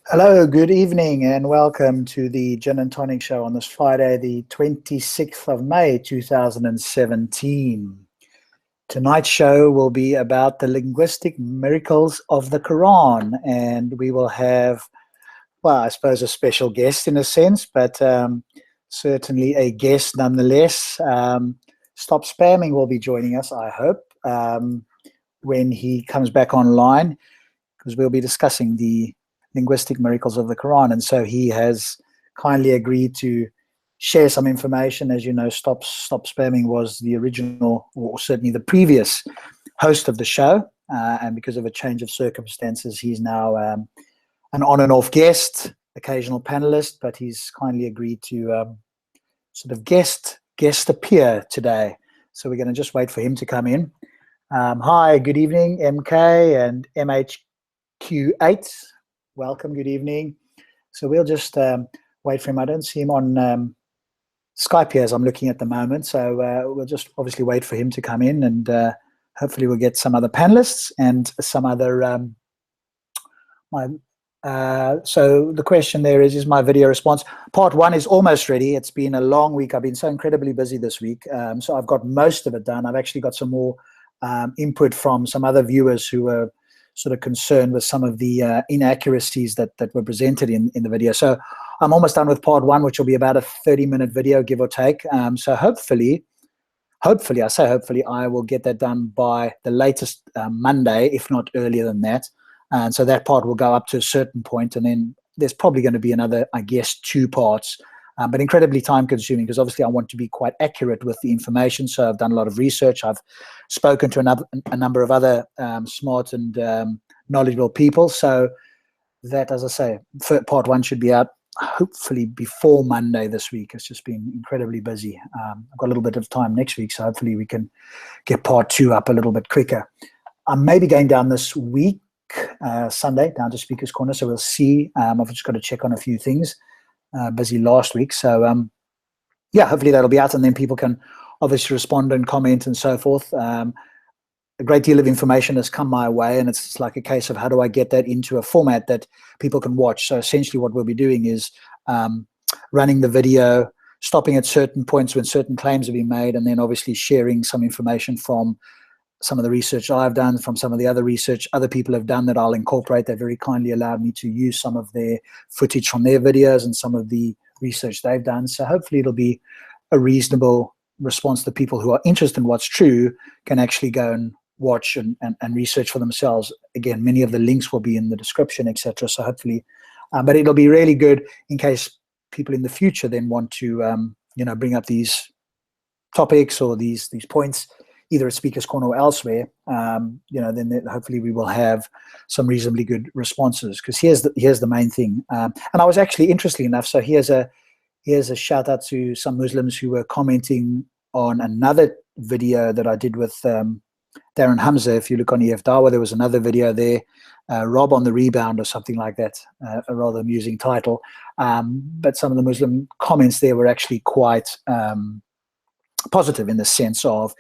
Hello, good evening, and welcome to the Gin and Tonic show on this Friday, the 26th of May, 2017. Tonight's show will be about the linguistic miracles of the Qur'an, and we will have, well, I suppose a special guest in a sense, but certainly a guest nonetheless. Stopspamming will be joining us, I hope, when he comes back online, because we'll be discussing the linguistic miracles of the Quran, and so he has kindly agreed to share some information. As you know, Stopspamming was the original, or certainly the previous host of the show, and because of a change of circumstances, he's now an on and off guest, occasional panelist, but he's kindly agreed to sort of guest appear today. So we're going to just wait for him to come in. Hi, good evening, MK and MHQ8. Welcome, good evening. So we'll just wait for him. I don't see him on Skype here as I'm looking at the moment. So we'll just obviously wait for him to come in, and hopefully we'll get some other panelists and some other so the question there is my video response. Part one is almost ready. It's been a long week. I've been so incredibly busy this week. So I've got most of it done. I've actually got some more input from some other viewers who were sort of concerned with some of the inaccuracies that were presented in the video. So I'm almost done with part one, which will be about a 30-minute video, give or take. So hopefully, I say hopefully, I will get that done by the latest Monday, if not earlier than that. And so that part will go up to a certain point, and then there's probably going to be another, I guess, 2 parts. But incredibly time consuming, because obviously I want to be quite accurate with the information. So I've done a lot of research. I've spoken to a number of other smart and knowledgeable people. So that, as I say, part one should be out hopefully before Monday this week. It's just been incredibly busy. I've got a little bit of time next week, so hopefully we can get part two up a little bit quicker. I'm maybe going down this week, Sunday, down to Speaker's Corner. So we'll see. I've just got to check on a few things. Busy last week, so yeah, hopefully that'll be out, and then people can obviously respond and comment and so forth. A great deal of information has come my way, and it's like a case of how do I get that into a format that people can watch. So essentially what we'll be doing is running the video, stopping at certain points when certain claims have been made, and then obviously sharing some information from some of the research I've done, from some of the other research other people have done that I'll incorporate. They very kindly allowed me to use some of their footage from their videos and some of the research they've done. So hopefully it'll be a reasonable response that people who are interested in what's true can actually go and watch and research for themselves. Again, many of the links will be in the description, etc. So hopefully, but it'll be really good in case people in the future then want to, bring up these topics or these points, either at Speaker's Corner or elsewhere, then hopefully we will have some reasonably good responses. Because here's the main thing. And I was actually, interestingly enough, so here's a shout out to some Muslims who were commenting on another video that I did with Darren Hamza. If you look on EF Dawa, there was another video there, Rob on the Rebound or something like that, a rather amusing title. But some of the Muslim comments there were actually quite positive in the sense of,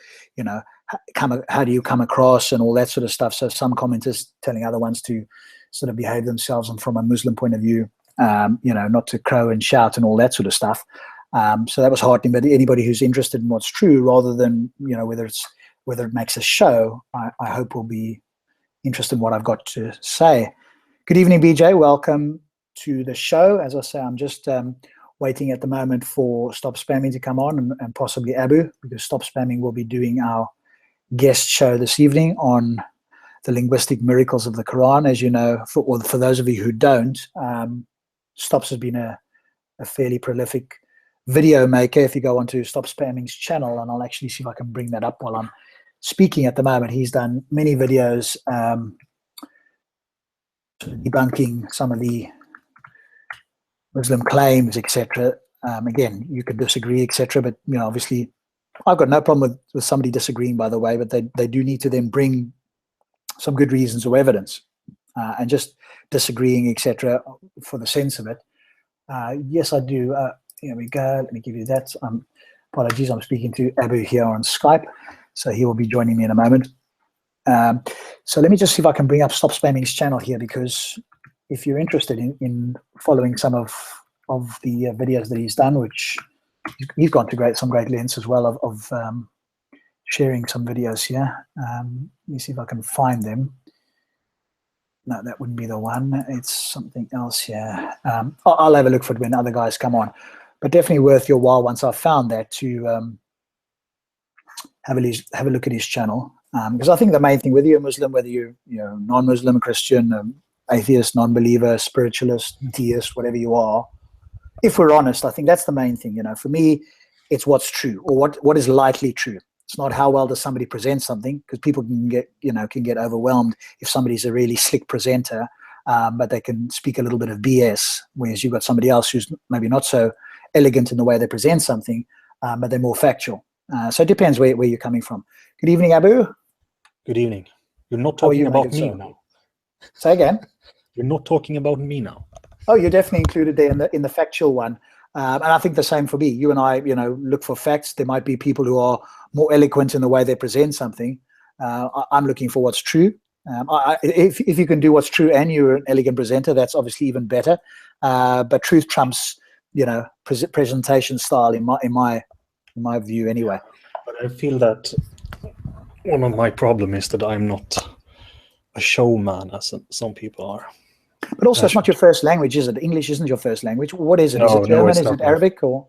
how do you come across and all that sort of stuff. So some commenters telling other ones to sort of behave themselves, and from a Muslim point of view, not to crow and shout and all that sort of stuff. So that was heartening. But anybody who's interested in what's true, rather than whether it makes a show, I hope will be interested in what I've got to say. Good evening, BJ. Welcome to the show. As I say, I'm just waiting at the moment for Stopspamming to come on, and possibly Abu, because Stopspamming will be doing our guest show this evening on the linguistic miracles of the Quran. As you know, for those of you who don't, Stops has been a fairly prolific video maker. If you go onto Stopspamming's channel, and I'll actually see if I can bring that up while I'm speaking at the moment, he's done many videos debunking some of the Muslim claims, etc. Again, you could disagree, etc. But obviously, I've got no problem with somebody disagreeing, by the way. But they do need to then bring some good reasons or evidence, and just disagreeing, etc. for the sense of it. Yes, I do. Here we go. Let me give you that. Apologies, I'm speaking to Abu here on Skype, so he will be joining me in a moment. So let me just see if I can bring up Stopspamming's channel here, because if you're interested in following some of the videos that he's done, which he's gone to some great lengths as well of sharing some videos here. Let me see if I can find them. No, that wouldn't be the one. It's something else here. I'll have a look for it when other guys come on. But definitely worth your while once I've found that to have a look at his channel. Because I think the main thing, whether you're Muslim, whether you're non-Muslim, Christian, atheist, non-believer, spiritualist, deist, whatever you are, if we're honest, I think that's the main thing. For me, it's what's true or what is likely true. It's not how well does somebody present something, because people can get overwhelmed if somebody's a really slick presenter, but they can speak a little bit of BS, whereas you've got somebody else who's maybe not so elegant in the way they present something, but they're more factual. So it depends where you're coming from. Good evening, Abu. Good evening. You're not talking about me now. Say again. You're not talking about me now. Oh, you're definitely included there in the factual one. And I think the same for me. You and I, look for facts. There might be people who are more eloquent in the way they present something. I'm looking for what's true. If you can do what's true and you're an elegant presenter, that's obviously even better. But truth trumps, presentation style in my view, anyway. But I feel that one of my problems is that I'm not a showman, as some people are. But also, it's not your first language, is it? English isn't your first language. What is it? Is it German? Is it Arabic? Or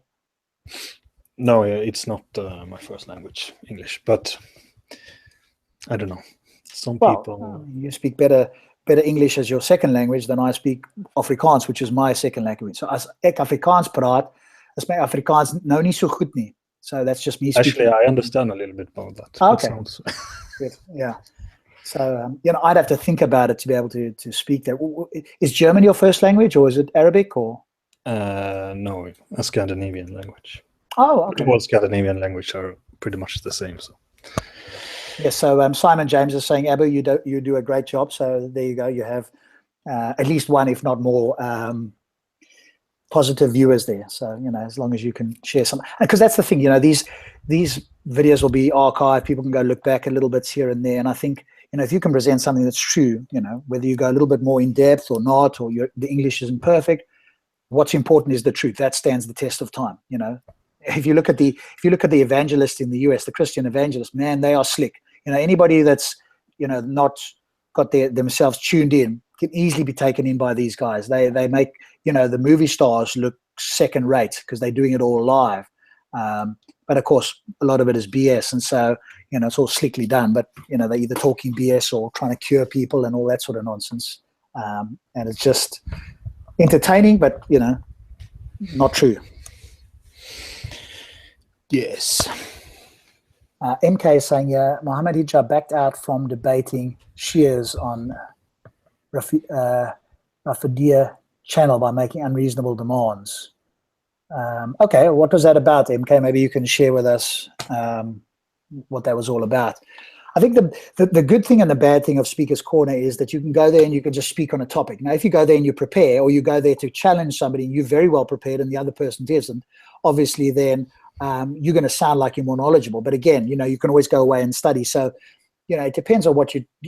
no, it's not my first language, English. But I don't know. Some people. You speak better English as your second language than I speak Afrikaans, which is my second language. So as ek Afrikaans praat, is my Afrikaans nou nie so goed nie. So that's just me speaking. Actually, I understand a little bit about that. Okay. Good. Yeah. So, I'd have to think about it to be able to speak that. Is German your first language, or is it Arabic, or? No, a Scandinavian language. Oh, okay. All Scandinavian language are pretty much the same. So. Yes. So Simon James is saying, Abu, you do a great job. So there you go. You have at least one, if not more, positive viewers there. So as long as you can share some, because that's the thing. These videos will be archived. People can go look back a little bit here and there, and I think. If you can present something that's true, whether you go a little bit more in depth or not, or the English isn't perfect, what's important is the truth. That stands the test of time. If you look at the evangelists in the US, the Christian evangelists, man, they are slick. Anybody that's not got themselves tuned in can easily be taken in by these guys. They make the movie stars look second rate because they're doing it all live. But of course, a lot of it is BS, and so it's all slickly done. But they're either talking BS or trying to cure people and all that sort of nonsense. And it's just entertaining, but not true. Yes. MK is saying, Mohammed Hijab backed out from debating Shias on Rafidiyya channel by making unreasonable demands. Okay, what was that about, MK? Maybe you can share with us what that was all about. I think the good thing and the bad thing of Speaker's Corner is that you can go there and you can just speak on a topic. Now, if you go there and you prepare, or you go there to challenge somebody and you're very well prepared and the other person isn't, obviously then you're going to sound like you're more knowledgeable. But again, you can always go away and study. So, it depends on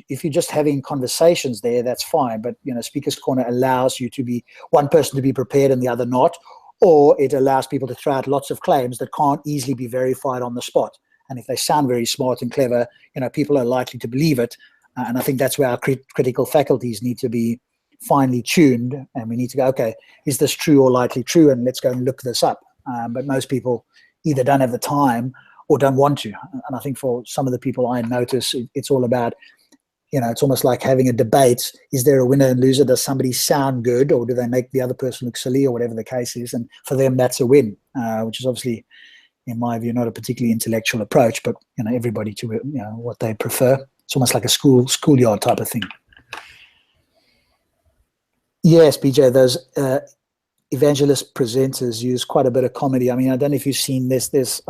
if you're just having conversations there, that's fine. But, Speaker's Corner allows you to be one person to be prepared and the other not, or it allows people to throw out lots of claims that can't easily be verified on the spot. And if they sound very smart and clever, people are likely to believe it. And I think that's where our critical faculties need to be finely tuned. And we need to go, okay, is this true or likely true? And let's go and look this up. But most people either don't have the time or don't want to. And I think for some of the people I notice, it's all about, it's almost like having a debate. Is there a winner and loser? Does somebody sound good, or do they make the other person look silly, or whatever the case is? And for them, that's a win, which is obviously, in my view, not a particularly intellectual approach, but everybody to what they prefer. It's almost like a schoolyard type of thing. Yes, BJ, those evangelist presenters use quite a bit of comedy. I mean, I don't know if you've seen this. There's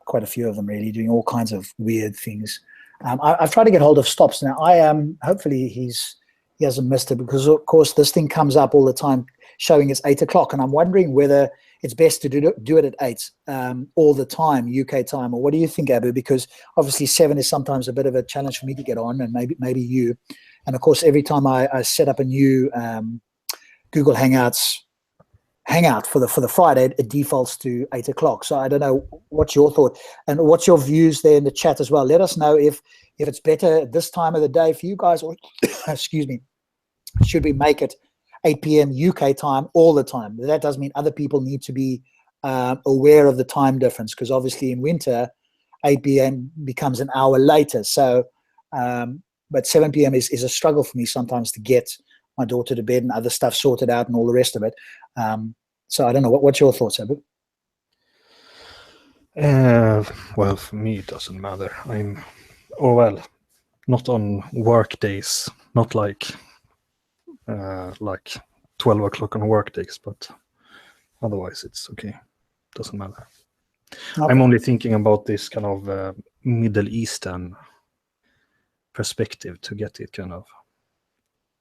quite a few of them really doing all kinds of weird things. I've tried to get hold of Stops now. I am hopefully he hasn't missed it, because of course this thing comes up all the time showing it's 8 o'clock, and I'm wondering whether it's best to do it at 8 all the time, UK time? Or what do you think, Abu? Because obviously 7 is sometimes a bit of a challenge for me to get on, and maybe you. And of course, every time I set up a new Google Hangouts hangout for the Friday, it defaults to 8 o'clock. So I don't know, what's your thought, and what's your views there in the chat as well. Let us know if it's better at this time of the day for you guys, or excuse me, should we make it 8 p.m. UK time all the time? That does mean other people need to be aware of the time difference, because obviously in winter 8 p.m. becomes an hour later. So but 7 p.m. is a struggle for me sometimes to get my daughter to bed and other stuff sorted out and all the rest of it. So I don't know, what's your thoughts, Abu? Well, for me it doesn't matter. Not on work days, not like 12 o'clock on work days, but otherwise it's okay. Doesn't matter. Okay. I'm only thinking about this kind of Middle Eastern perspective to get it kind of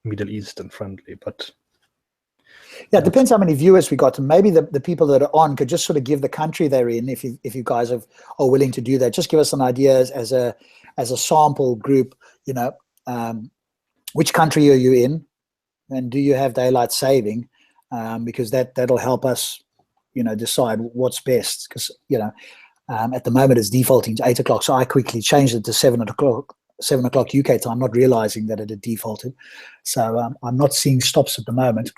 Middle Eastern friendly, but yeah, it depends how many viewers we got, and maybe the people that are on could just sort of give the country they're in, if you guys are willing to do that. Just give us an idea as a sample group, you know, which country are you in, and do you have daylight saving, because that'll help us, you know, decide what's best, because, you know, at the moment it's defaulting to 8 o'clock, so I quickly changed it to 7 o'clock UK time, not realizing that it had defaulted. So I'm not seeing stops at the moment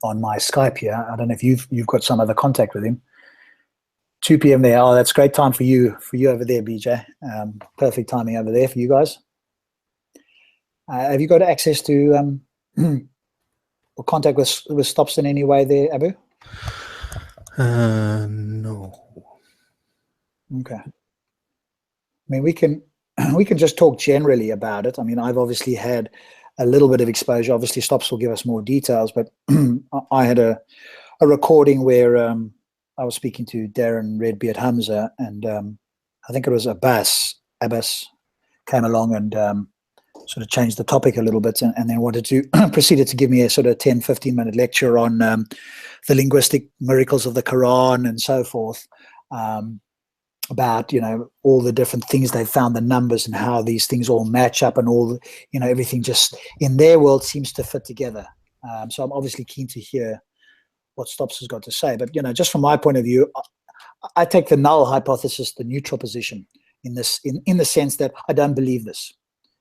on my Skype here. I don't know if you've got some other contact with him. 2 p.m. there. Oh, that's great time for you over there, BJ. Perfect timing over there for you guys. Have you got access to or contact with Stops in any way there, Abu? No. Okay. I mean, we can just talk generally about it. I mean, I've obviously had a little bit of exposure. Obviously, Stops will give us more details, but I had a recording where I was speaking to Darren Redbeard Hamza, and I think it was Abbas came along and sort of changed the topic a little bit, and then wanted to proceeded to give me a sort of 10-15 minute lecture on the linguistic miracles of the Qur'an and so forth, about, you know, all the different things they've found, the numbers and how these things all match up, and all, you know, everything just in their world seems to fit together. So I'm obviously keen to hear what Stops has got to say. But, you know, just from my point of view, I take the null hypothesis, the neutral position in this, in the sense that I don't believe this,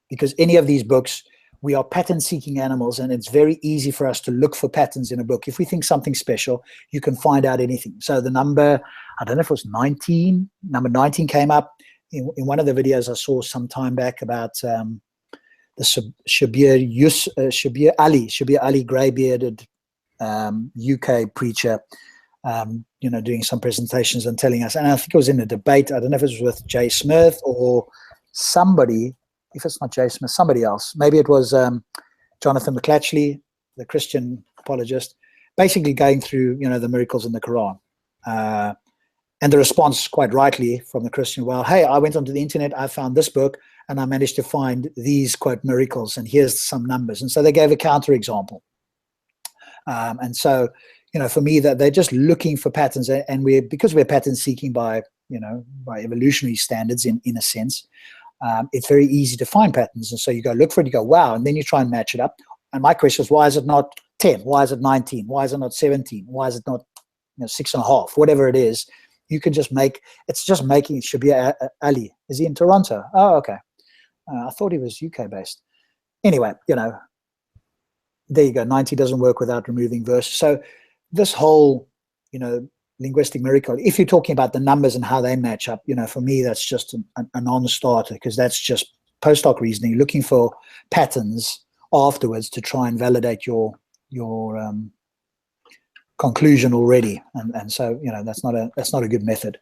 because any of these books, we are pattern-seeking animals, and it's very easy for us to look for patterns in a book. If we think something special, you can find out anything. So the number, I don't know if it was 19, number 19 came up in one of the videos I saw some time back about the Shabir Ali, grey-bearded UK preacher, you know, doing some presentations and telling us, and I think it was in a debate, I don't know if it was with Jay Smith or somebody. If it's not Jay Smith, somebody else. Maybe it was Jonathan McClatchley, the Christian apologist, basically going through, you know, the miracles in the Quran. And the response, quite rightly, from the Christian, well, hey, I went onto the internet, I found this book, and I managed to find these, quote, miracles, and here's some numbers. And so they gave a counterexample. And so, you know, for me, that they're just looking for patterns, and because we're pattern seeking by, you know, by evolutionary standards in a sense, it's very easy to find patterns. And so you go look for it, you go, wow, and then you try and match it up. And my question is, why is it not 10? Why is it 19? Why is it not 17? Why is it not, you know, 6.5? Whatever it is, you can just make, it's just making it. Shabir Ali, is he in Toronto? Oh, okay. I thought he was UK based. Anyway, you know, there you go. 90 doesn't work without removing verses. So this whole, you know, linguistic miracle, if you're talking about the numbers and how they match up, you know, for me, that's just a non-starter, because that's just post hoc reasoning, looking for patterns afterwards to try and validate your conclusion already. And so, you know, that's not a good method.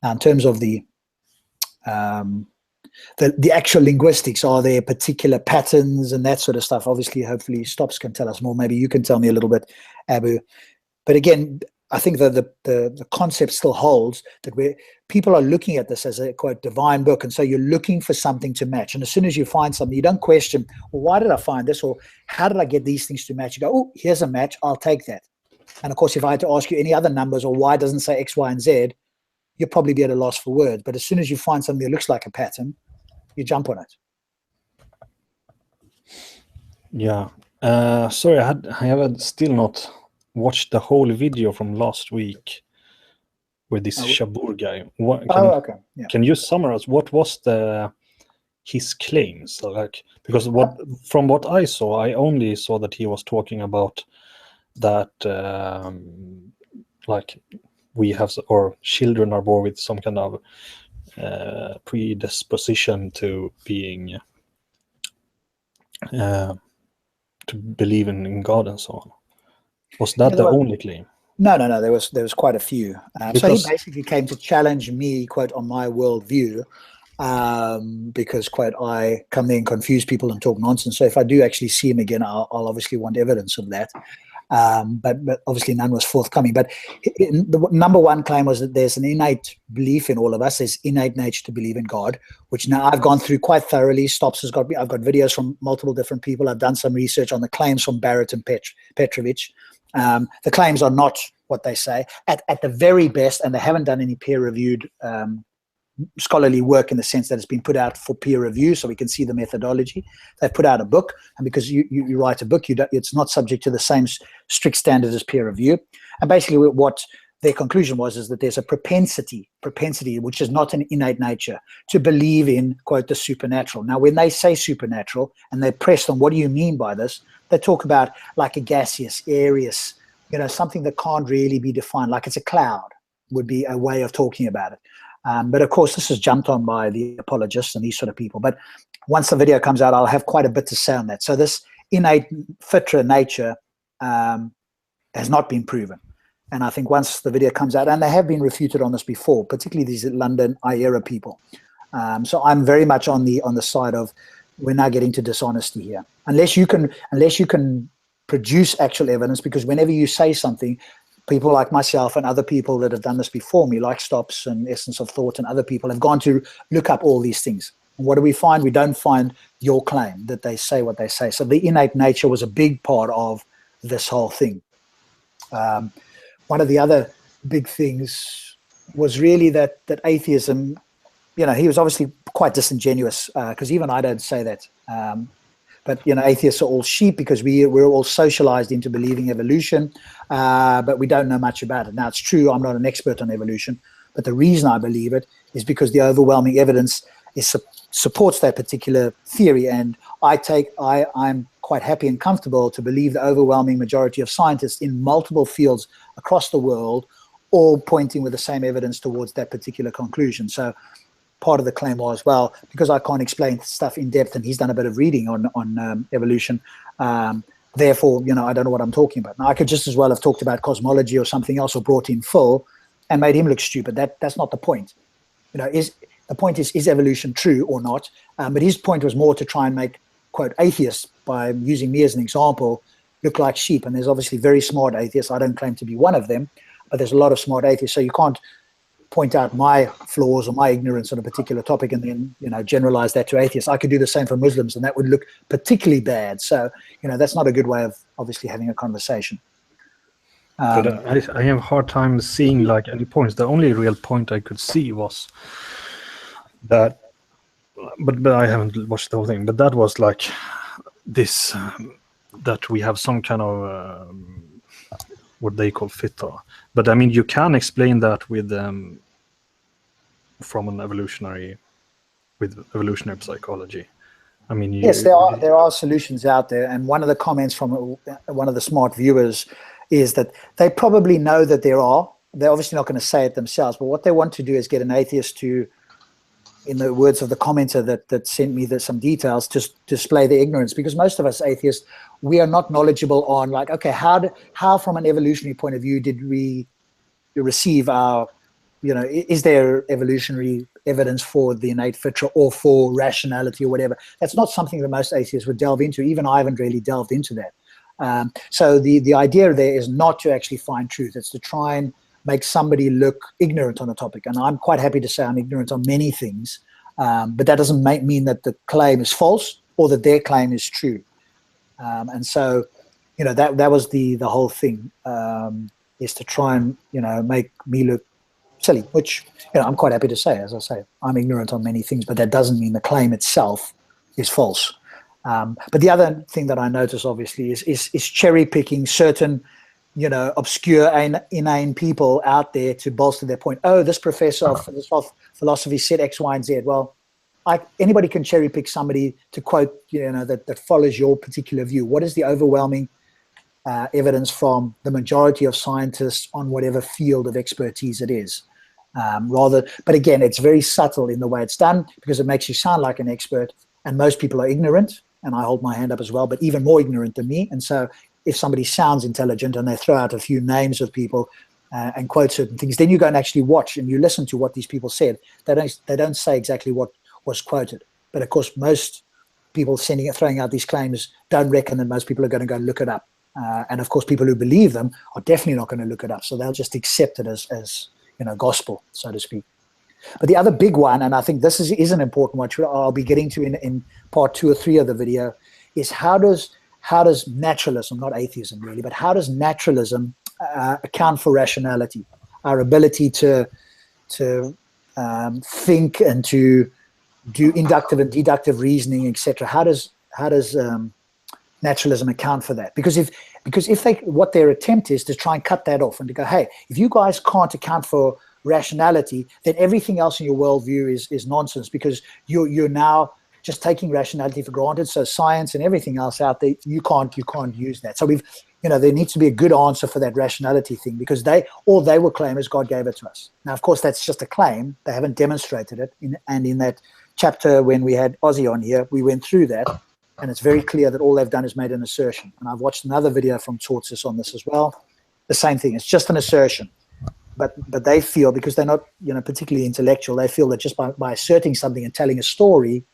Now, in terms of the actual linguistics, are there particular patterns and that sort of stuff? Obviously, hopefully Stops can tell us more. Maybe you can tell me a little bit, Abu. But again, I think that the concept still holds, that people are looking at this as a, quote, divine book, and so you're looking for something to match. And as soon as you find something, you don't question, well, why did I find this, or how did I get these things to match? You go, oh, here's a match, I'll take that. And of course, if I had to ask you any other numbers or why doesn't say X, Y, and Z, you'll probably be at a loss for words. But as soon as you find something that looks like a pattern, you jump on it. Yeah. Sorry, I have still not watched the whole video from last week with this Shabur guy. Okay. Yeah. Can you summarize what was his claims? Like, because from what I saw, I only saw that he was talking about that like we have, or children are born with some kind of predisposition to being to believe in God and so on. Was that the only claim? No. There was quite a few. So he basically came to challenge me, quote, on my worldview, because, quote, I come there and confuse people and talk nonsense. So if I do actually see him again, I'll obviously want evidence of that. But obviously none was forthcoming. But the number one claim was that there's an innate belief in all of us. There's innate nature to believe in God, which now I've gone through quite thoroughly. I've got videos from multiple different people. I've done some research on the claims from Barrett and Petrovich. The claims are not what they say. At the very best, and they haven't done any peer-reviewed scholarly work in the sense that it's been put out for peer review so we can see the methodology. They've put out a book, and because you write a book, it's not subject to the same strict standards as peer review. And basically what their conclusion was is that there's a propensity, which is not an innate nature, to believe in, quote, the supernatural. Now, when they say supernatural and they're pressed on what do you mean by this, they talk about like a gaseous, areas, something that can't really be defined, like it's a cloud would be a way of talking about it. But of course, this is jumped on by the apologists and these sort of people. But once the video comes out, I'll have quite a bit to say on that. So this innate fitra nature has not been proven. And I think once the video comes out, and they have been refuted on this before, particularly these London IERA people. So I'm very much on the side of we're now getting to dishonesty here. Unless you can produce actual evidence, because whenever you say something, people like myself and other people that have done this before me, like Stops and Essence of Thought and other people, have gone to look up all these things. And what do we find? We don't find your claim that they say what they say. So the innate nature was a big part of this whole thing. One of the other big things was really that atheism, he was obviously quite disingenuous, because even I don't say that. But atheists are all sheep because we're all socialized into believing evolution, but we don't know much about it. Now, it's true, I'm not an expert on evolution, but the reason I believe it is because the overwhelming evidence supports that particular theory, and I'm quite happy and comfortable to believe the overwhelming majority of scientists in multiple fields across the world all pointing with the same evidence towards that particular conclusion. So part of the claim was, well, because I can't explain stuff in depth, and he's done a bit of reading on evolution, therefore, I don't know what I'm talking about. Now, I could just as well have talked about cosmology or something else, or brought in Phil and made him look stupid. That's not the point. The point is evolution true or not? But his point was more to try and make, quote, atheists, by using me as an example, look like sheep. And there's obviously very smart atheists. I don't claim to be one of them, but there's a lot of smart atheists. So you can't point out my flaws or my ignorance on a particular topic and then generalize that to atheists. I could do the same for Muslims, and that would look particularly bad. So that's not a good way of obviously having a conversation. But I have a hard time seeing like any points. The only real point I could see was that, but I haven't watched the whole thing, but that was like this, that we have some kind of what they call fitra. But I mean, you can explain that with from an evolutionary psychology. I mean, yes, there are solutions out there, and one of the comments from one of the smart viewers is that they probably know that there are. They're obviously not going to say it themselves, but what they want to do is get an atheist to, in the words of the commenter that sent me some details, just display their ignorance, because most of us atheists, we are not knowledgeable on, like, okay, how from an evolutionary point of view did we receive our, is there evolutionary evidence for the innate fitra or for rationality or whatever? That's not something that most atheists would delve into. Even I haven't really delved into that. So the idea there is not to actually find truth. It's to try and make somebody look ignorant on a topic. And I'm quite happy to say I'm ignorant on many things, but that doesn't mean that the claim is false or that their claim is true. And so, you know, that was the whole thing, is to try and, you know, make me look silly, which, you know, I'm quite happy to say. As I say, I'm ignorant on many things, but that doesn't mean the claim itself is false. But the other thing that I notice, obviously, is cherry picking certain, you know, obscure and inane people out there to bolster their point. Oh, this professor of philosophy said X, Y, and Z. Well, anybody can cherry pick somebody to quote, you know, that follows your particular view. What is the overwhelming evidence from the majority of scientists on whatever field of expertise it is? But again, it's very subtle in the way it's done, because it makes you sound like an expert, and most people are ignorant, and I hold my hand up as well, but even more ignorant than me. And so if somebody sounds intelligent and they throw out a few names of people and quote certain things, then you go and actually watch and you listen to what these people said. They don't say exactly what was quoted. But of course, most people throwing out these claims don't reckon that most people are going to go and look it up. And of course, people who believe them are definitely not going to look it up. So they'll just accept it as you know, gospel, so to speak. But the other big one, and I think this is an important one, which I'll be getting to in part 2 or 3 of the video, is how does naturalism, not atheism really, but how does naturalism account for rationality, our ability to think and to do inductive and deductive reasoning, etc. How does naturalism account for that? Because if what their attempt is to try and cut that off and to go, hey, if you guys can't account for rationality, then everything else in your worldview is nonsense, because you're now just taking rationality for granted. So science and everything else out there, you can't use that. So there needs to be a good answer for that rationality thing, because all they will claim is God gave it to us. Now, of course, that's just a claim. They haven't demonstrated it. And in that chapter when we had Ozzy on here, we went through that, and it's very clear that all they've done is made an assertion. And I've watched another video from Tortoise on this as well. The same thing. It's just an assertion. But they feel, because they're not, you know, particularly intellectual, they feel that just by asserting something and telling a story,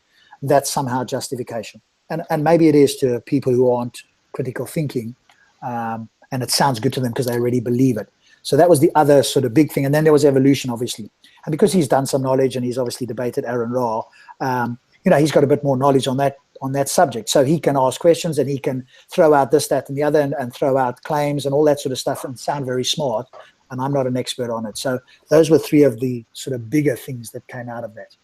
that's somehow justification. And maybe it is to people who aren't critical thinking, and it sounds good to them because they already believe it. So that was the other sort of big thing. And then there was evolution, obviously. And because he's done some knowledge and he's obviously debated Aaron Ra, you know, he's got a bit more knowledge on that subject. So he can ask questions and he can throw out this, that, and the other, and throw out claims and all that sort of stuff and sound very smart. And I'm not an expert on it. So those were 3 of the sort of bigger things that came out of that.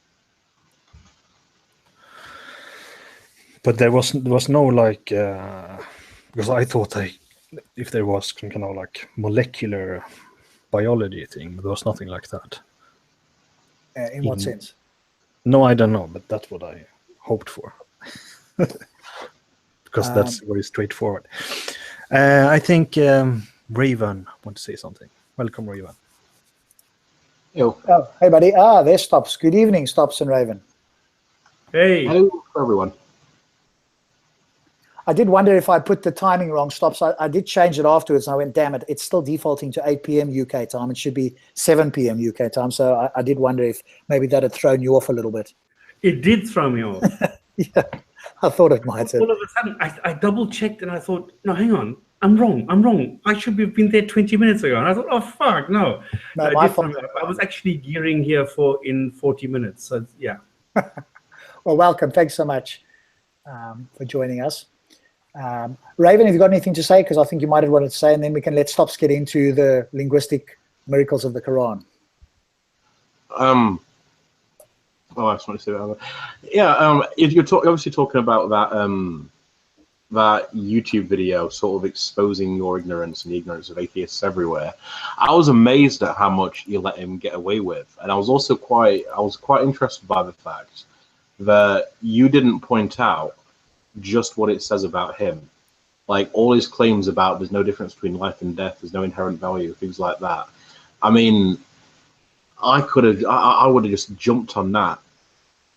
But there was no like, because I thought if there was some kind of like molecular biology thing, but there was nothing like that. In what sense? No, I don't know, but that's what I hoped for. Because that's very straightforward. I think Raven wants to say something. Welcome, Raven. Yo. Oh, hey, buddy. There's Stops. Good evening, Stops and Raven. Hey. Hello, everyone. I did wonder if I put the timing wrong, Stops. I did change it afterwards, and I went, damn it, it's still defaulting to 8 p.m. UK time. It should be 7 p.m. UK time. So I did wonder if maybe that had thrown you off a little bit. It did throw me off. Yeah, I thought it might have. All of a sudden, I double-checked, and I thought, no, hang on. I'm wrong. I should have been there 20 minutes ago. And I thought, oh, fuck, no. No, my fault. I was actually gearing here in 40 minutes. So, yeah. Well, welcome. Thanks so much for joining us. Raven, have you got anything to say? Because I think you might have wanted to say, and then we can let Stops get into the linguistic miracles of the Quran. Oh, I just want to say that. Yeah, you're obviously talking about that YouTube video sort of exposing your ignorance and the ignorance of atheists everywhere. I was amazed at how much you let him get away with, and I was also quite interested by the fact that you didn't point out just what it says about him, like all his claims about there's no difference between life and death, there's no inherent value, things like that. I mean, I would have just jumped on that.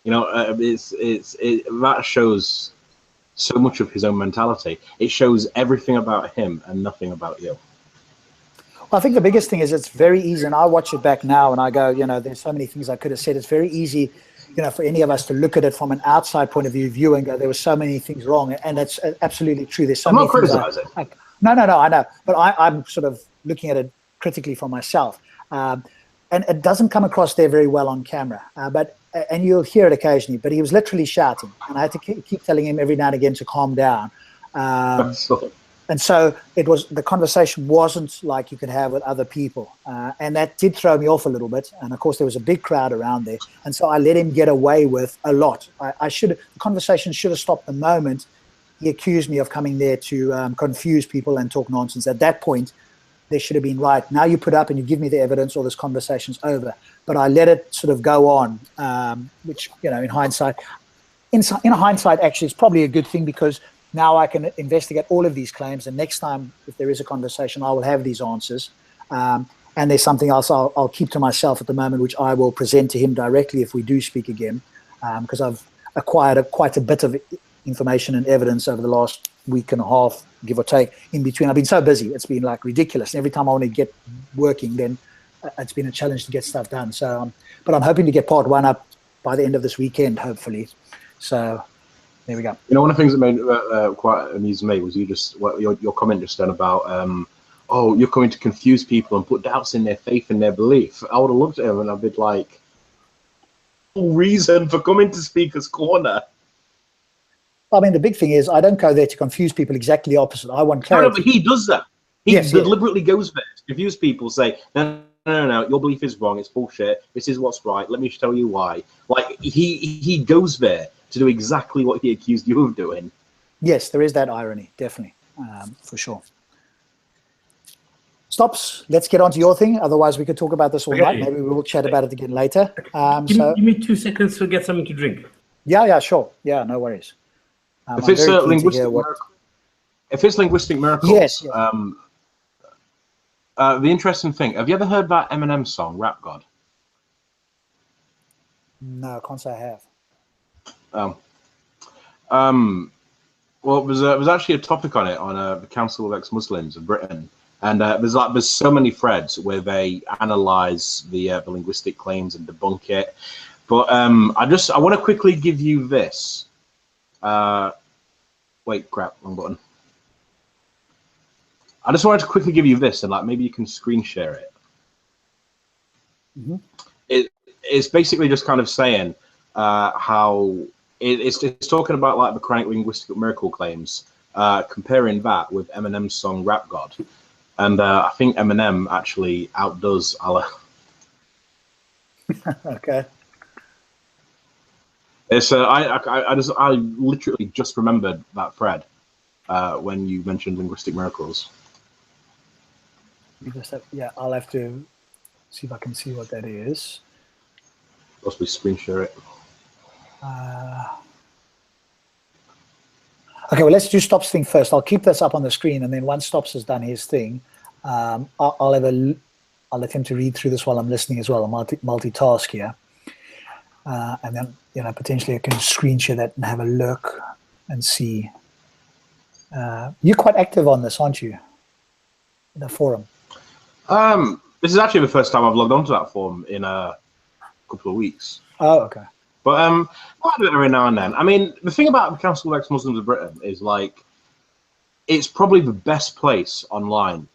You know, that shows so much of his own mentality. It shows everything about him and nothing about you. Well, I think the biggest thing is it's very easy, and I watch it back now and I go, you know, there's so many things I could have said. It's very easy, you know, for any of us to look at it from an outside point of view and go, there were so many things wrong, and that's absolutely true. There's so many things. I'm not criticizing. No, I know, but I'm sort of looking at it critically for myself, and it doesn't come across there very well on camera, and you'll hear it occasionally, but he was literally shouting, and I had to keep telling him every now and again to calm down. And so the conversation wasn't like you could have with other people. And that did throw me off a little bit. And of course, there was a big crowd around there. And so I let him get away with a lot. The conversation should have stopped the moment he accused me of coming there to confuse people and talk nonsense. At that point, there should have been, right, now you put up and you give me the evidence, or this conversation's over. But I let it sort of go on, which, in hindsight, actually, it's probably a good thing, because now I can investigate all of these claims, and next time, if there is a conversation, I will have these answers. And there's something else I'll keep to myself at the moment, which I will present to him directly if we do speak again, because I've acquired quite a bit of information and evidence over the last week and a half, give or take. In between, I've been so busy, it's been like ridiculous. Every time I want to get working, then it's been a challenge to get stuff done. So, but I'm hoping to get part 1 up by the end of this weekend, hopefully. So there we go. One of the things that made quite amused me was your comment just then about, oh, you're coming to confuse people and put doubts in their faith and their belief. I would have looked at him and I'd be like, no reason for coming to Speaker's Corner. I mean, the big thing is I don't go there to confuse people. Exactly the opposite. I want clarity. No, but he does that. He deliberately goes there to confuse people, say, no, your belief is wrong. It's bullshit. This is what's right. Let me tell you why. Like, he goes there to do exactly what he accused you of doing. Yes, there is that irony, definitely, for sure. Stops, let's get on to your thing. Otherwise, we could talk about this all night. Maybe we will chat about it again later. Give me 2 seconds to get something to drink. Yeah, sure. Yeah, no worries. If it's linguistic miracles, yes. The interesting thing, have you ever heard that Eminem song, Rap God? No, I can't say I have. Well, there's actually a topic on it on the Council of Ex-Muslims of Britain, and there's so many threads where they analyze the linguistic claims and debunk it. But I want to quickly give you this. Wait, crap, wrong button. I just wanted to quickly give you this, and maybe you can screen share it. Mm-hmm. It's basically just kind of saying how it's talking about the Quranic linguistic miracle claims, comparing that with Eminem's song Rap God, and I think Eminem actually outdoes Allah. Okay. It's I literally just remembered that thread when you mentioned linguistic miracles. Yeah, I'll have to see if I can see what that is. Possibly screen share it. Okay, well, let's do Stops' thing first. I'll keep this up on the screen, and then once Stops has done his thing, I'll let him to read through this while I'm listening as well. I'll multitask here. And then, potentially I can screen share that and have a look and see. You're quite active on this, aren't you? The forum. This is actually the first time I've logged onto that forum in a couple of weeks. Oh, okay. But I do it every now and then. I mean, the thing about the Council of Ex-Muslims of Britain is it's probably the best place online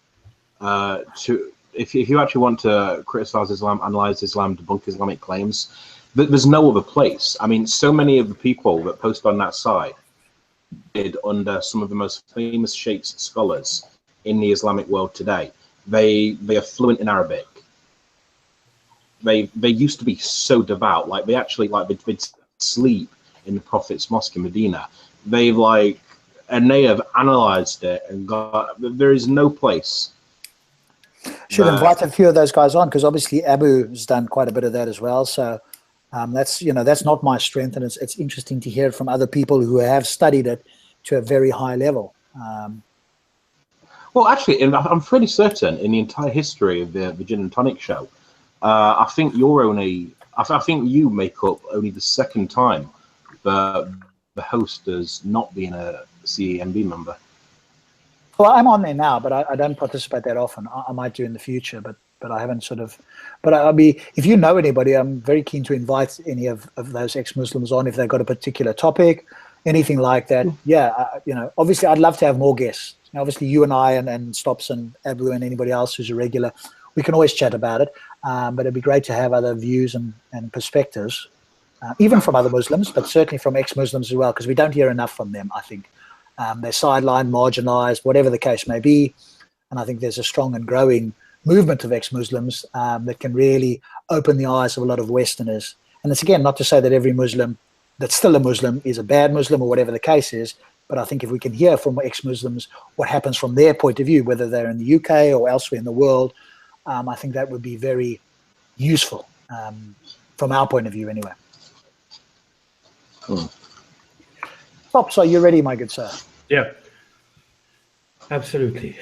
if you actually want to criticize Islam, analyze Islam, debunk Islamic claims. There's no other place. I mean, so many of the people that post on that site did under some of the most famous sheikhs scholars in the Islamic world today. They are fluent in Arabic. They used to be so devout, they actually they'd sleep in the Prophet's mosque in Medina. They have analyzed it and there is no place. Should invite a few of those guys on, because obviously Abu's done quite a bit of that as well. So that's not my strength, and it's interesting to hear from other people who have studied it to a very high level. Well, actually, I'm fairly certain in the entire history of the Jinn&Tonic show, I think you make up only the second time the host has not been a CEMB member. Well, I'm on there now, but I don't participate that often. I might do in the future, but I haven't But I'll be, if you know anybody, I'm very keen to invite any of those ex-Muslims on if they've got a particular topic, anything like that. Yeah, obviously I'd love to have more guests. Obviously you and I and Stops and Abu and anybody else who's a regular, we can always chat about it. But it'd be great to have other views and perspectives, even from other Muslims, but certainly from ex-Muslims as well, because we don't hear enough from them, I think. They're sidelined, marginalized, whatever the case may be. And I think there's a strong and growing movement of ex-Muslims that can really open the eyes of a lot of Westerners. And it's, again, not to say that every Muslim that's still a Muslim is a bad Muslim or whatever the case is, but I think if we can hear from ex-Muslims what happens from their point of view, whether they're in the UK or elsewhere in the world, I think that would be very useful from our point of view anyway. Stops, are you ready, my good sir? Yeah, absolutely.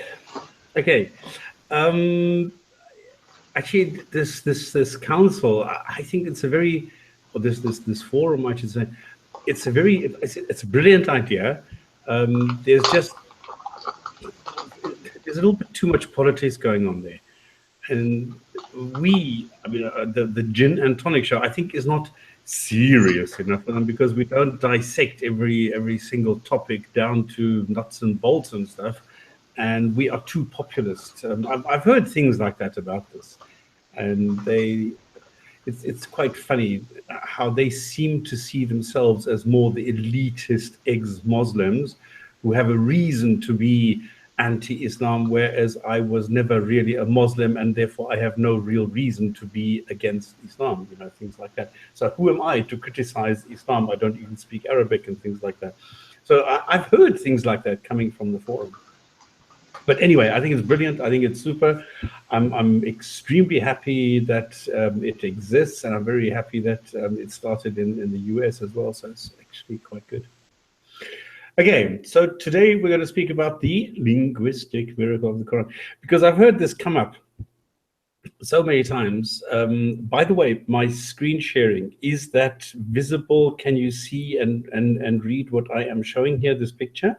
Okay. Actually, this council, I think it's a very, or this forum, I should say, it's a it's a brilliant idea. There's a little bit too much politics going on there, and the Jinn&Tonic show, I think, is not serious enough for them, because we don't dissect every single topic down to nuts and bolts and stuff, and we are too populist. I've heard things like that about this, and it's quite funny how they seem to see themselves as more the elitist ex-Muslims who have a reason to be anti-Islam, whereas I was never really a Muslim, and therefore I have no real reason to be against Islam, things like that. So who am I to criticize Islam? I don't even speak Arabic and things like that. So I've heard things like that coming from the forum. But anyway, I think it's brilliant. I think it's super. I'm extremely happy that it exists, and I'm very happy that it started in the US as well. So it's actually quite good. Okay, so today we're going to speak about the linguistic miracle of the Quran, because I've heard this come up so many times. By the way, my screen sharing, is that visible? Can you see and read what I am showing here, this picture?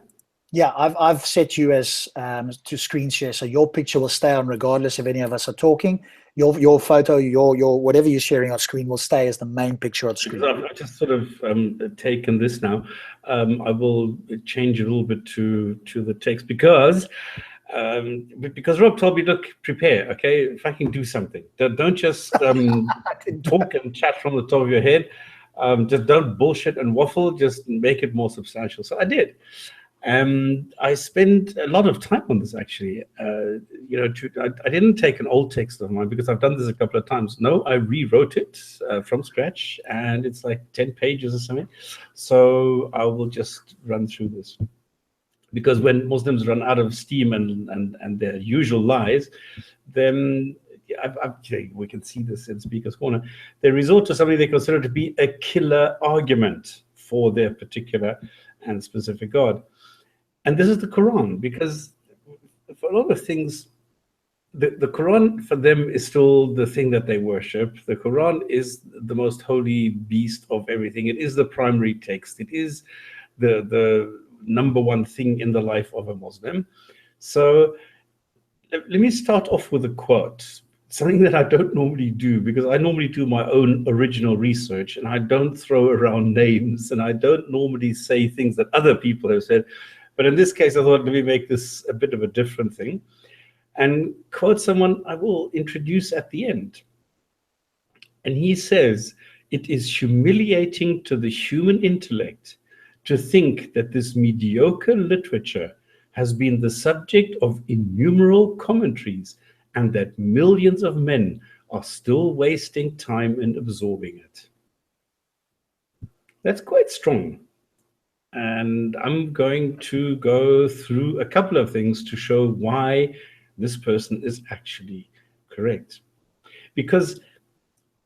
Yeah, I've set you as to screen share, so your picture will stay on regardless if any of us are talking. Your photo, your whatever you're sharing on screen will stay as the main picture on screen. I've just sort of taken this now. I will change a little bit to the text because Rob told me, look, prepare, okay? Fucking do something. Don't just talk and chat from the top of your head. Just don't bullshit and waffle. Just make it more substantial. So I did. I spent a lot of time on this, actually. I didn't take an old text of mine because I've done this a couple of times. No, I rewrote it from scratch, and it's like 10 pages or something. So I will just run through this. Because when Muslims run out of steam and their usual lies, then we can see this in Speaker's Corner. They resort to something they consider to be a killer argument for their particular and specific God. And this is the Quran, because for a lot of things, the Quran for them is still the thing that they worship. The Quran is the most holy beast of everything. It is the primary text. It is the number one thing in the life of a Muslim. So let me start off with a quote, something that I don't normally do, because I normally do my own original research, and I don't throw around names, and I don't normally say things that other people have said. But in this case, I thought, let me make this a bit of a different thing and quote someone I will introduce at the end. And he says, "It is humiliating to the human intellect to think that this mediocre literature has been the subject of innumerable commentaries, and that millions of men are still wasting time in absorbing it." That's quite strong. And I'm going to go through a couple of things to show why this person is actually correct. Because,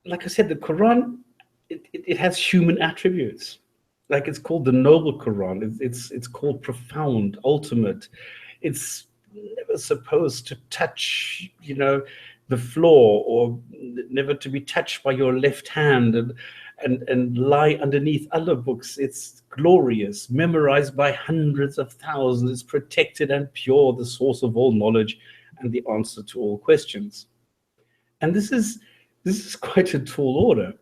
like I said, the Quran, it has human attributes. Like, it's called the noble Quran. It's called profound, ultimate. It's never supposed to touch, the floor, or never to be touched by your left hand and lie underneath other books. It's glorious, memorized by hundreds of thousands. It's protected and pure, the source of all knowledge and the answer to all questions. And this is quite a tall order.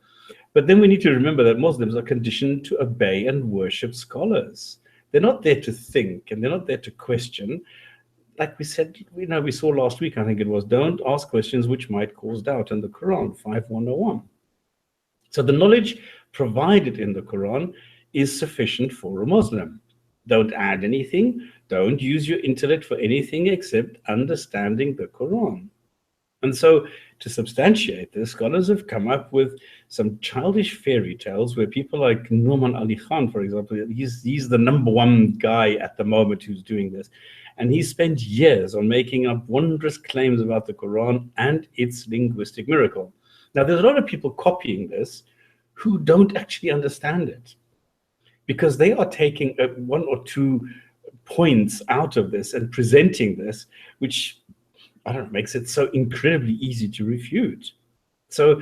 But then we need to remember that Muslims are conditioned to obey and worship scholars. They're not there to think, and they're not there to question. Like we said, we saw last week, I think it was, don't ask questions which might cause doubt in the Quran, 5:101. So the knowledge provided in the Quran is sufficient for a Muslim. Don't add anything. Don't use your intellect for anything except understanding the Quran. And so to substantiate this, scholars have come up with some childish fairy tales where people like Nouman Ali Khan, for example, he's the #1 guy at the moment who's doing this. And he spent years on making up wondrous claims about the Quran and its linguistic miracle. Now, there's a lot of people copying this who don't actually understand it, because they are taking one or two points out of this and presenting this, which, I don't know, makes it so incredibly easy to refute. So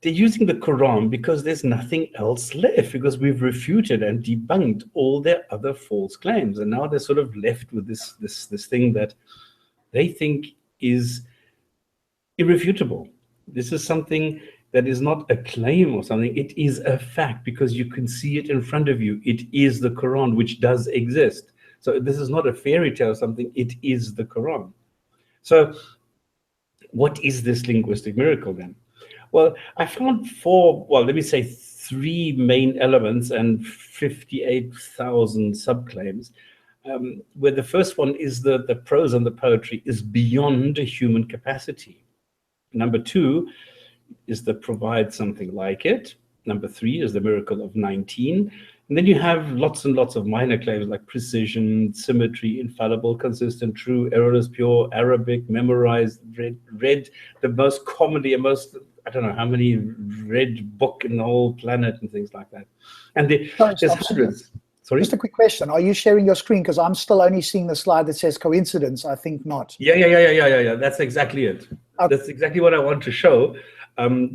they're using the Quran because there's nothing else left, because we've refuted and debunked all their other false claims. And now they're sort of left with this thing that they think is irrefutable. This is something that is not a claim or something. It is a fact, because you can see it in front of you. It is the Quran, which does exist. So this is not a fairy tale or something. It is the Quran. So what is this linguistic miracle then? Well, I found three main elements and 58,000 subclaims, where the first one is the prose and the poetry is beyond human capacity. Number 2 is the provide something like it. Number 3 is the miracle of 19. And then you have lots and lots of minor claims like precision, symmetry, infallible, consistent, true, errorless, pure, Arabic, memorized, read the most commonly and most, I don't know how many read book in the whole planet and things like that. And there's hundreds. Sorry? Just a quick question. Are you sharing your screen? Because I'm still only seeing the slide that says coincidence. I think not. Yeah. That's exactly it. Okay. That's exactly what I want to show.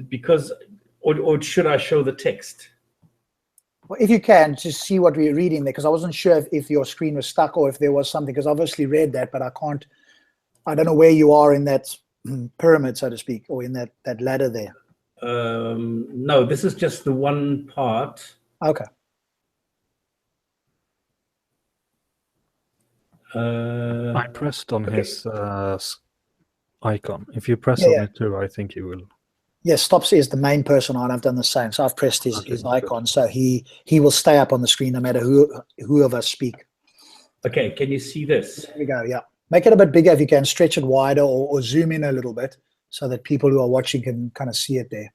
Because, or should I show the text? Well, if you can, just see what we're reading there, because I wasn't sure if your screen was stuck or if there was something, because I obviously read that, but I don't know where you are in that pyramid, so to speak, or in that ladder there. No, this is just the one part. Okay. I pressed on his icon. If you press on it too, I think you will. Yes, Stops is the main person on. I've done the same. So I've pressed his icon, so he will stay up on the screen no matter who of us speak. Okay, can you see this? There we go, yeah. Make it a bit bigger if you can, stretch it wider or zoom in a little bit so that people who are watching can kind of see it there.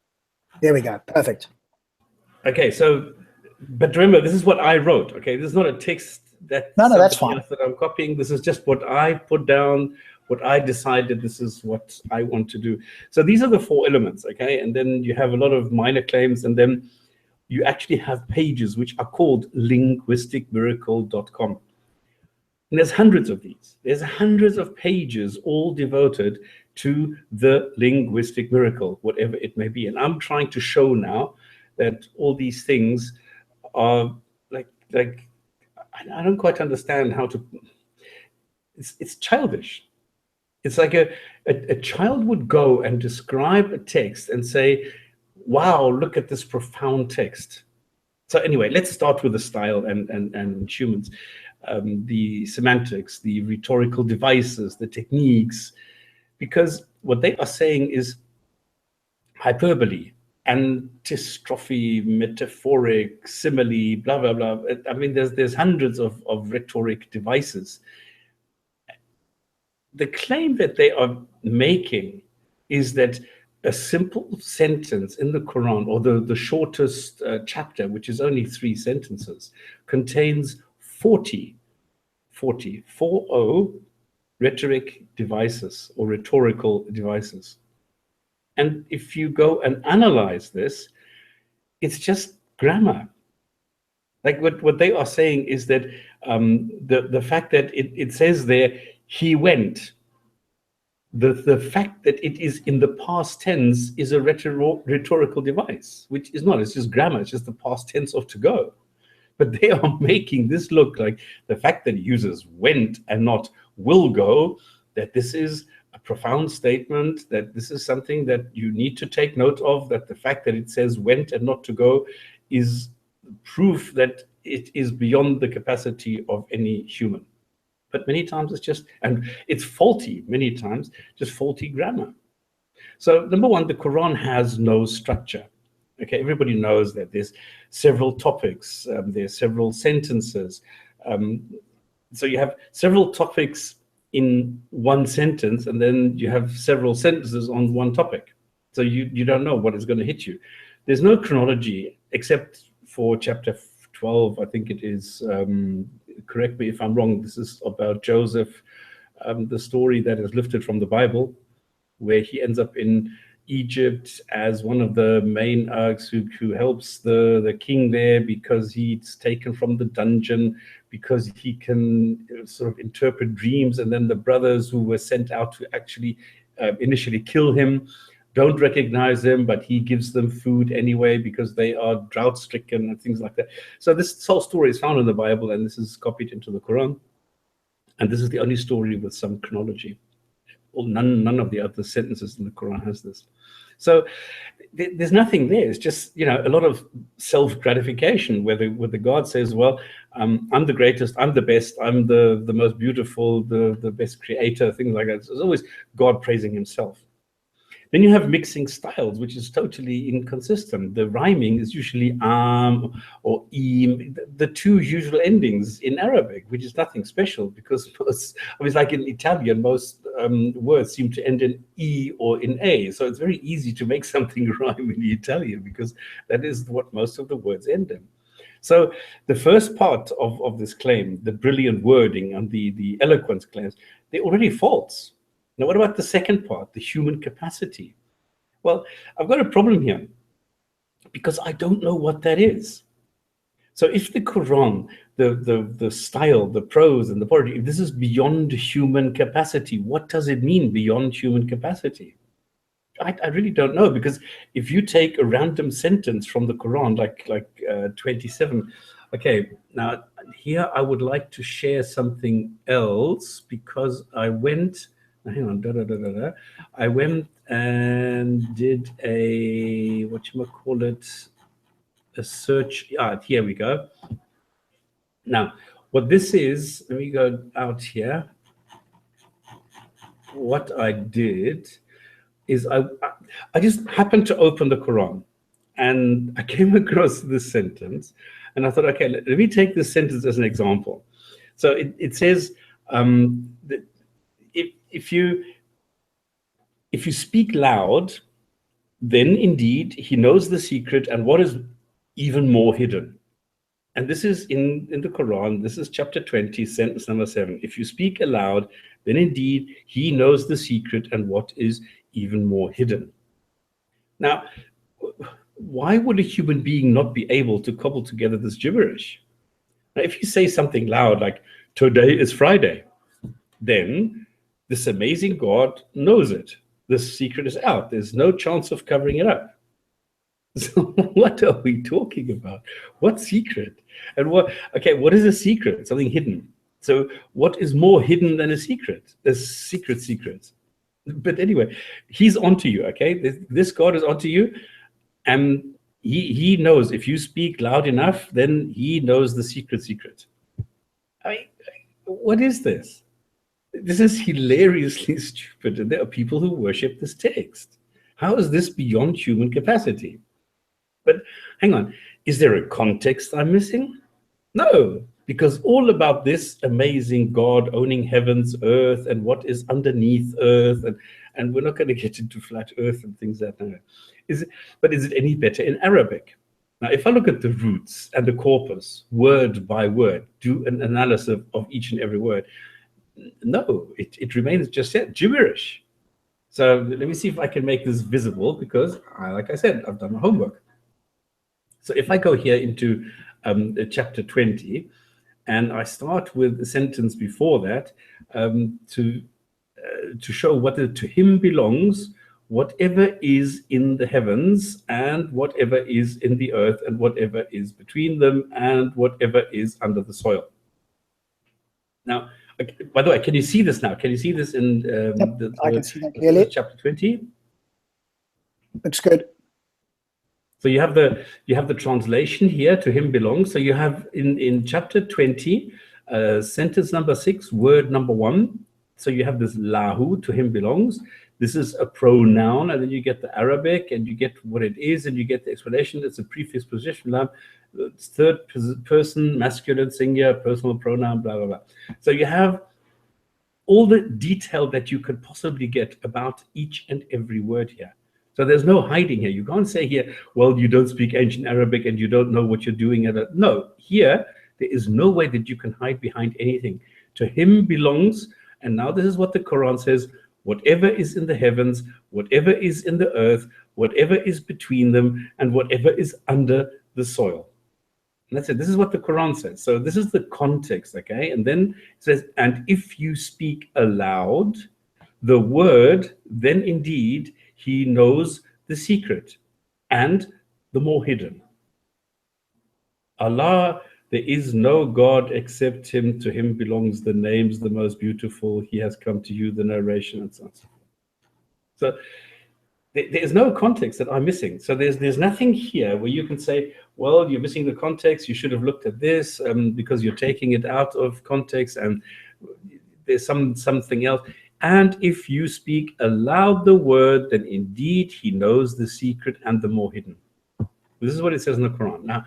There we go, perfect. Okay, so, but remember, this is what I wrote, okay? This is not a text that that's fine. That I'm copying. This is just what I put down, what I decided this is what I want to do. So these are the 4 elements, okay? And then you have a lot of minor claims, and then you actually have pages which are called linguisticmiracle.com. And there's hundreds of these. There's hundreds of pages all devoted to the linguistic miracle, whatever it may be. And I'm trying to show now that all these things are like I don't quite understand how to, it's childish. It's like a child would go and describe a text and say, wow, look at this profound text. So anyway, let's start with the style and humans. The semantics, the rhetorical devices, the techniques, because what they are saying is hyperbole, antistrophe, metaphoric, simile, blah, blah, blah. I mean, there's hundreds of rhetoric devices. The claim that they are making is that a simple sentence in the Quran, or the shortest chapter, which is only 3 sentences, contains 40 rhetoric devices or rhetorical devices. And if you go and analyze this, it's just grammar. Like what they are saying is that the fact that it says there, he went, the fact that it is in the past tense is a rhetorical device, which is not, it's just grammar, it's just the past tense of to go. But they are making this look like the fact that it uses went and not will go, that this is a profound statement, that this is something that you need to take note of, that the fact that it says went and not to go is proof that it is beyond the capacity of any human. But many times it's just, and it's faulty, many times, just faulty grammar. So number one, the Quran has no structure. Okay, everybody knows that there's several topics, there's several sentences, So you have several topics in one sentence, and then you have several sentences on one topic. So you don't know what is going to hit you. There's no chronology except for chapter 12, I think it is. Correct me if I'm wrong. This is about Joseph, the story that is lifted from the Bible, where he ends up in Egypt as one of the main arcs who helps the king there because he's taken from the dungeon, because he can sort of interpret dreams, and then the brothers who were sent out to actually initially kill him don't recognize him, but he gives them food anyway because they are drought stricken and things like that. So this whole story is found in the Bible, and this is copied into the Quran, and this is the only story with some chronology. Well, none of the other sentences in the Quran has this. So there's nothing there. It's just, you know, a lot of self-gratification where the God says, well, I'm the greatest, I'm the best, I'm the most beautiful, the best creator, things like that. So it's always God praising himself. Then you have mixing styles, which is totally inconsistent. The rhyming is usually or im, the two usual endings in Arabic, which is nothing special because it's like in Italian, most words seem to end in E or in A. So it's very easy to make something rhyme in Italian because that is what most of the words end in. So the first part of this claim, the brilliant wording and the eloquence claims, they're already false. Now, what about the second part, the human capacity? Well, I've got a problem here because I don't know what that is. So if the Quran, the style, the prose, and the poetry, if this is beyond human capacity, what does it mean beyond human capacity? I really don't know, because if you take a random sentence from the Quran, like 27, okay, now here I would like to share something else because I went... Hang on, I went and did a, a search. Here we go. Now, what this is, let me go out here. What I did is I just happened to open the Quran, and I came across this sentence, and I thought, okay, let me take this sentence as an example. So it says that if you speak loud, then indeed he knows the secret and what is even more hidden. And this is in the Quran. This is chapter 20, sentence number 7. If you speak aloud, then indeed he knows the secret and what is even more hidden. Now, why would a human being not be able to cobble together this gibberish? Now, if you say something loud like, today is Friday, then this amazing God knows it. This secret is out. There's no chance of covering it up. So what are we talking about? What secret? And what is a secret? Something hidden. So what is more hidden than a secret? A secret. But anyway, he's onto you, okay? This God is onto you, and he knows if you speak loud enough, then he knows the secret. I mean, what is this? This is hilariously stupid, and there are people who worship this text. How is this beyond human capacity? But hang on, is there a context I'm missing? No, because all about this amazing God owning heavens, earth, and what is underneath earth, and we're not going to get into flat earth and things like that. But is it any better in Arabic? Now, if I look at the roots and the corpus, word by word, do an analysis of each and every word, no, it remains just gibberish. So let me see if I can make this visible, because like I said, I've done my homework. So if I go here into chapter 20, and I start with the sentence before that, to show what to him belongs, whatever is in the heavens and whatever is in the earth and whatever is between them and whatever is under the soil. Now, by the way, can you see this now? Can you see this in I can see that clearly. Chapter 20? Looks good. So you have the translation here, to him belongs. So you have in chapter 20, sentence number 6, word number 1, So you have this lahu, to him belongs. This is a pronoun, and then you get the Arabic, and you get what it is, and you get the explanation. It's a prefix position, it's third person, masculine, singular, personal pronoun, blah, blah, blah. So you have all the detail that you could possibly get about each and every word here. So there's no hiding here. You can't say here, well, you don't speak ancient Arabic and you don't know what you're doing. No, here, there is no way that you can hide behind anything. To him belongs, and now this is what the Quran says, whatever is in the heavens, whatever is in the earth, whatever is between them, and whatever is under the soil. And that's it. This is what the Quran says. So this is the context, okay? And then it says, and if you speak aloud the word, then indeed he knows the secret and the more hidden. Allah, there is no God except him. To him belongs the names, the most beautiful. He has come to you, the narration, and so on. So there's no context that I'm missing. So there's nothing here where you can say, well, you're missing the context. You should have looked at this because you're taking it out of context, and there's something else. And if you speak aloud the word, then indeed he knows the secret and the more hidden. This is what it says in the Quran. Now,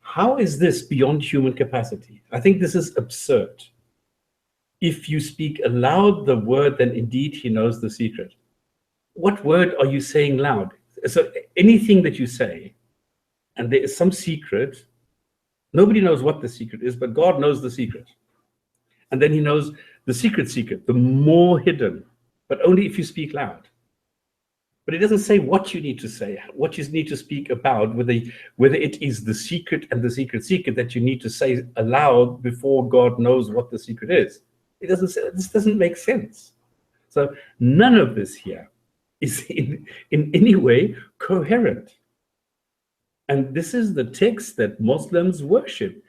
how is this beyond human capacity? I think this is absurd. If you speak aloud the word, then indeed he knows the secret. What word are you saying loud? So anything that you say, and there is some secret, nobody knows what the secret is, but God knows the secret. And then he knows the secret, the more hidden, but only if you speak loud. But it doesn't say what you need to say, what you need to speak about, whether it is the secret and the secret that you need to say aloud before God knows what the secret is. It doesn't say, this doesn't make sense. So none of this here is in any way coherent. And this is the text that Muslims worship.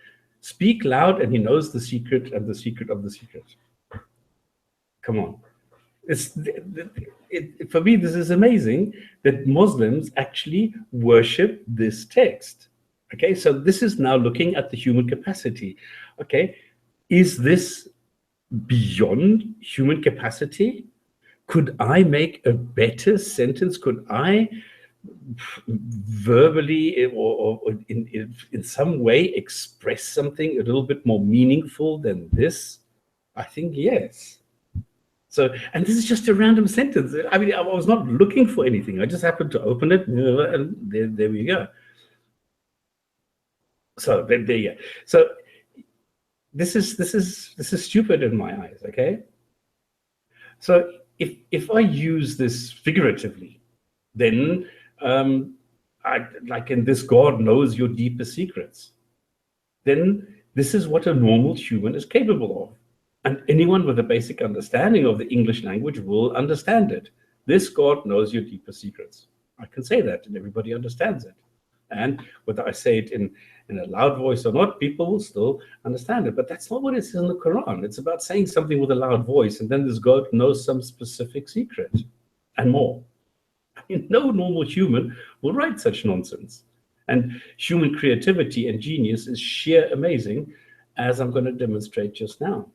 Speak loud and he knows the secret and the secret of the secret. Come on. For me, this is amazing that Muslims actually worship this text. Okay, so this is now looking at the human capacity. Okay, is this beyond human capacity? Could I make a better sentence? Could I verbally or in some way express something a little bit more meaningful than this? I think yes. So, and this is just a random sentence. I mean, I was not looking for anything. I just happened to open it, and there we go. So there you go. So this is stupid in my eyes. Okay. So if I use this figuratively, then like in this God knows your deepest secrets, then this is what a normal human is capable of. And anyone with a basic understanding of the English language will understand it. This God knows your deepest secrets. I can say that, and everybody understands it. And whether I say it in a loud voice or not, people will still understand it. But that's not what it says in the Quran. It's about saying something with a loud voice, and then this God knows some specific secret and more. I mean, no normal human will write such nonsense. And human creativity and genius is sheer amazing, as I'm going to demonstrate just now.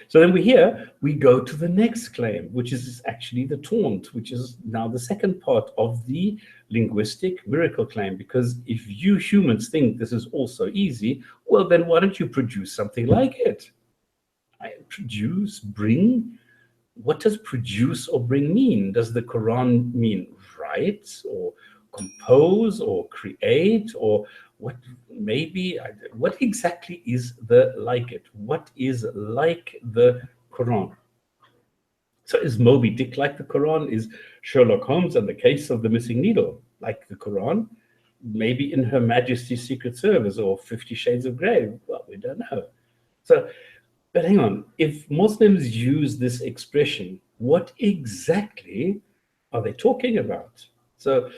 So then we go to the next claim, which is actually the taunt, which is now the second part of the linguistic miracle claim. Because if you humans think this is also easy, well, then why don't you produce something like it? Bring. What does produce or bring mean? Does the Quran mean write or compose or create, or what? Maybe what exactly is the like it? What is like the Quran? So is Moby Dick like the Quran? Is Sherlock Holmes and the Case of the Missing Needle like the Quran? Maybe in Her Majesty's Secret Service or 50 Shades of Grey. Well, we don't know. So, but hang on. If Muslims use this expression, what exactly are they talking about? So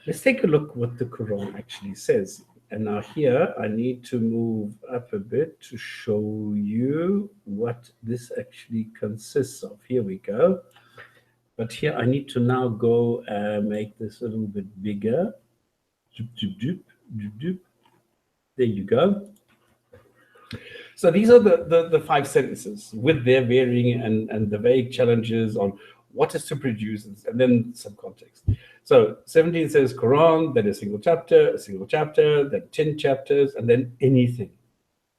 let's take a look what the Quran actually says. And now here, I need to move up a bit to show you what this actually consists of. Here we go. But here I need to now go make this a little bit bigger. There you go. So these are the 5 sentences with their varying and the vague challenges on what is to produce, and then some context. So 17 says Quran, then a single chapter, then 10 chapters, and then anything.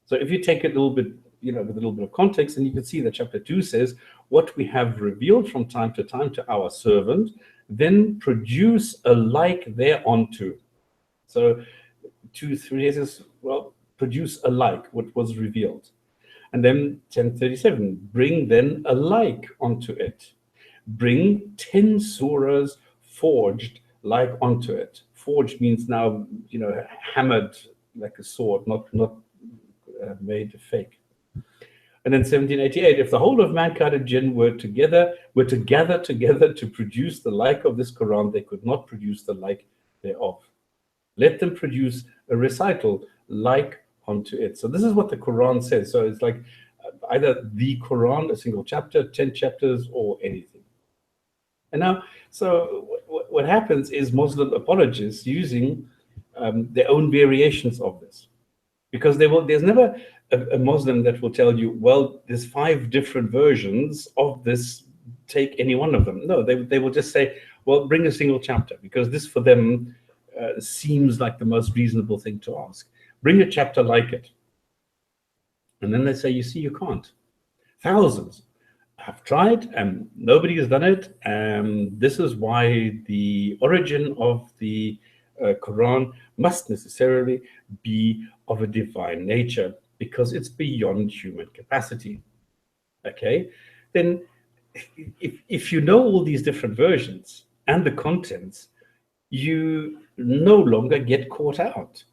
So if you take it a little bit, with a little bit of context, and you can see that chapter 2 says, what we have revealed from time to time to our servant, then produce a like thereunto. So 2, 3 says, well, produce a like what was revealed. And then 10:37, bring then a like unto it. Bring 10 surahs forged like unto it. Forged means now, hammered like a sword, not made fake. And then 1788, if the whole of mankind and jinn were to gather together to produce the like of this Quran, they could not produce the like thereof. Let them produce a recital like unto it. So this is what the Quran says. So it's like either the Quran, a single chapter, 10 chapters, or anything. And now, so what happens is Muslim apologists using their own variations of this. Because there's never a Muslim that will tell you, well, there's 5 different versions of this, take any one of them. No, they will just say, well, bring a single chapter, because this for them seems like the most reasonable thing to ask. Bring a chapter like it. And then they say, you see, you can't. Thousands have tried and nobody has done it. And this is why the origin of the Quran must necessarily be of a divine nature, because it's beyond human capacity. Okay? Then if you know all these different versions and the contents, you no longer get caught out,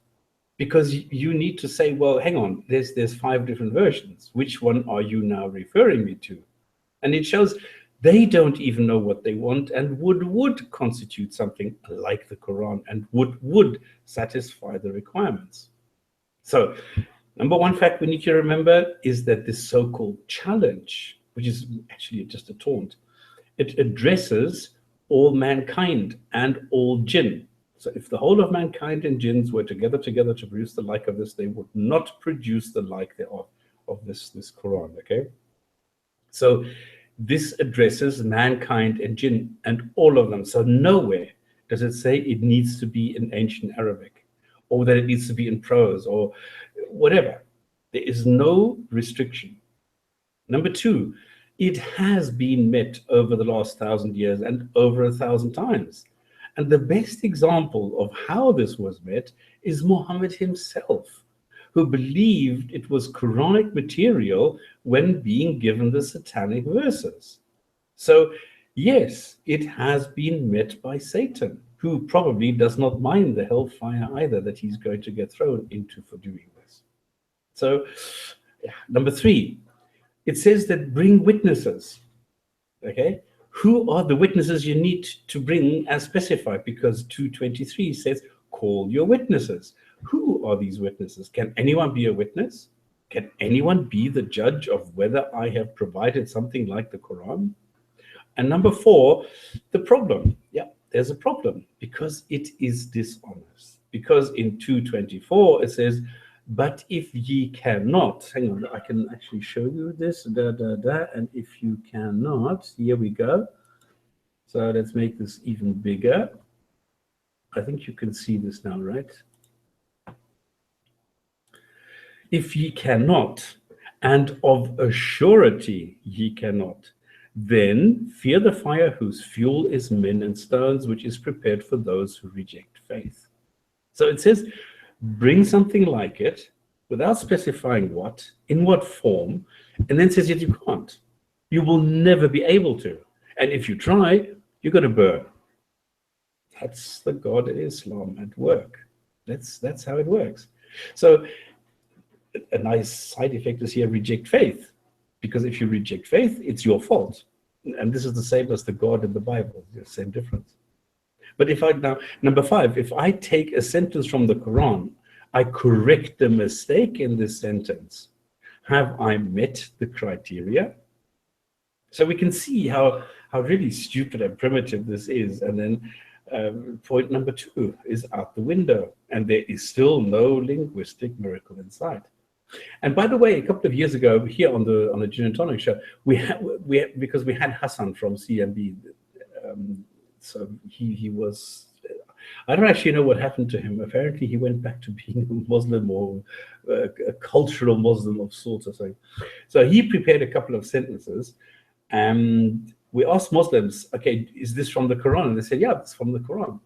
because you need to say, well, hang on, there's 5 different versions. Which one are you now referring me to? And it shows they don't even know what they want, and would constitute something like the Quran, and would satisfy the requirements. So number 1 fact we need to remember is that this so-called challenge, which is actually just a taunt, it addresses all mankind and all jinn. So if the whole of mankind and jinns were together to produce the like of this, they would not produce the like thereof of this Quran, okay? So this addresses mankind and jinn and all of them. So nowhere does it say it needs to be in ancient Arabic, or that it needs to be in prose, or whatever. There is no restriction. Number 2, it has been met over the last 1,000 years and over 1,000 times. And the best example of how this was met is Muhammad himself, who believed it was Quranic material when being given the satanic verses. So yes, it has been met by Satan, who probably does not mind the hellfire either that he's going to get thrown into for doing this. So number 3, it says that bring witnesses. Okay, who are the witnesses you need to bring as specified? Because 2:23 says, call your witnesses. Who are these witnesses? Can anyone be a witness? Can anyone be the judge of whether I have provided something like the Quran? And number 4, the problem. Yeah, there's a problem, because it is dishonest. Because in 2:24 it says, but if ye cannot, hang on, I can actually show you this, and if you cannot, here we go. So let's make this even bigger. I think you can see this now, right? If ye cannot, and of a surety ye cannot, then fear the fire whose fuel is men and stones, which is prepared for those who reject faith. So it says, bring something like it without specifying what, in what form, and then says that you can't. You will never be able to. And if you try, you're going to burn. That's the God of Islam at work. That's how it works. So a nice side effect is here, reject faith. Because if you reject faith, it's your fault. And this is the same as the God in the Bible, the same difference. But if I now, number 5, if I take a sentence from the Quran, I correct the mistake in this sentence, have I met the criteria? So we can see how really stupid and primitive this is. And then point number 2 is out the window, and there is still no linguistic miracle inside. And by the way, a couple of years ago here on the Jinn&Tonic show, because we had Hassan from CMB, so he was. I don't actually know what happened to him. Apparently, he went back to being a Muslim or a cultural Muslim of sorts or something. So he prepared a couple of sentences, and we asked Muslims, okay, is this from the Quran? And they said, yeah, it's from the Quran.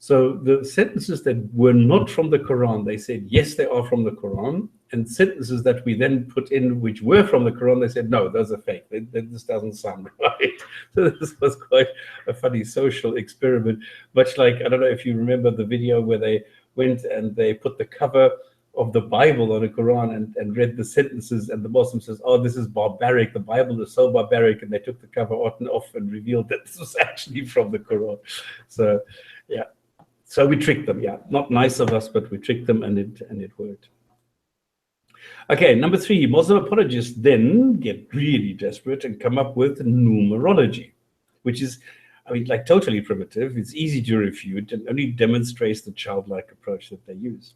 So the sentences that were not from the Quran, they said, yes, they are from the Quran. And sentences that we then put in which were from the Quran, they said, no, those are fake. This doesn't sound right. So this was quite a funny social experiment. Much like, I don't know if you remember the video where they went and they put the cover of the Bible on the Quran and read the sentences, and the Muslim says, oh, this is barbaric. The Bible is so barbaric. And they took the cover off and revealed that this was actually from the Quran. So, yeah. So we tricked them, yeah. Not nice of us, but we tricked them, and it worked. Okay, number 3, Muslim apologists then get really desperate and come up with numerology, which is, I mean, like totally primitive. It's easy to refute and only demonstrates the childlike approach that they use.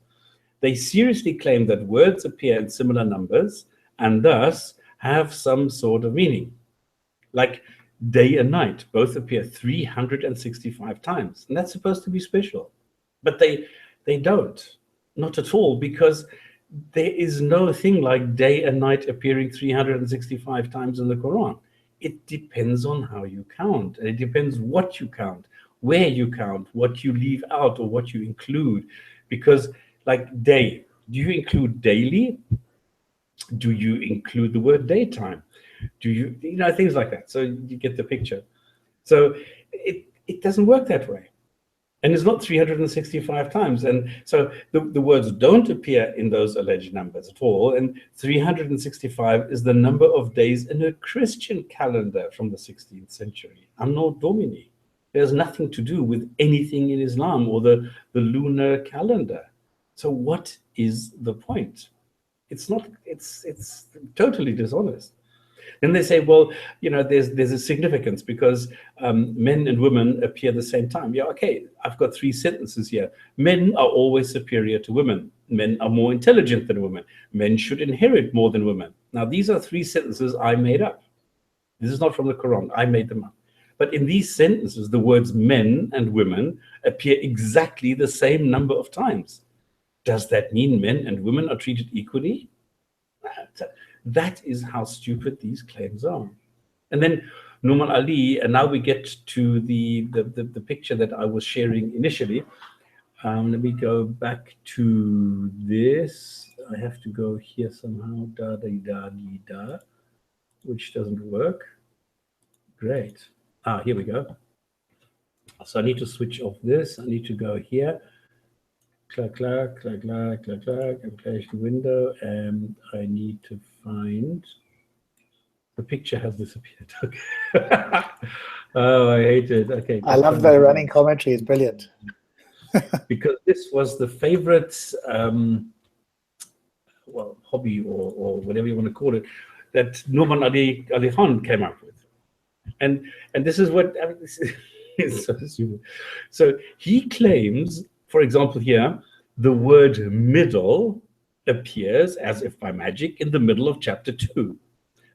They seriously claim that words appear in similar numbers and thus have some sort of meaning. Like day and night both appear 365 times, and that's supposed to be special. But they don't, not at all, because there is no thing like day and night appearing 365 times in the Quran. It depends on how you count, and it depends what you count, where you count, what you leave out or what you include. Because like day, do you include daily? Do you include the word daytime? Do you know, things like that? So you get the picture. So it doesn't work that way. And it's not 365 times. And so the words don't appear in those alleged numbers at all. And 365 is the number of days in a Christian calendar from the 16th century. Anno Domini. There's nothing to do with anything in Islam or the lunar calendar. So what is the point? It's not, it's totally dishonest. Then they say, well, you know, there's a significance because men and women appear the same time. Yeah, okay, I've got 3 sentences here. Men are always superior to women. Men are more intelligent than women. Men should inherit more than women. Now, these are 3 sentences I made up. This is not from the Quran. I made them up. But in these sentences, the words men and women appear exactly the same number of times. Does that mean men and women are treated equally? That is how stupid these claims are. And then Nouman Ali, and now we get to the picture that I was sharing initially. Let me go back to this. I have to go here somehow, which doesn't work. Great. Here we go. So I need to switch off this. I need to go here. Clack, clack, clack, clack, clack, clack, and flash the window, and I need to find the picture has disappeared. Okay. Oh, I hate it. Okay. I love the running commentary. It's brilliant. Because this was the favorite, well, hobby or whatever you want to call it, that Nouman Ali Khan came up with, and this is what I mean. This is so stupid. So he claims, for example, here, the word middle appears as if by magic in the middle of chapter 2.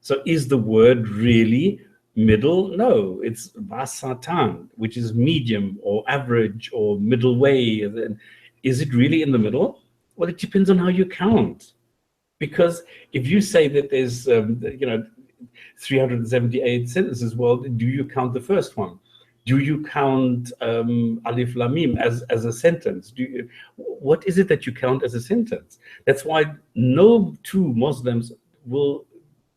So is the word really middle? No, it's vasatan, which is medium or average or middle way. Is it really in the middle? Well, it depends on how you count. Because if you say that there's, 378 sentences, well, do you count the first one? Do you count alif lam mim as a sentence? What is it that you count as a sentence? That's why no 2 Muslims will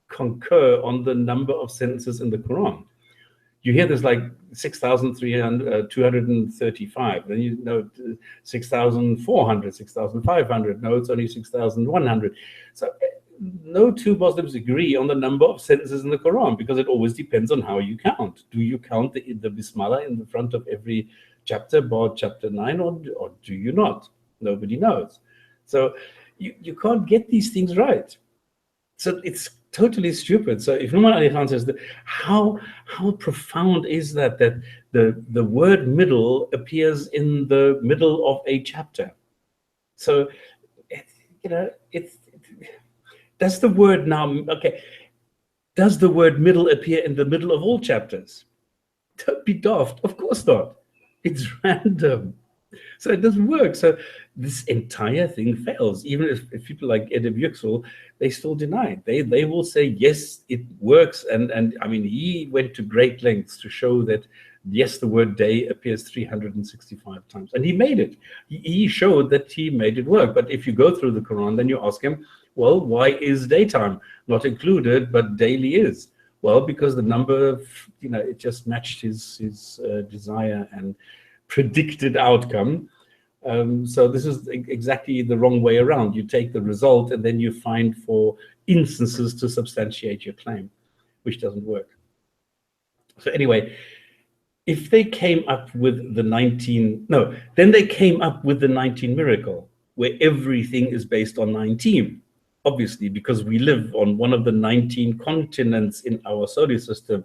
concur on the number of sentences in the Quran. You hear there's like 6,235, then you know 6,400, 6,500. No, it's only 6,100. So no 2 Muslims agree on the number of sentences in the Quran because it always depends on how you count. Do you count the Bismillah in the front of every chapter, bar chapter 9, or do you not? Nobody knows. So you can't get these things right. So it's totally stupid. So if Nouman Ali Khan says that, how profound is that the word middle appears in the middle of a chapter? So, Does the word now, okay, does the word middle appear in the middle of all chapters? Don't be daft. Of course not. It's random. So it doesn't work. So this entire thing fails. Even if people like Edib Yüksel, they still deny it. They will say, yes, it works. And I mean, he went to great lengths to show that, yes, the word day appears 365 times. And he made it. He showed that he made it work. But if you go through the Quran, then you ask him, well, why is daytime not included, but daily is? Well, because the number of, it just matched his desire and predicted outcome. So this is exactly the wrong way around. You take the result and then you find for instances to substantiate your claim, which doesn't work. So anyway, if they came up with the 19, no, then they came up with the 19 miracle, where everything is based on 19. Obviously, because we live on one of the 19 continents in our solar system,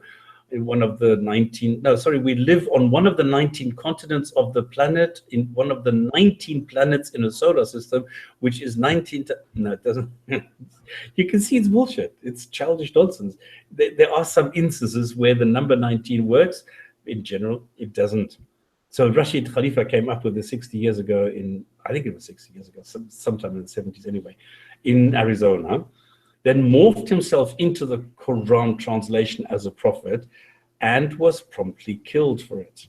in one of the 19, no, sorry, we live on one of the 19 continents of the planet, in one of the 19 planets in a solar system, which is 19, no, it doesn't, you can see it's bullshit. It's childish nonsense. There are some instances where the number 19 works. In general, it doesn't. So Rashid Khalifa came up with this 60 years ago I think it was 60 years ago, sometime in the 70s anyway, in Arizona, then morphed himself into the Quran translation as a prophet and was promptly killed for it.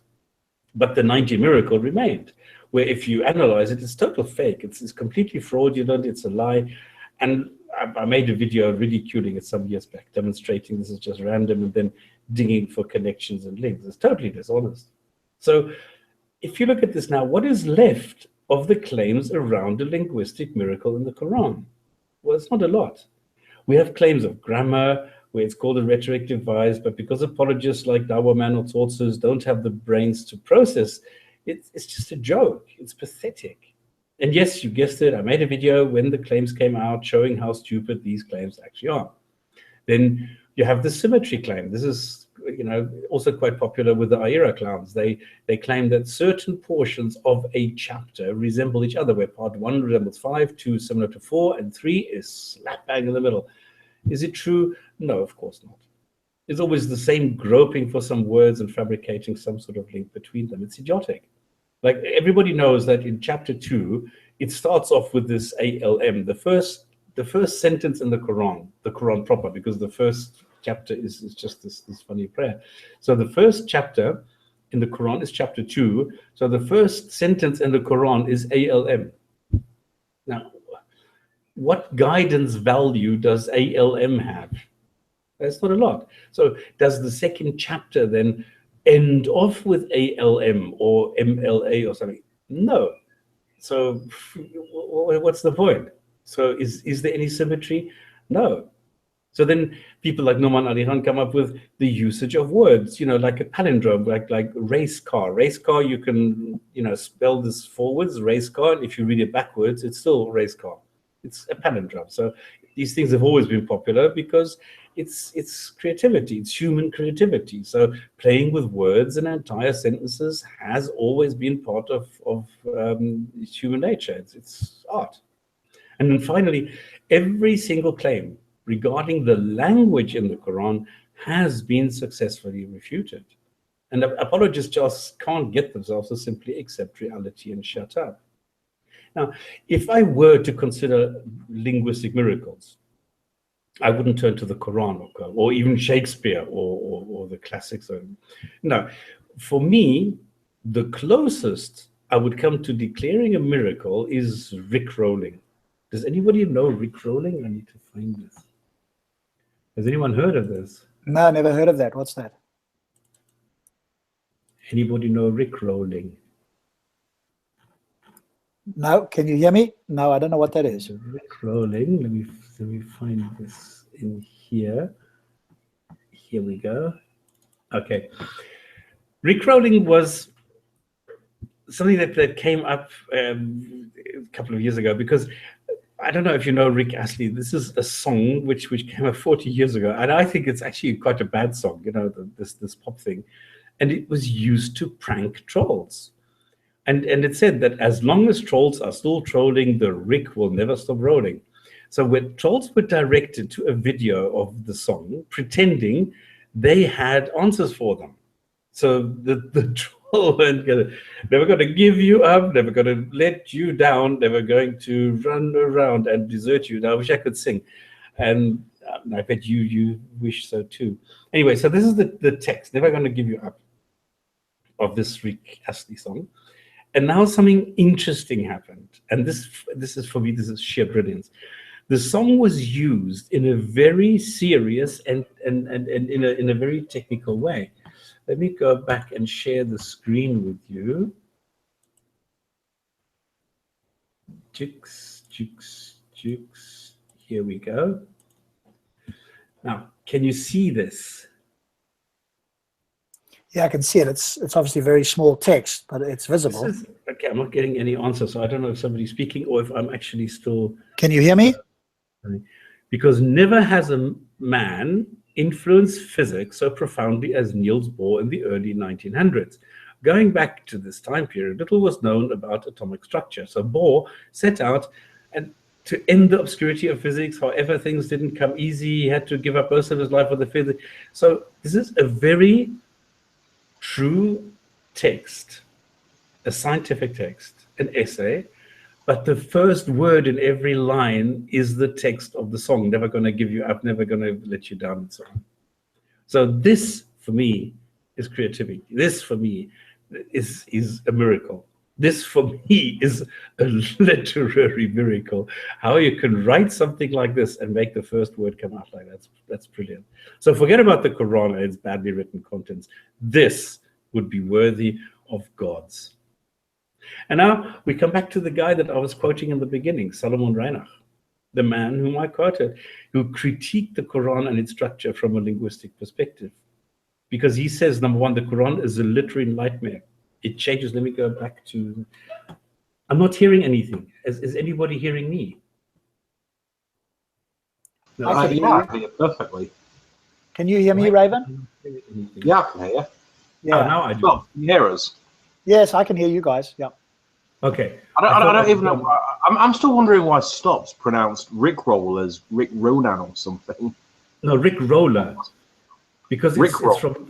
But the 90 miracle remained, where if you analyze it, it's total fake. It's completely fraudulent. It's a lie. And I made a video ridiculing it some years back, demonstrating this is just random and then digging for connections and links. It's totally dishonest. So if you look at this now, what is left of the claims around a linguistic miracle in the Quran? Well, it's not a lot. We have claims of grammar, where it's called a rhetoric device, but because apologists like Dawaman or Tsortsus don't have the brains to process, it's just a joke. It's pathetic. And yes, you guessed it, I made a video when the claims came out showing how stupid these claims actually are. Then you have the symmetry claim. This is also quite popular with the Aira clowns. They claim that certain portions of a chapter resemble each other, where part 1 resembles 5, 2 is similar to 4, and 3 is slap bang in the middle. Is it true? No, of course not. It's always the same groping for some words and fabricating some sort of link between them. It's idiotic. Like, everybody knows that in chapter 2, it starts off with this ALM, the first sentence in the Quran proper, because the first chapter is just this funny prayer. So the first chapter in the Quran is chapter 2. So the first sentence in the Quran is ALM. Now, what guidance value does ALM have? That's not a lot. So does the second chapter then end off with ALM or MLA or something? No. So what's the point? So is there any symmetry? No. So then people like Noman Ali Khan come up with the usage of words, like a palindrome, like race car. Race car, you can, spell this forwards, race car, and if you read it backwards, it's still race car. It's a palindrome. So these things have always been popular because it's creativity, it's human creativity. So playing with words and entire sentences has always been part of human nature. It's art. And then finally, every single claim regarding the language in the Quran has been successfully refuted. And apologists just can't get themselves to simply accept reality and shut up. Now, if I were to consider linguistic miracles, I wouldn't turn to the Quran or even Shakespeare or the classics. No, for me, the closest I would come to declaring a miracle is Rickrolling. Does anybody know Rickrolling? I need to find this. Has anyone heard of this? No, never heard of that. What's that? Anybody know Rickrolling? No, can you hear me? No, I don't know what that is. Rickrolling. Let me find this in here. Here we go. Okay. Rickrolling was something that came up a couple of years ago, because I don't know if you know Rick Astley. This is a song which came up 40 years ago, and I think it's actually quite a bad song, this pop thing. And it was used to prank trolls. And it said that as long as trolls are still trolling, the Rick will never stop rolling. So when trolls were directed to a video of the song, pretending they had answers for them. So the troll weren't they were going to give you up, they were going to let you down, they were going to run around and desert you. Now, I wish I could sing. And I bet you wish so too. Anyway, so this is the text, never going to give you up, of this Rick Astley song. And now something interesting happened. And this is, for me, this is sheer brilliance. The song was used in a very serious and in a very technical way. Let me go back and share the screen with you. Jukes. Here we go. Now, can you see this? Yeah, I can see it. It's obviously very small text, but it's visible. Okay, I'm not getting any answer, so I don't know if somebody's speaking or if I'm actually still... Can you hear me? Because never has a man influenced physics so profoundly as Niels Bohr in the early 1900s. Going back to this time period, little was known about atomic structure. So Bohr set out and to end the obscurity of physics. However, things didn't come easy. He had to give up most of his life for the physics. So this is a very true text, a scientific text, an essay, but the first word in every line is the text of the song, never going to give you up, never going to let you down, and so on. So this, for me, is creativity. This, for me, is a miracle. This, for me, is a literary miracle. How you can write something like this and make the first word come out like that, that's brilliant. So forget about the Quran and its badly written contents. This would be worthy of gods. And now we come back to the guy that I was quoting in the beginning, Solomon Reinach, the man whom I quoted, who critiqued the Quran and its structure from a linguistic perspective. Because he says, number one, the Quran is a literary nightmare. It changes. Let me go back to... I'm not hearing anything. Is anybody hearing me? No, I can hear perfectly. Can you hear me, Raven? Yeah, I can hear you. Yeah. Oh, now I do. Oh, can you hear us? Yes, I can hear you guys. Yeah. Okay. I don't even know. I'm still wondering why Stops pronounced Rickroll as Rick Ronan or something. No, Rick Roller. Because it's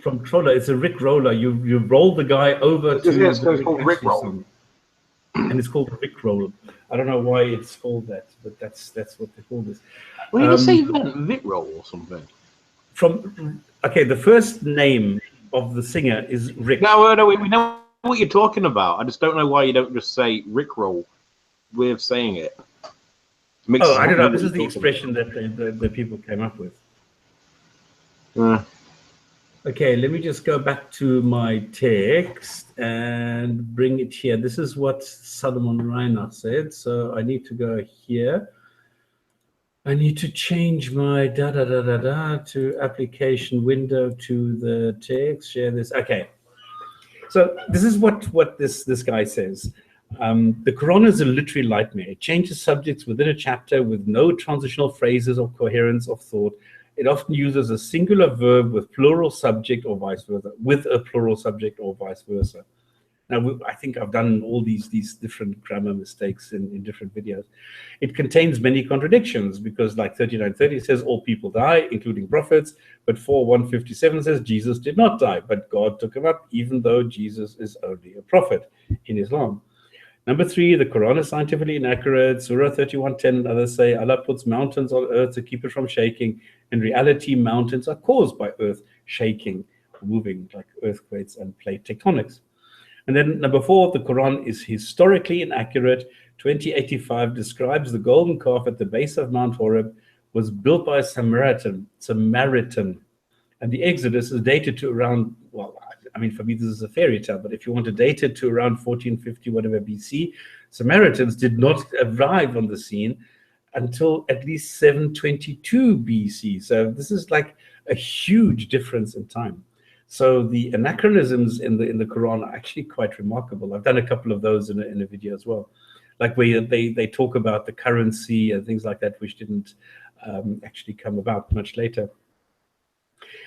from Troller. It's a Rick Roller. You roll the guy over to it's called Rick Roll. And it's called Rick Roll. I don't know why it's called that, but that's what they call this. Well, you just say Vic Roll or something. Okay, the first name of the singer is Rick. No, we know what you're talking about. I just don't know why you don't just say Rickroll. Way of saying it. I don't know. This is the expression that the people came up with. Okay, let me just go back to my text and bring it here. This is what Solomon Reinach said. So I need to go here. I need to change my to application window to the text. Share this. Okay. So this is what this guy says. The Quran is a literary nightmare. It changes subjects within a chapter with no transitional phrases or coherence of thought. It often uses a singular verb with plural subject or vice versa, with a plural subject or vice versa. Now, I think I've done all these different grammar mistakes in different videos. It contains many contradictions because like 39:30 says all people die, including prophets, but 4:157 says Jesus did not die, but God took him up, even though Jesus is only a prophet in Islam. Number 3, the Quran is scientifically inaccurate. Surah 31:10 and others say Allah puts mountains on earth to keep it from shaking. In reality, mountains are caused by earth shaking, moving like earthquakes and plate tectonics. And then number 4, the Quran is historically inaccurate. 2085 describes the golden calf at the base of Mount Horeb was built by a Samaritan. And the Exodus is dated to around, well, I mean, for me, this is a fairy tale, but if you want to date it to around 1450, whatever BC, Samaritans did not arrive on the scene until at least 722 BC. So this is like a huge difference in time. So the anachronisms in the Quran are actually quite remarkable. I've done a couple of those in a video as well, like where they talk about the currency and things like that, which didn't actually come about much later.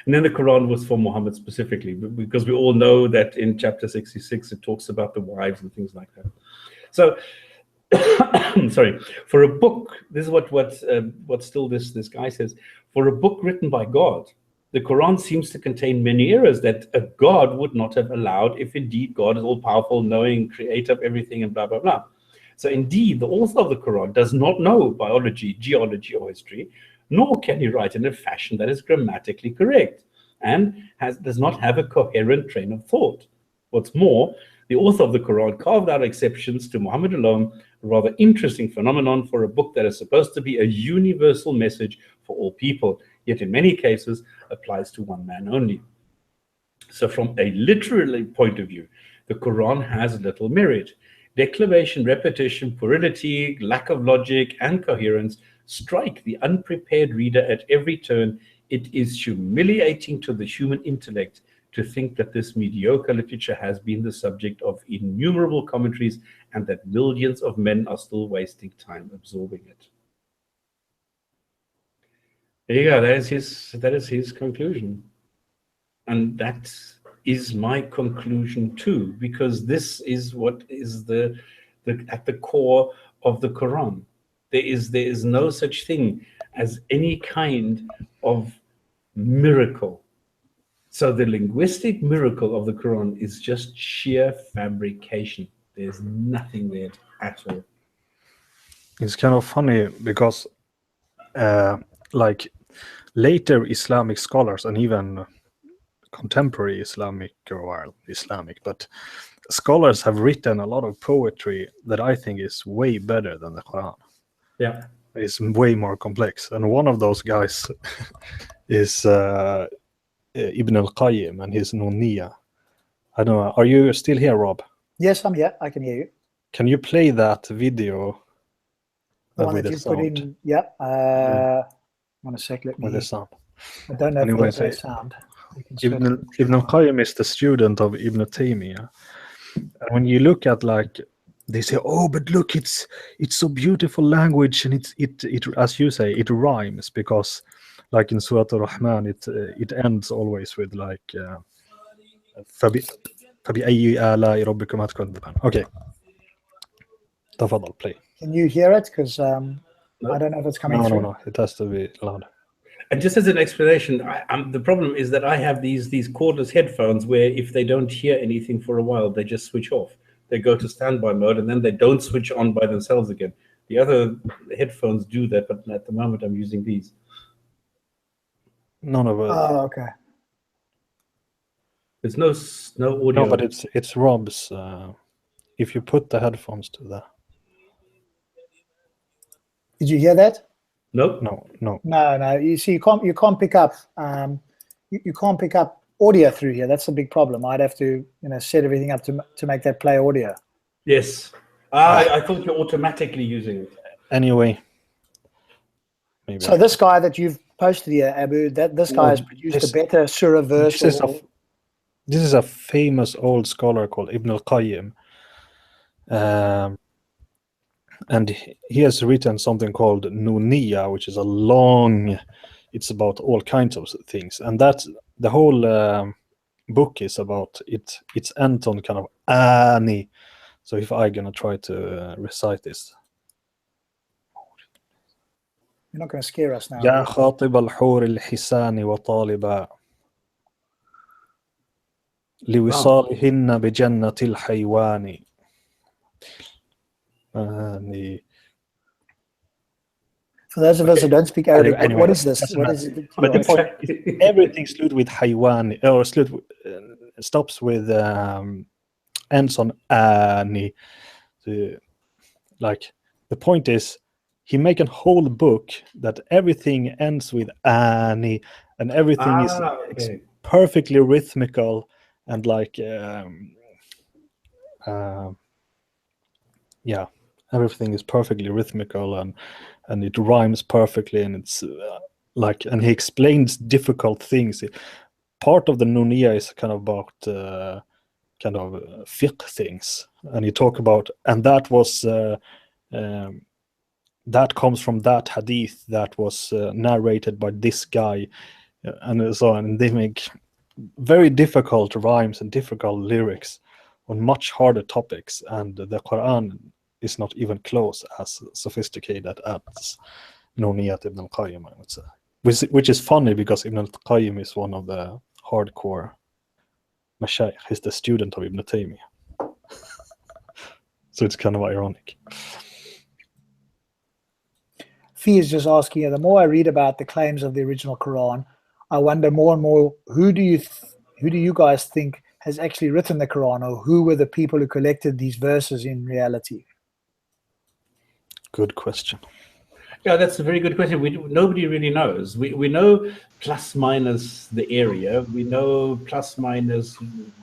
And then the Quran was for Muhammad specifically, because we all know that in chapter 66 it talks about the wives and things like that. So sorry, for a book, this is what still this guy says. For a book written by God, the Quran seems to contain many errors that a God would not have allowed if indeed God is all-powerful, knowing, creator of everything, and blah, blah, blah. So indeed, the author of the Quran does not know biology, geology, or history, nor can he write in a fashion that is grammatically correct, and does not have a coherent train of thought. What's more, the author of the Quran carved out exceptions to Muhammad alone, a rather interesting phenomenon for a book that is supposed to be a universal message for all people, yet in many cases applies to one man only. So from a literary point of view, the Quran has little merit. Declamation, repetition, puerility, lack of logic, and coherence strike the unprepared reader at every turn. It is humiliating to the human intellect to think that this mediocre literature has been the subject of innumerable commentaries and that millions of men are still wasting time absorbing it. There you go. That is his conclusion. And that is my conclusion too, because this is what is at the core of the Quran. There is no such thing as any kind of miracle. So the linguistic miracle of the Quran is just sheer fabrication. There's nothing there at all. It's kind of funny because like later Islamic scholars and even contemporary Islamic, but scholars have written a lot of poetry that I think is way better than the Quran. Yeah. It's way more complex. And one of those guys is Ibn al-Qayyim and his Nunniya. I don't know. Are you still here, Rob? Yes, I'm here. I can hear you. Can you play that video? The one that you put in, yeah. One sec, let me. With the sound. I don't know if there's sound. Ibn al-Qayyim is the student of Ibn Taymiyyah. And when you look at, like, they say, oh, but look, it's so beautiful language, and it as you say, it rhymes, because like in Surah Ar-Rahman, it ends always with like فَبِأَيِّ آلَاءِ رَبِّكُمَا تُكَذِّبَانِ. Okay. Tafadal, play. Can you hear it? Because I don't know if it's coming through. No, it has to be loud. And just as an explanation, the problem is that I have these cordless headphones where if they don't hear anything for a while, they just switch off. They go to standby mode and then they don't switch on by themselves again. The other headphones do that, but at the moment I'm using these. None of it. Oh, okay. There's no audio. No, but it's Rob's. If you put the headphones to that. Did you hear that? Nope. No. You see, you can't pick up. You can't pick up audio through here. That's a big problem. I'd have to, set everything up to make that play audio. Yes. I thought you're automatically using it. Anyway. Maybe so this guy that you've posted here, Abu, this guy has produced a better surah verse. This is a famous old scholar called Ibn al-Qayyim. And he has written something called Nunniya, which is a long, it's about all kinds of things. And that's the whole book is about it. It's ends on kind of ani. So if I'm going to try to recite this. You're not going to scare us now. يا خاطب الحور الحسان وطالبا لوصالهن بجنة الحيوان. For those of us who don't speak Arabic, anyway, what is this? What is it? But the point is, everything starts with haywan, or stops with ends on ani. Like the point is, he make a whole book that everything ends with ani, and everything is perfectly rhythmical and like everything is perfectly rhythmical and it rhymes perfectly, and it's and he explains difficult things. Part of the Nunniya is kind of about fiqh things, and he talk about, and that was that comes from that hadith that was narrated by this guy, and so on. And they make very difficult rhymes and difficult lyrics on much harder topics, and the Quran is not even close as sophisticated as Nuniyat Ibn al-Qayyim, I would say. Which is funny because Ibn al-Qayyim is one of the hardcore mashayikh. He's the student of Ibn Taymiyyah. So it's kind of ironic. Fee is just asking, the more I read about the claims of the original Quran, I wonder more and more, who do you guys think has actually written the Quran, or who were the people who collected these verses in reality? Good question. Yeah, that's a very good question. Nobody really knows. We know plus minus the area. We know plus minus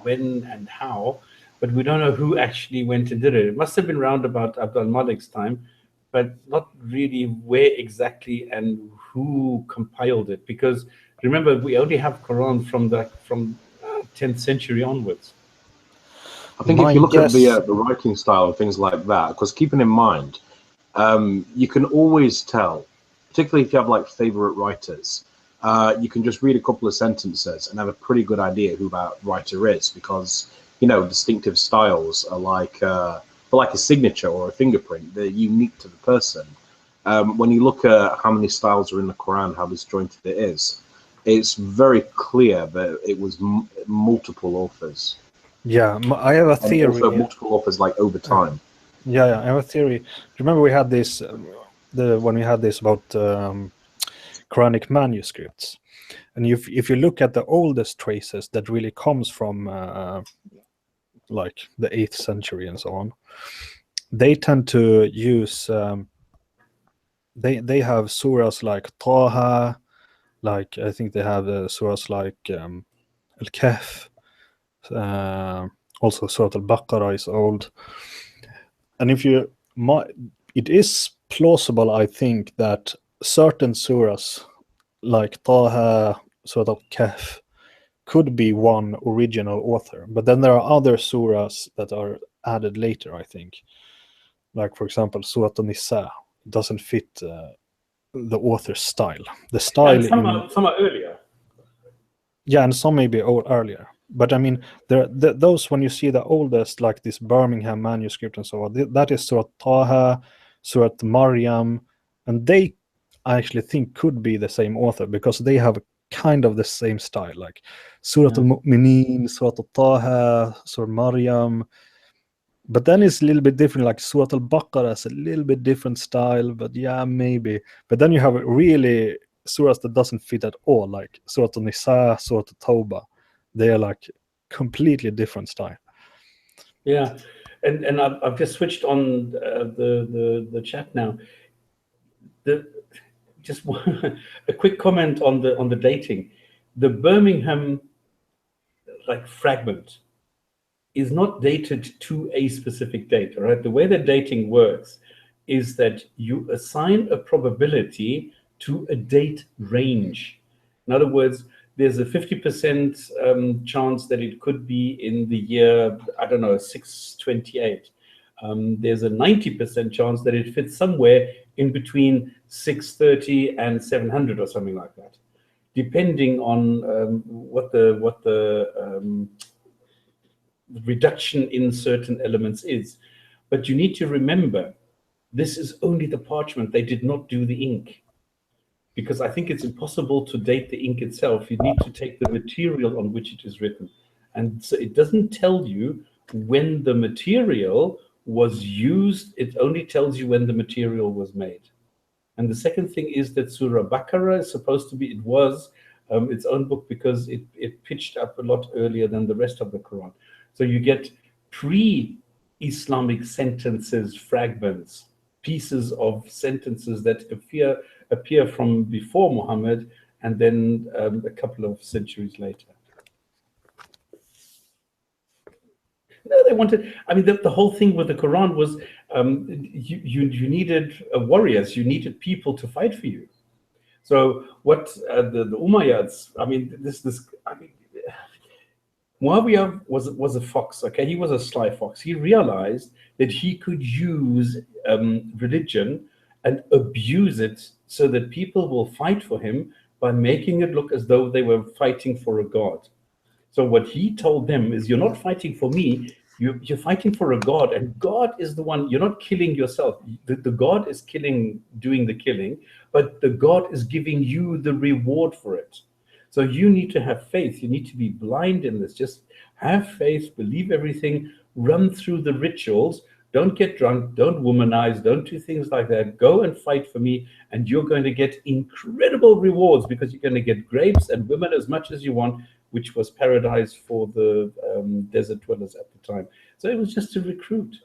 when and how, but we don't know who actually went and did it. It must have been round about Abdul Malik's time, but not really where exactly and who compiled it. Because remember, we only have Quran from 10th century onwards. I think if you look at the writing style and things like that, because keeping in mind, you can always tell, particularly if you have like favorite writers, you can just read a couple of sentences and have a pretty good idea who that writer is, because, you know, distinctive styles are like a signature or a fingerprint. They're unique to the person. When you look at how many styles are in the Quran, how disjointed it is, it's very clear that it was multiple authors. Yeah, I have a theory. And also multiple authors, like, over time. Yeah, I have a theory. Remember we had this when we had this about Quranic manuscripts, and if you look at the oldest traces that really comes from like the 8th century and so on, they tend to use they have surahs like Taha, like I think they have surahs like Al-Kahf, also Surah Al-Baqarah is old. And if you, it is plausible, I think, that certain surahs like Taha, Surah Al-Kahf, could be one original author. But then there are other surahs that are added later, I think. Like, for example, Surah An-Nisa doesn't fit the author's style. The style. And some are earlier. Yeah, and some may be earlier. But I mean, those, when you see the oldest, like this Birmingham manuscript and so on, that is Surah Taha, Surah Maryam, and they, I actually think, could be the same author because they have kind of the same style, like Surah Al-Mu'mineen, Surah Taha, Surah Maryam. But then it's a little bit different, like Surah Al-Baqarah is a little bit different style, but yeah, maybe. But then you have really surahs that doesn't fit at all, like Surah An-Nisa, Surah At-Tawbah. They are like completely different style. Yeah, and I've just switched on the chat now. Just a quick comment on the dating. The Birmingham fragment is not dated to a specific date. All right, the way that dating works is that you assign a probability to a date range. In other words, there's a 50% chance that it could be in the year, I don't know, 628. There's a 90% chance that it fits somewhere in between 630 and 700 or something like that, depending on what the reduction in certain elements is. But you need to remember, this is only the parchment. They did not do the ink, because I think it's impossible to date the ink itself. You need to take the material on which it is written. And so it doesn't tell you when the material was used. It only tells you when the material was made. And the second thing is that Surah Baqarah is supposed to be, it was its own book because it pitched up a lot earlier than the rest of the Quran. So you get pre-Islamic sentences, fragments, pieces of sentences that appear from before Muhammad, and then a couple of centuries later. No, they wanted, I mean, the whole thing with the Quran was you needed warriors, you needed people to fight for you. So what the Umayyads, I mean, Muawiyah was a fox, okay? He was a sly fox. He realized that he could use religion and abuse it so that people will fight for him by making it look as though they were fighting for a god. So what he told them is, you're not fighting for me, You're fighting for a God, and God is the one. You're not killing yourself. The God is doing the killing, but the God is giving you the reward for it. So you need to have faith. You need to be blind in this. Just have faith, believe everything, run through the rituals. Don't get drunk, don't womanize, don't do things like that. Go and fight for me, and you're going to get incredible rewards, because you're going to get grapes and women as much as you want, which was paradise for the desert dwellers at the time. So it was just to recruit.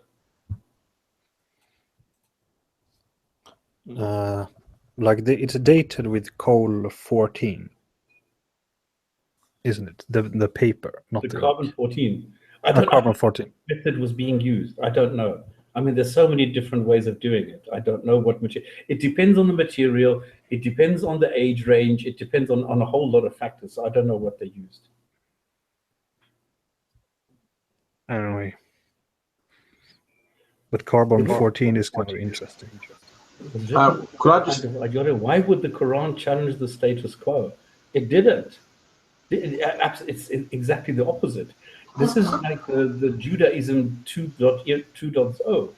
It's dated with Col 14, isn't it? The paper, not the carbon 14. Carbon 14 method was being used. I don't know. I mean, there's so many different ways of doing it. I don't know what material. It depends on the material. It depends on the age range. It depends on a whole lot of factors. So I don't know what they used. Anyway, but carbon 14 is kind of interesting. Could I just? Why would the Quran challenge the status quo? It didn't. It's exactly the opposite. This is like the Judaism 2.0.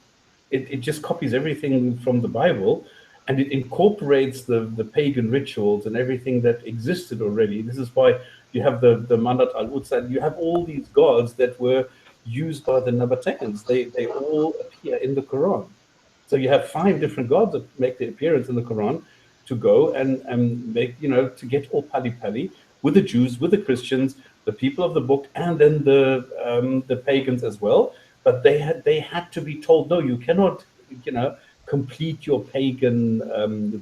It just copies everything from the Bible, and it incorporates the pagan rituals and everything that existed already. This is why you have the Manat al-Utsa. You have all these gods that were used by the Nabateans. They all appear in the Quran. So you have 5 different gods that make their appearance in the Quran to go and make, to get all pali-pali with the Jews, with the Christians, the people of the book, and then the pagans as well. But they had to be told, no, you cannot, complete your pagan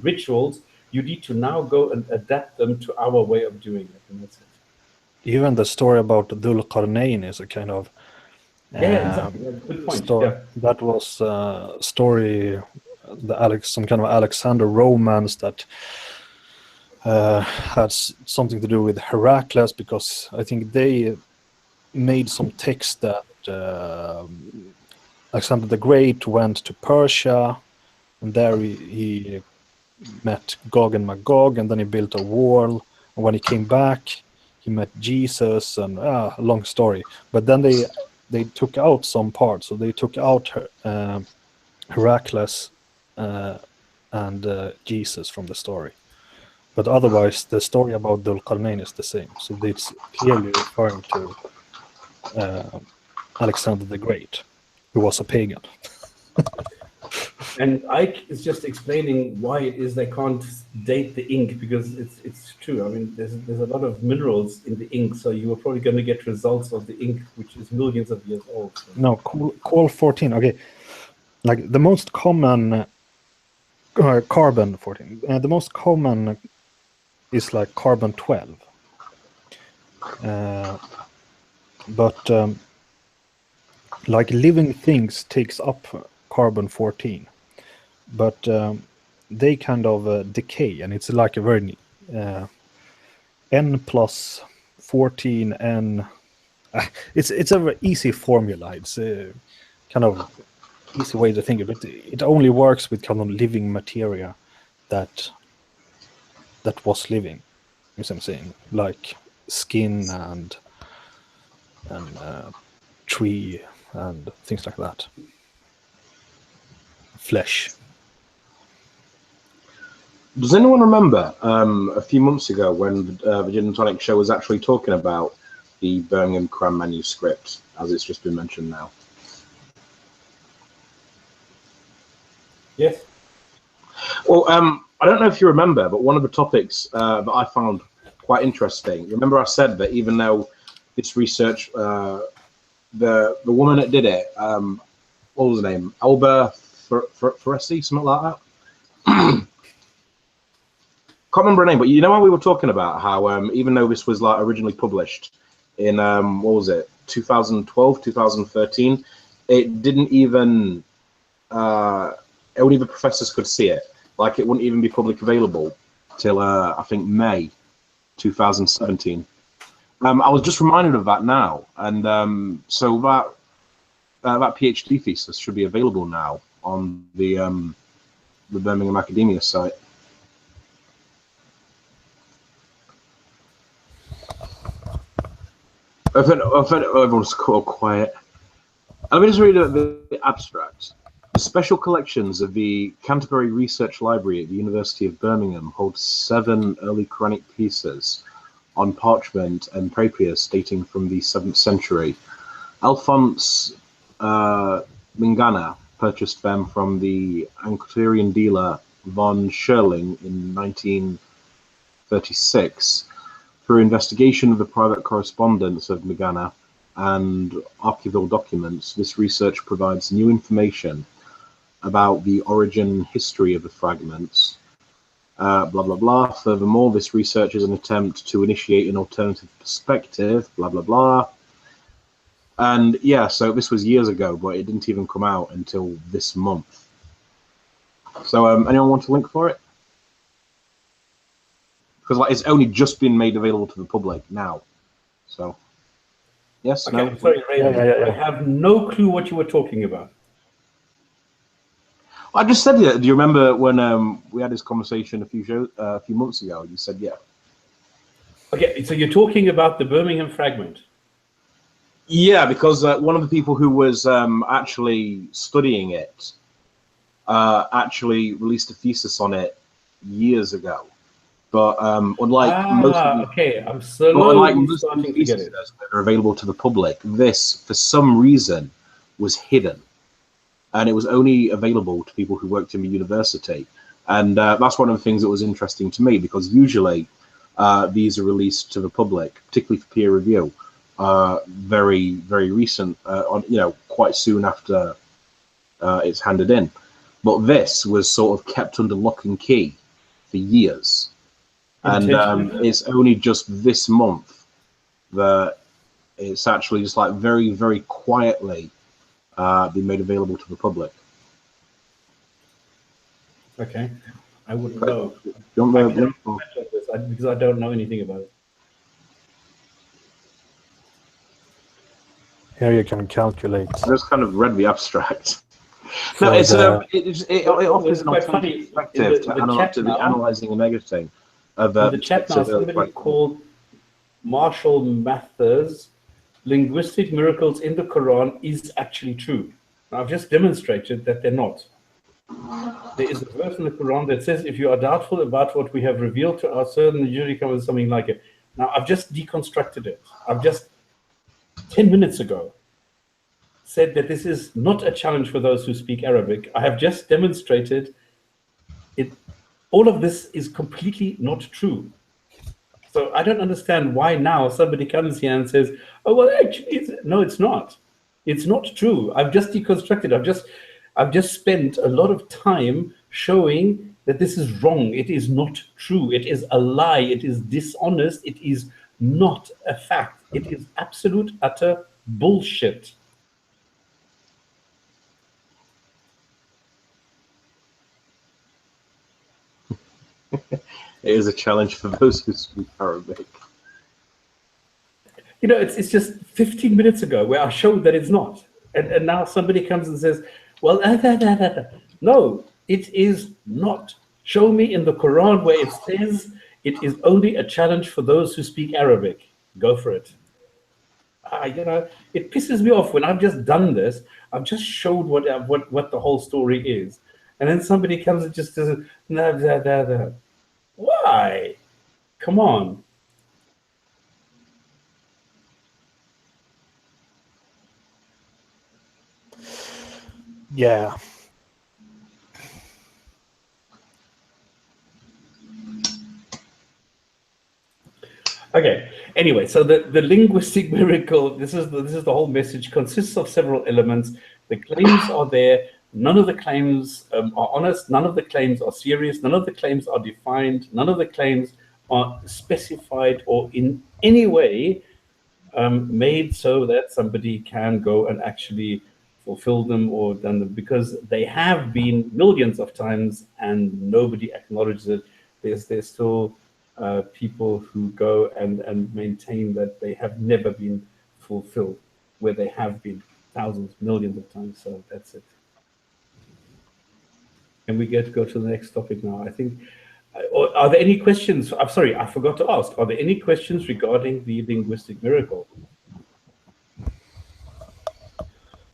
rituals. You need to now go and adapt them to our way of doing it. And that's it. Even the story about Dhul Qarnayn is a kind of exactly. Good point. Story. Yeah. That was a story, some kind of Alexander romance that had something to do with Heracles, because I think they made some text that Alexander the Great went to Persia, and there he met Gog and Magog, and then he built a wall, and when he came back he met Jesus, and a long story. But then they took out some parts, so they took out Heracles and Jesus from the story. But otherwise, the story about Dhul Qarnayn is the same. So it's clearly referring to Alexander the Great, who was a pagan. And Ike is just explaining why it is they can't date the ink, because it's true. I mean, there's a lot of minerals in the ink, so you are probably going to get results of the ink, which is millions of years old. So. No, Col 14. Okay, like the most common carbon 14. The most common is like carbon 12. But like living things takes up carbon 14. But they kind of decay, and it's like a very n plus 14 n. It's a very easy formula. It's a kind of easy way to think of it. It only works with kind of living materia that was living. You know what I'm saying? Like skin and tree and things like that. Flesh. Does anyone remember a few months ago when the Jinn&Tonic show was actually talking about the Birmingham Qur'an manuscript, as it's just been mentioned now? Yes. Well, I don't know if you remember, but one of the topics that I found quite interesting. Remember, I said that even though this research, the woman that did it, what was her name? Alba Ferresi, something like that. Can't remember her name, but you know when we were talking about how even though this was like originally published in what was it, 2012, 2013, it didn't even only the professors could see it. Like it wouldn't even be public available till I think May 2017. I was just reminded of that now, and so that PhD thesis should be available now on the Birmingham Academia site. I've heard everyone's quiet. Let me just read the abstract. The special collections of the Canterbury Research Library at the University of Birmingham hold 7 early Quranic pieces on parchment and papyrus dating from the 7th century. Alphonse Mingana purchased them from the antiquarian dealer von Scherling in 1936. Through investigation of the private correspondence of Mingana and archival documents, this research provides new information about the origin history of the fragments. Blah, blah, blah. Furthermore, this research is an attempt to initiate an alternative perspective, blah, blah, blah. And yeah, so this was years ago, but it didn't even come out until this month. So anyone want a link for it? Because like, it's only just been made available to the public now. So, yes, okay, no? I'm sorry, Ray, I have no clue what you were talking about. I just said it. Do you remember when we had this conversation a few months ago? You said, yeah. Okay, so you're talking about the Birmingham fragment. Yeah, because one of the people who was actually studying it actually released a thesis on it years ago. But unlike most of the, okay, I'm slowly starting to get it. That are available to the public, this, for some reason, was hidden. And it was only available to people who worked in the university. And that's one of the things that was interesting to me, because usually these are released to the public, particularly for peer review, very, very recent, quite soon after it's handed in. But this was sort of kept under lock and key for years. And it's only just this month that it's actually just like very, very quietly been made available to the public. Okay, I wouldn't know. Because I don't know anything about it. Here you can calculate. I just kind of read the abstract. No, it offers an alternative perspective to analyzing and negating. The chat now, somebody called Marshall Mathers, linguistic miracles in the Quran is actually true. Now, I've just demonstrated that they're not. There is a verse in the Quran that says, if you are doubtful about what we have revealed to our servant, usually comes something like it. Now, I've just deconstructed it. I've just 10 minutes ago said that this is not a challenge for those who speak Arabic. I have just demonstrated it. All of this is completely not true. So I don't understand why now somebody comes here and says, oh, well, actually, no, it's not. It's not true. I've just deconstructed. I've just spent a lot of time showing that this is wrong. It is not true. It is a lie. It is dishonest. It is not a fact. It is absolute, utter bullshit. It is a challenge for those who speak Arabic. You know, it's just 15 minutes ago where I showed that it's not. And now somebody comes and says, well, no, it is not. Show me in the Quran where it says it is only a challenge for those who speak Arabic. Go for it. It pisses me off when I've just done this. I've just showed what the whole story is. And then somebody comes and just says, no. Why? Come on. Yeah. Okay. Anyway, so the linguistic miracle, this is the whole message, consists of several elements. The claims are there. None of the claims are honest. None of the claims are serious. None of the claims are defined. None of the claims are specified or in any way made so that somebody can go and actually fulfill them or done them, because they have been millions of times and nobody acknowledges it. There's still people who go and maintain that they have never been fulfilled, where they have been thousands, millions of times. So that's it. And we get to go to the next topic now. I think, are there any questions? I'm sorry, I forgot to ask. Are there any questions regarding the linguistic miracle?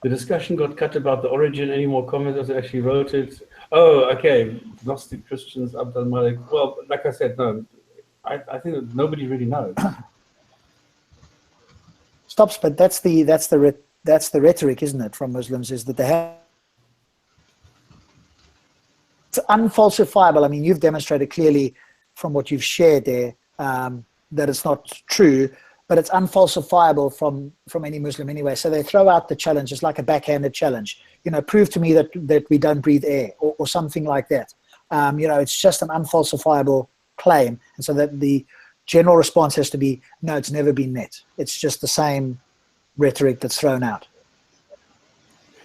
The discussion got cut about the origin. Any more comments? I actually wrote it. Oh, okay. Gnostic Christians, Abdul Malik. Well, like I said, no. I think that nobody really knows. Stops, but that's the rhetoric, isn't it, from Muslims, is that they have. It's unfalsifiable. I mean, you've demonstrated clearly from what you've shared there that it's not true, but it's unfalsifiable from any Muslim anyway. So they throw out the challenge. It's like a backhanded challenge. You know, prove to me that we don't breathe air, or something like that. You know, it's just an unfalsifiable claim, and so that the general response has to be, no, it's never been met. It's just the same rhetoric that's thrown out.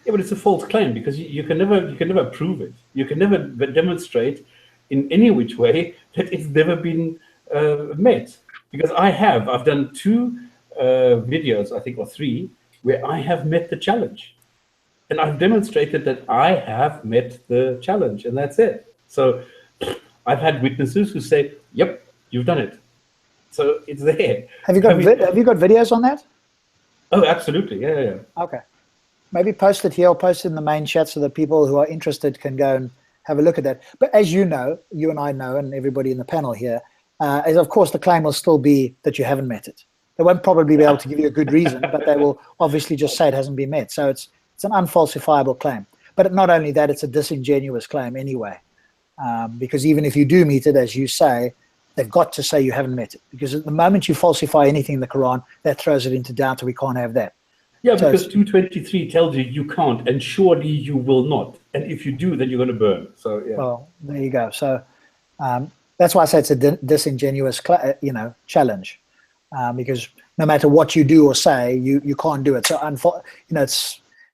Yeah, but it's a false claim because you can never prove it. You can never demonstrate in any which way that it's never been met. Because I've done 2 videos, I think, or 3, where I have met the challenge. And I've demonstrated that I have met the challenge, and that's it. So I've had witnesses who say, yep, you've done it. So it's there. Have you got videos on that? Oh, absolutely. Yeah. Okay. Maybe post it here or post it in the main chat so that people who are interested can go and have a look at that. But as you know, you and I know, and everybody in the panel here, is of course the claim will still be that you haven't met it. They won't probably be able to give you a good reason, but they will obviously just say it hasn't been met. So it's an unfalsifiable claim. But not only that, it's a disingenuous claim anyway, because even if you do meet it, as you say, they've got to say you haven't met it. Because at the moment you falsify anything in the Quran, that throws it into doubt, and we can't have that. Yeah, so because 223 tells you can't, and surely you will not. And if you do, then you're going to burn. So yeah. Well, there you go. So that's why I say it's a disingenuous, challenge, because no matter what you do or say, you can't do it. So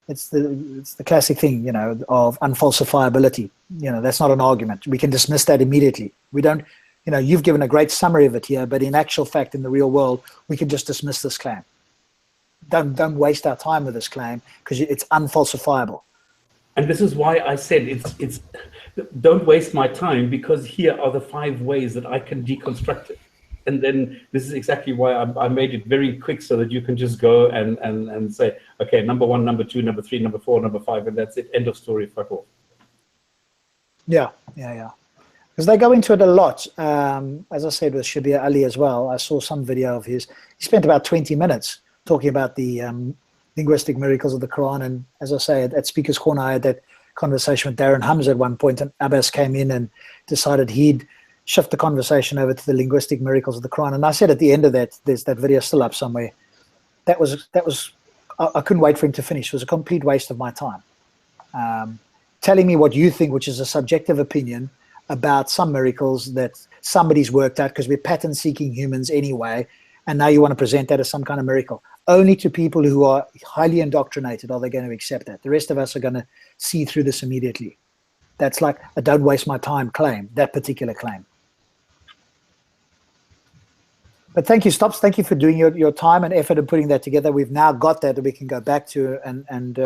it's the classic thing, of unfalsifiability. That's not an argument. We can dismiss that immediately. We don't. You've given a great summary of it here, but in actual fact, in the real world, we can just dismiss this claim. Don't waste our time with this claim because it's unfalsifiable. And this is why I said it's don't waste my time, because here are the 5 ways that I can deconstruct it. And then this is exactly why I made it very quick, so that you can just go and say, okay, number 1, number 2, number 3, number 4, number 5, and that's it. End of story. Fuck off. Yeah. Because they go into it a lot. As I said with Shabir Ali as well, I saw some video of his. He spent about 20 minutes talking about the linguistic miracles of the Quran. And as I say, at Speaker's Corner, I had that conversation with Darren Hamza at one point, and Abbas came in and decided he'd shift the conversation over to the linguistic miracles of the Quran. And I said at the end of that, there's that video still up somewhere. That was I couldn't wait for him to finish. It was a complete waste of my time. Telling me what you think, which is a subjective opinion about some miracles that somebody's worked out, because we're pattern-seeking humans anyway, and now you want to present that as some kind of miracle. Only to people who are highly indoctrinated are they going to accept that. The rest of us are going to see through this immediately. That's like a don't waste my time claim, that particular claim. But thank you, Stops. Thank you for doing your time and effort in putting that together. We've now got that we can go back to and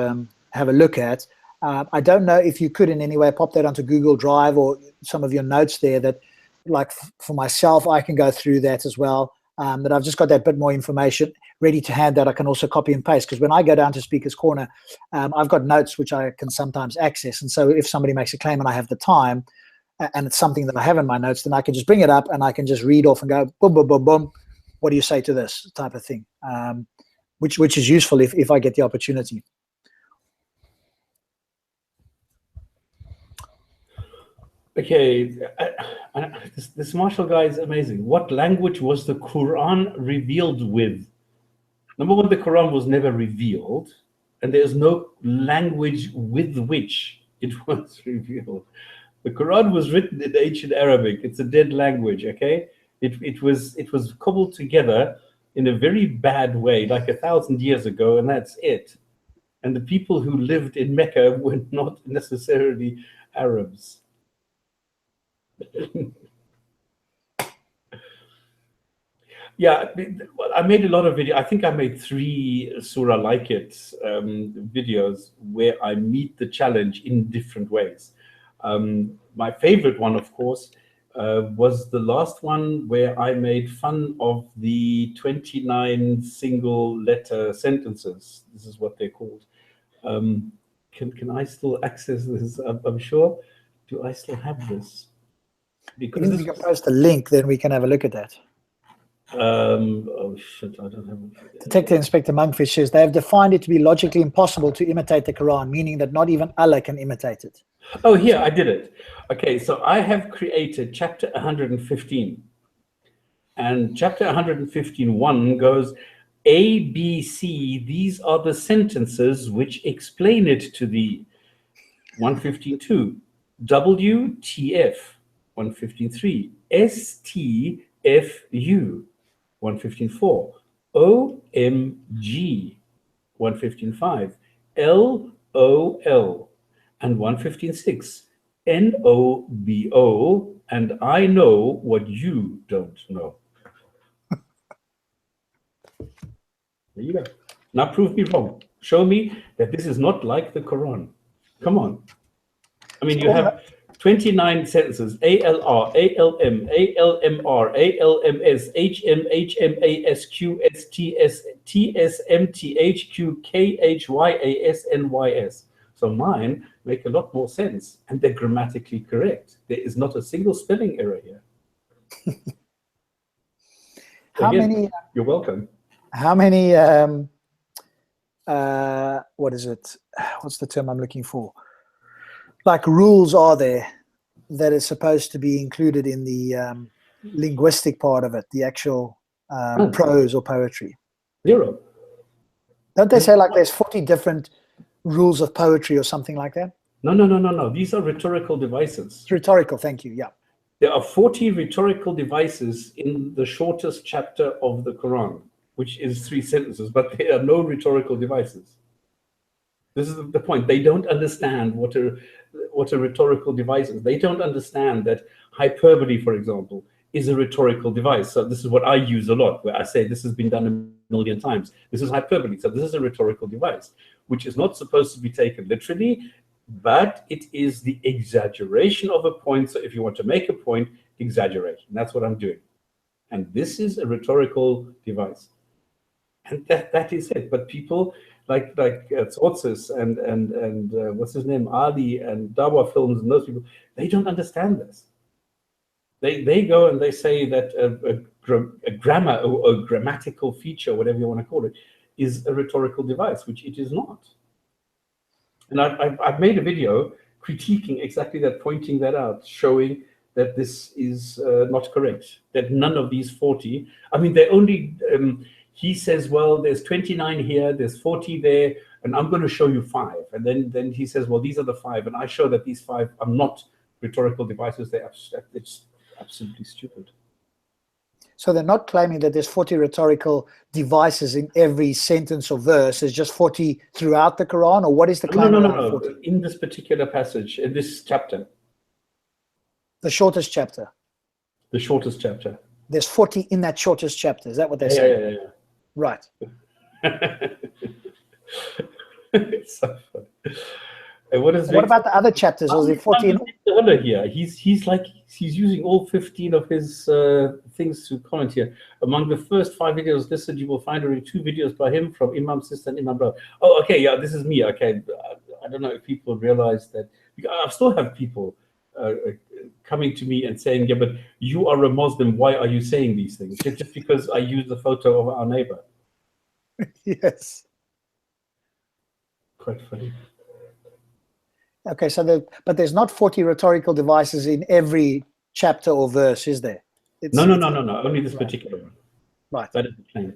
have a look at. I don't know if you could in any way pop that onto Google Drive or some of your notes there that, like for myself, I can go through that as well. But I've just got that bit more information ready to hand that I can also copy and paste. Because when I go down to Speaker's Corner, I've got notes which I can sometimes access. And so if somebody makes a claim and I have the time, and it's something that I have in my notes, then I can just bring it up and I can just read off and go, boom, boom, boom, boom. What do you say to this type of thing? Which is useful if I get the opportunity. Okay, this Marshall guy is amazing. What language was the Quran revealed with? Number 1, the Quran was never revealed, and there's no language with which it was revealed. The Quran was written in ancient Arabic. It's a dead language, okay? It was cobbled together in a very bad way, like 1,000 years ago, and that's it. And the people who lived in Mecca were not necessarily Arabs. Yeah, I made a lot of videos. I think I made 3 surah like it videos where I meet the challenge in different ways. My favorite one, of course, was the last one where I made fun of the 29 single letter sentences. This is what they're called. Can I still access this? I'm sure. Do I still have this? Because Even if you can post a link, then we can have a look at that. Oh shit, I don't have. Detective Inspector Monkfish says they have defined it to be logically impossible to imitate the Quran, meaning that not even Allah can imitate it. Oh, here, I did it. Okay, so I have created chapter 115. And chapter 115.1 goes, A, B, C, these are the sentences which explain it to thee. 115.2, W, T, F. 115.3, S, T, F, U. 115.4, O, M, G. 115.5, L, O, L. And 115.6, N, O, B, O. And I know what you don't know. There you go. Now prove me wrong. Show me that this is not like the Quran. Come on. I mean, you have 29 sentences: ALR, ALM, ALMR, ALMS, HM, HMAS, QSTS, TSMTHQ, KHYAS, NYS. So mine make a lot more sense, and they're grammatically correct. There is not a single spelling error here. How many? You're welcome. How many? What is it? What's the term I'm looking for? Like rules are there that is supposed to be included in the linguistic part of it, the actual prose or poetry? 0. Don't they say like there's 40 different rules of poetry or something like that? No. These are rhetorical devices. It's rhetorical, thank you, yeah. There are 40 rhetorical devices in the shortest chapter of the Quran, which is 3 sentences, but there are no rhetorical devices. This is the point. They don't understand what a rhetorical device is. They don't understand that hyperbole, for example, is a rhetorical device. So this is what I use a lot, where I say this has been done a million times. This is hyperbole. So this is a rhetorical device, which is not supposed to be taken literally, but it is the exaggeration of a point. So if you want to make a point, exaggerate. And that's what I'm doing. And this is a rhetorical device. And that is it. But people like Tsortsis and what's his name, Ali and Dawa Films and those people, they don't understand this. They go and they say that a grammar or a grammatical feature, whatever you want to call it, is a rhetorical device, which it is not. And I've made a video critiquing exactly that, pointing that out, showing that this is not correct, that none of these 40, I mean, they only, he says, well, there's 29 here, there's 40 there, and I'm going to show you 5. And then he says, well, these are the 5, and I show that these 5 are not rhetorical devices, they're abstract. It's absolutely stupid. So they're not claiming that there's 40 rhetorical devices in every sentence or verse. There's just 40 throughout the Quran, or what is the claim? No. In this particular passage, in this chapter. The shortest chapter. The shortest chapter. There's 40 in that shortest chapter. Is that what they're saying? Yeah. Right. It's so funny. And what about the other chapters? Is there 14? Here, he's using all 15 of his things to comment here. Among the first 5 videos listed, you will find only 2 videos by him from Imam Sister and Imam Brother. Oh, okay, yeah, this is me. Okay, I don't know if people realize that. I still have people coming to me and saying, yeah, but you are a Muslim. Why are you saying these things? Just because I use the photo of our neighbor. Yes. Quite funny. Okay, so but there's not 40 rhetorical devices in every chapter or verse, is there? No. Only this particular one. Right. That is the claim.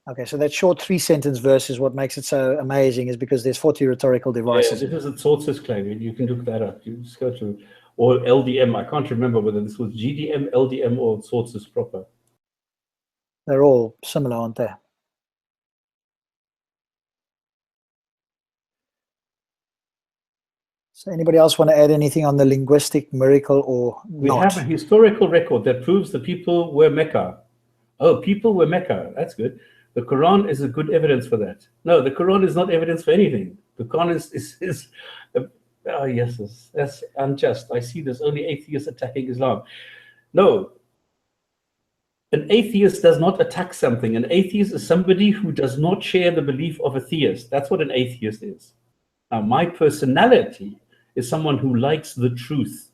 Okay, so that short 3-sentence verse is what makes it so amazing, is because there's 40 rhetorical devices. Yeah, this is a Tsortsis claim. You can look that up. You just go to, or LDM. I can't remember whether this was GDM, LDM, or Tsortsis proper. They're all similar, aren't they? So anybody else want to add anything on the linguistic miracle or we not? We have a historical record that proves the people were Mecca. Oh, people were Mecca. That's good. The Quran is a good evidence for that. No, the Quran is not evidence for anything. The Quran is oh, yes, that's unjust. I see there's only atheists attacking Islam. No. An atheist does not attack something. An atheist is somebody who does not share the belief of a theist. That's what an atheist is. Now, my personality is someone who likes the truth.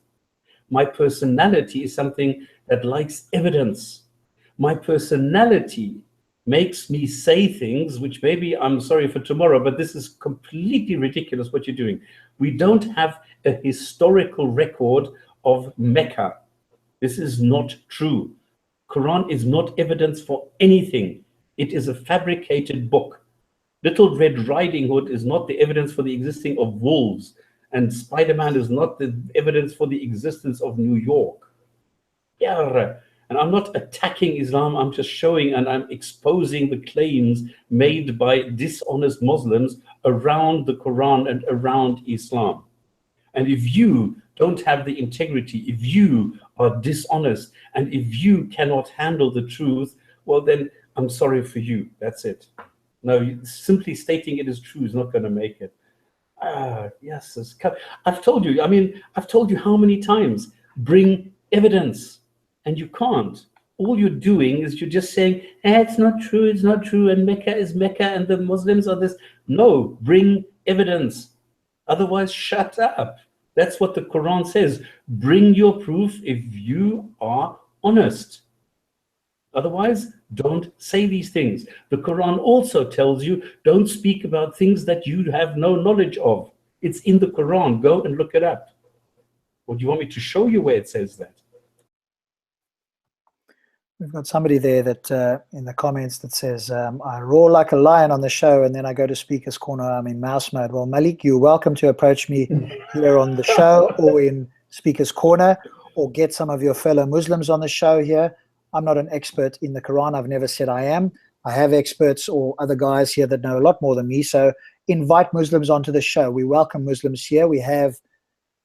My personality is something that likes evidence. My personality makes me say things which maybe, I'm sorry for tomorrow, but this is completely ridiculous what you're doing. We don't have a historical record of Mecca. This is not true. Quran is not evidence for anything. It is a fabricated book. Little Red Riding Hood is not the evidence for the existing of wolves, and Spider-Man is not the evidence for the existence of New York. Yeah. And I'm not attacking Islam, I'm just showing and I'm exposing the claims made by dishonest Muslims around the Quran and around Islam. And if you don't have the integrity, if you are dishonest, and if you cannot handle the truth, well then I'm sorry for you, that's it. No, simply stating it is true is not going to make it. Yes, I've told you, I've told you how many times, bring evidence. And you can't. All you're doing is you're just saying, it's not true, and Mecca is Mecca, and the Muslims are this. No, bring evidence. Otherwise, shut up. That's what the Quran says. Bring your proof if you are honest. Otherwise, don't say these things. The Quran also tells you, don't speak about things that you have no knowledge of. It's in the Quran. Go and look it up. Or do you want me to show you where it says that? We've got somebody there that in the comments that says, I roar like a lion on the show and then I go to speaker's corner, I'm in mouse mode. Well, Malik, you're welcome to approach me here on the show or in speaker's corner, or get some of your fellow Muslims on the show here. I'm not an expert in the Quran. I've never said I am. I have experts or other guys here that know a lot more than me. So invite Muslims onto the show. We welcome Muslims here. We have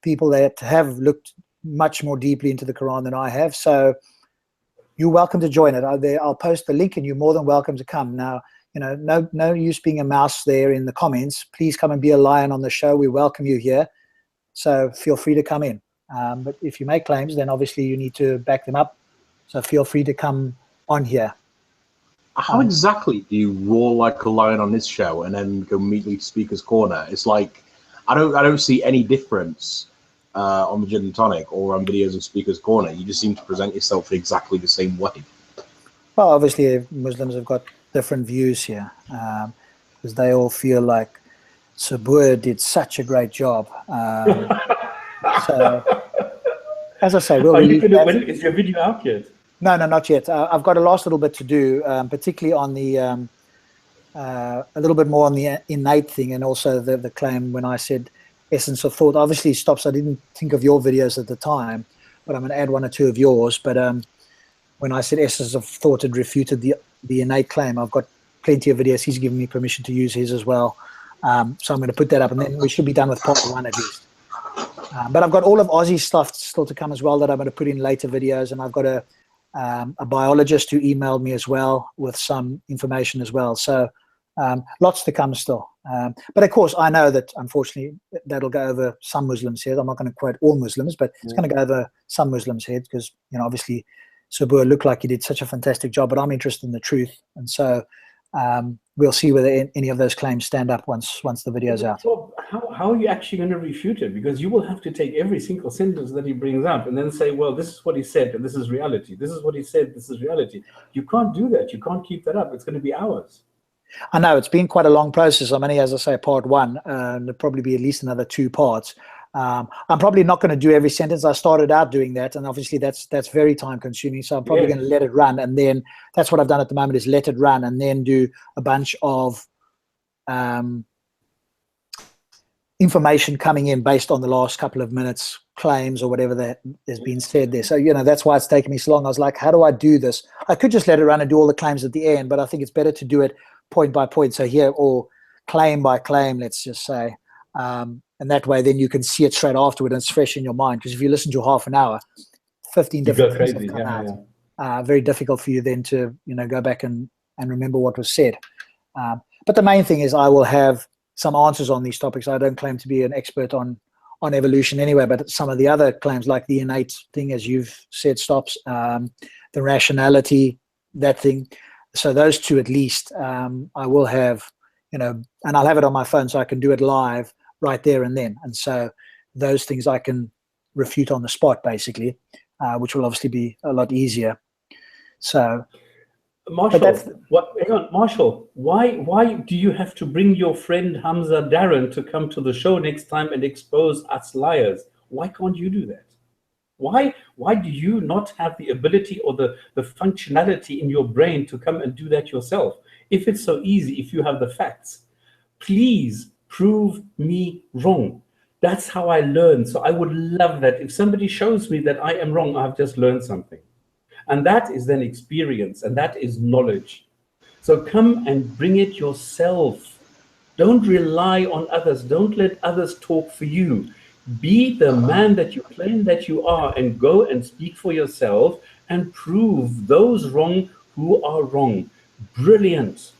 people that have looked much more deeply into the Quran than I have. So you're welcome to join it. I'll post the link and you're more than welcome to come. Now, no use being a mouse there in the comments. Please come and be a lion on the show. We welcome you here. So feel free to come in. But if you make claims, then obviously you need to back them up. So feel free to come on here. How exactly do you roar like a lion on this show and then go immediately to speaker's corner? It's like, I don't see any difference on the Jinn&Tonic or on videos of speaker's corner. You just seem to present yourself exactly the same way. Well, obviously Muslims have got different views here because they all feel like Sabur did such a great job. So, as I say, is your video out yet? No, not yet. I've got a last little bit to do, particularly on the a little bit more on the innate thing, and also the claim when I said essence of thought. Obviously, Stops, I didn't think of your videos at the time, but I'm going to add one or two of yours. But when I said essence of thought had refuted the innate claim, I've got plenty of videos. He's given me permission to use his as well. So I'm going to put that up, and then we should be done with part one at least. But I've got all of Aussie's stuff still to come as well that I'm going to put in later videos, and I've got a biologist who emailed me as well with some information as well. So lots to come still. But of course, I know that unfortunately that'll go over some Muslims' heads. I'm not going to quote all Muslims, but it's going to go over some Muslims' heads because, obviously Sabur looked like he did such a fantastic job, but I'm interested in the truth. And so we'll see whether any of those claims stand up once the video's out. So how are you actually going to refute it? Because you will have to take every single sentence that he brings up and then say, well, this is what he said, and this is reality. This is what he said, this is reality. You can't do that. You can't keep that up. It's going to be hours. I know it's been quite a long process. I'm only, as I say, part one, and there'll probably be at least another 2 parts. I'm probably not going to do every sentence. I started out doing that, and obviously that's very time consuming. So I'm probably going to let it run, and then that's what I've done at the moment is let it run, and then do a bunch of information coming in based on the last couple of minutes claims or whatever that has been said there. So that's why it's taken me so long. I was like, how do I do this? I could just let it run and do all the claims at the end, but I think it's better to do it point by point. So here, or claim by claim, let's just say. And that way, then you can see it straight afterward and it's fresh in your mind. Because if you listen to half an hour, 15 different things have come out. Very difficult for you then to go back and remember what was said. But the main thing is I will have some answers on these topics. I don't claim to be an expert on evolution anyway, but some of the other claims like the innate thing, as you've said, Stops, the rationality, that thing. So those 2 at least I will have, and I'll have it on my phone so I can do it live right there and then. And so those things I can refute on the spot, basically, which will obviously be a lot easier. So, Marshall, why do you have to bring your friend Hamza Darren to come to the show next time and expose us liars? Why can't you do that? Why do you not have the ability or the functionality in your brain to come and do that yourself? If it's so easy, if you have the facts, please prove me wrong. That's how I learn. So I would love that. If somebody shows me that I am wrong, I've just learned something. And that is then experience, and that is knowledge. So come and bring it yourself. Don't rely on others. Don't let others talk for you. Be the man that you claim that you are, and go and speak for yourself and prove those wrong who are wrong. Brilliant.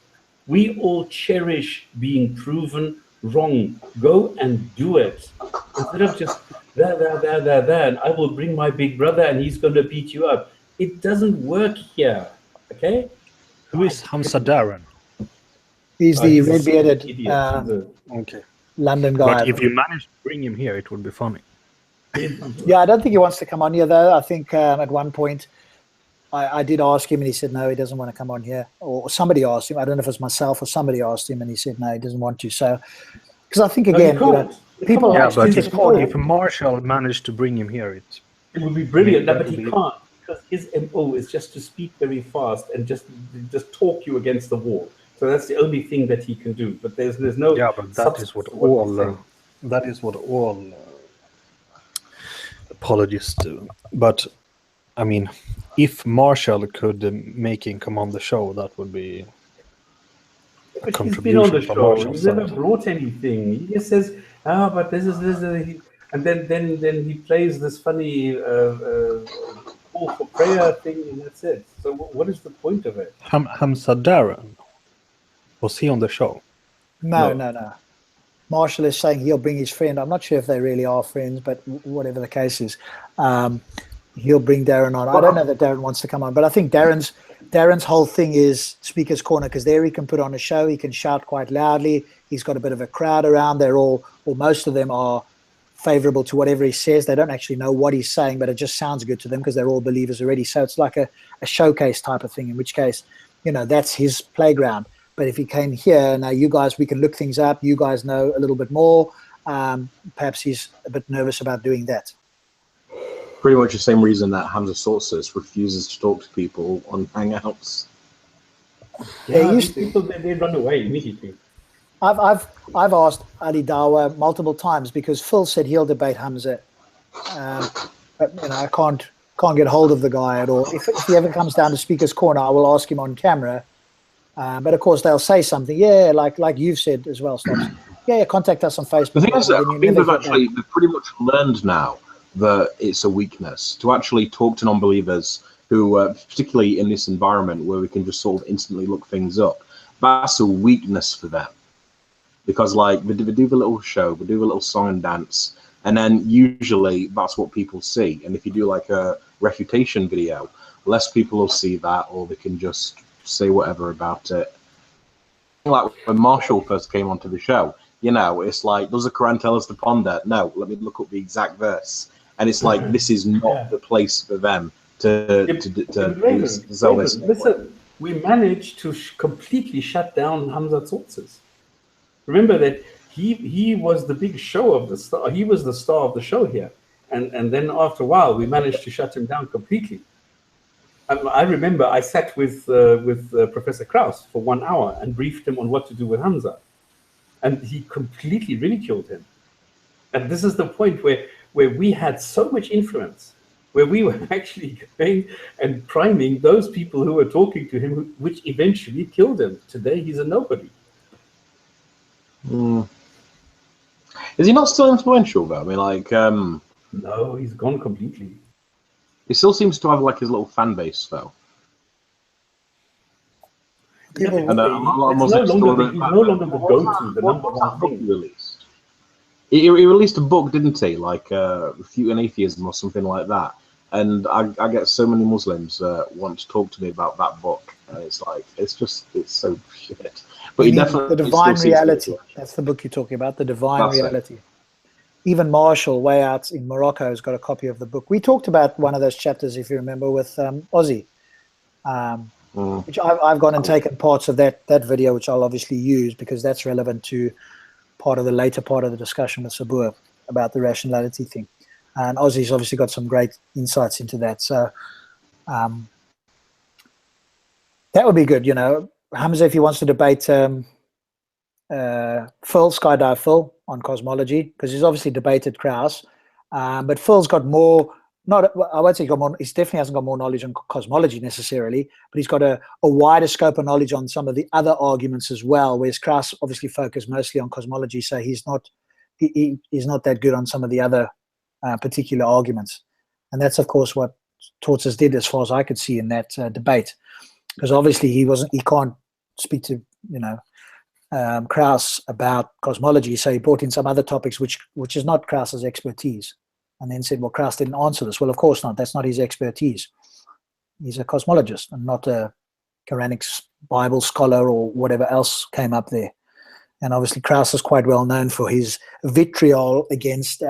We all cherish being proven wrong. Go and do it. Instead of just there, and I will bring my big brother and he's going to beat you up. It doesn't work here, okay? Who is Hamza Darren? He's the red-bearded okay. London guy. But if you manage to bring him here, it would be funny. Yeah, I don't think he wants to come on here, though. I think at one point I did ask him and he said, no, he doesn't want to come on here. Or somebody asked him. I don't know if it was myself or somebody asked him and he said, no, he doesn't want to. So, because I think, again, people... Yeah, but if Marshall managed to bring him here, it would be brilliant. No, but he can't. Because his MO is just to speak very fast and just talk you against the wall. So that's the only thing that he can do. But there's no. Yeah, but that is what all apologists do. But I mean, if Marshall could make him come on the show, that would be a contribution. He's been on the show. He's never brought anything. He just says, "Ah, but this is," and then he plays this funny. Call for prayer thing, and that's it. So what is the point of it? Hamza Darren, was he on the show? No. Marshall is saying he'll bring his friend. I'm not sure if they really are friends, but whatever the case is, he'll bring Darren on. I don't know that Darren wants to come on, but I think Darren's whole thing is Speaker's Corner, because there he can put on a show. He can shout quite loudly. He's got a bit of a crowd around. They're all, or most of them are favorable to whatever he says. They don't actually know what he's saying, but it just sounds good to them because they're all believers already. So it's like a showcase type of thing, in which case, that's his playground. But if he came here, now you guys, we can look things up. You guys know a little bit more. Perhaps he's a bit nervous about doing that. Pretty much the same reason that Hamza Sources refuses to talk to people on Hangouts. Yeah, people, they run away immediately. I've asked Ali Dawa multiple times because Phil said he'll debate Hamza, but I can't get hold of the guy at all. If he ever comes down to Speaker's Corner, I will ask him on camera. But of course they'll say something, like you've said as well, Stops. Yeah, contact us on Facebook. The thing is, I think they've pretty much learned now that it's a weakness to actually talk to non-believers who, particularly in this environment where we can just sort of instantly look things up. That's a weakness for them. Because like we do the little show, we do a little song and dance, and then usually that's what people see. And if you do like a refutation video, less people will see that, or they can just say whatever about it. Like when Marshall first came onto the show, it's like, does the Qur'an tell us to ponder? No, let me look up the exact verse. And it's like, this is not the place for them to listen, we managed to completely shut down Hamza Sources. Remember that he was the big show of the star. He was the star of the show here, and then after a while we managed to shut him down completely. I remember I sat with Professor Krauss for 1 hour and briefed him on what to do with Hamza, and he completely ridiculed him. And this is the point where we had so much influence, where we were actually going and priming those people who were talking to him, which eventually killed him. Today he's a nobody. Is he not still influential though? I mean, like, no, he's gone completely. He still seems to have like his little fan base though. He's no longer the go-to, the number one thing. Released. He released a book, didn't he? Like Refuting Atheism or something like that. And I get so many Muslims want to talk to me about that book. And it's like, it's so shit. But You he mean definitely The still Divine sees Reality. spiritual. That's the book you're talking about, The Divine That's it. Reality. Even Marshall, way out in Morocco, has got a copy of the book. We talked about one of those chapters, if you remember, with Ozzy, which I've gone and taken parts of that video, which I'll obviously use because that's relevant to part of the later part of the discussion with Sabur about the rationality thing. And Ozzy's obviously got some great insights into that. So that would be good, you know. Hamza, if he wants to debate Phil, Skydive Phil, on cosmology, because he's obviously debated Krauss, but Phil's got more, not, I won't say he's got more, he definitely hasn't got more knowledge on cosmology necessarily, but he's got a wider scope of knowledge on some of the other arguments as well, whereas Krauss obviously focused mostly on cosmology, so he's not that good on some of the other particular arguments. And that's, of course, what Tortzes did, as far as I could see in that debate, because obviously he can't speak to, you know, Krauss about cosmology, so he brought in some other topics which is not Krauss's expertise, and then said, well, Krauss didn't answer this. Well, of course not. That's not his expertise. He's a cosmologist and not a Quranic Bible scholar or whatever else came up there. And obviously Krauss is quite well known for his vitriol against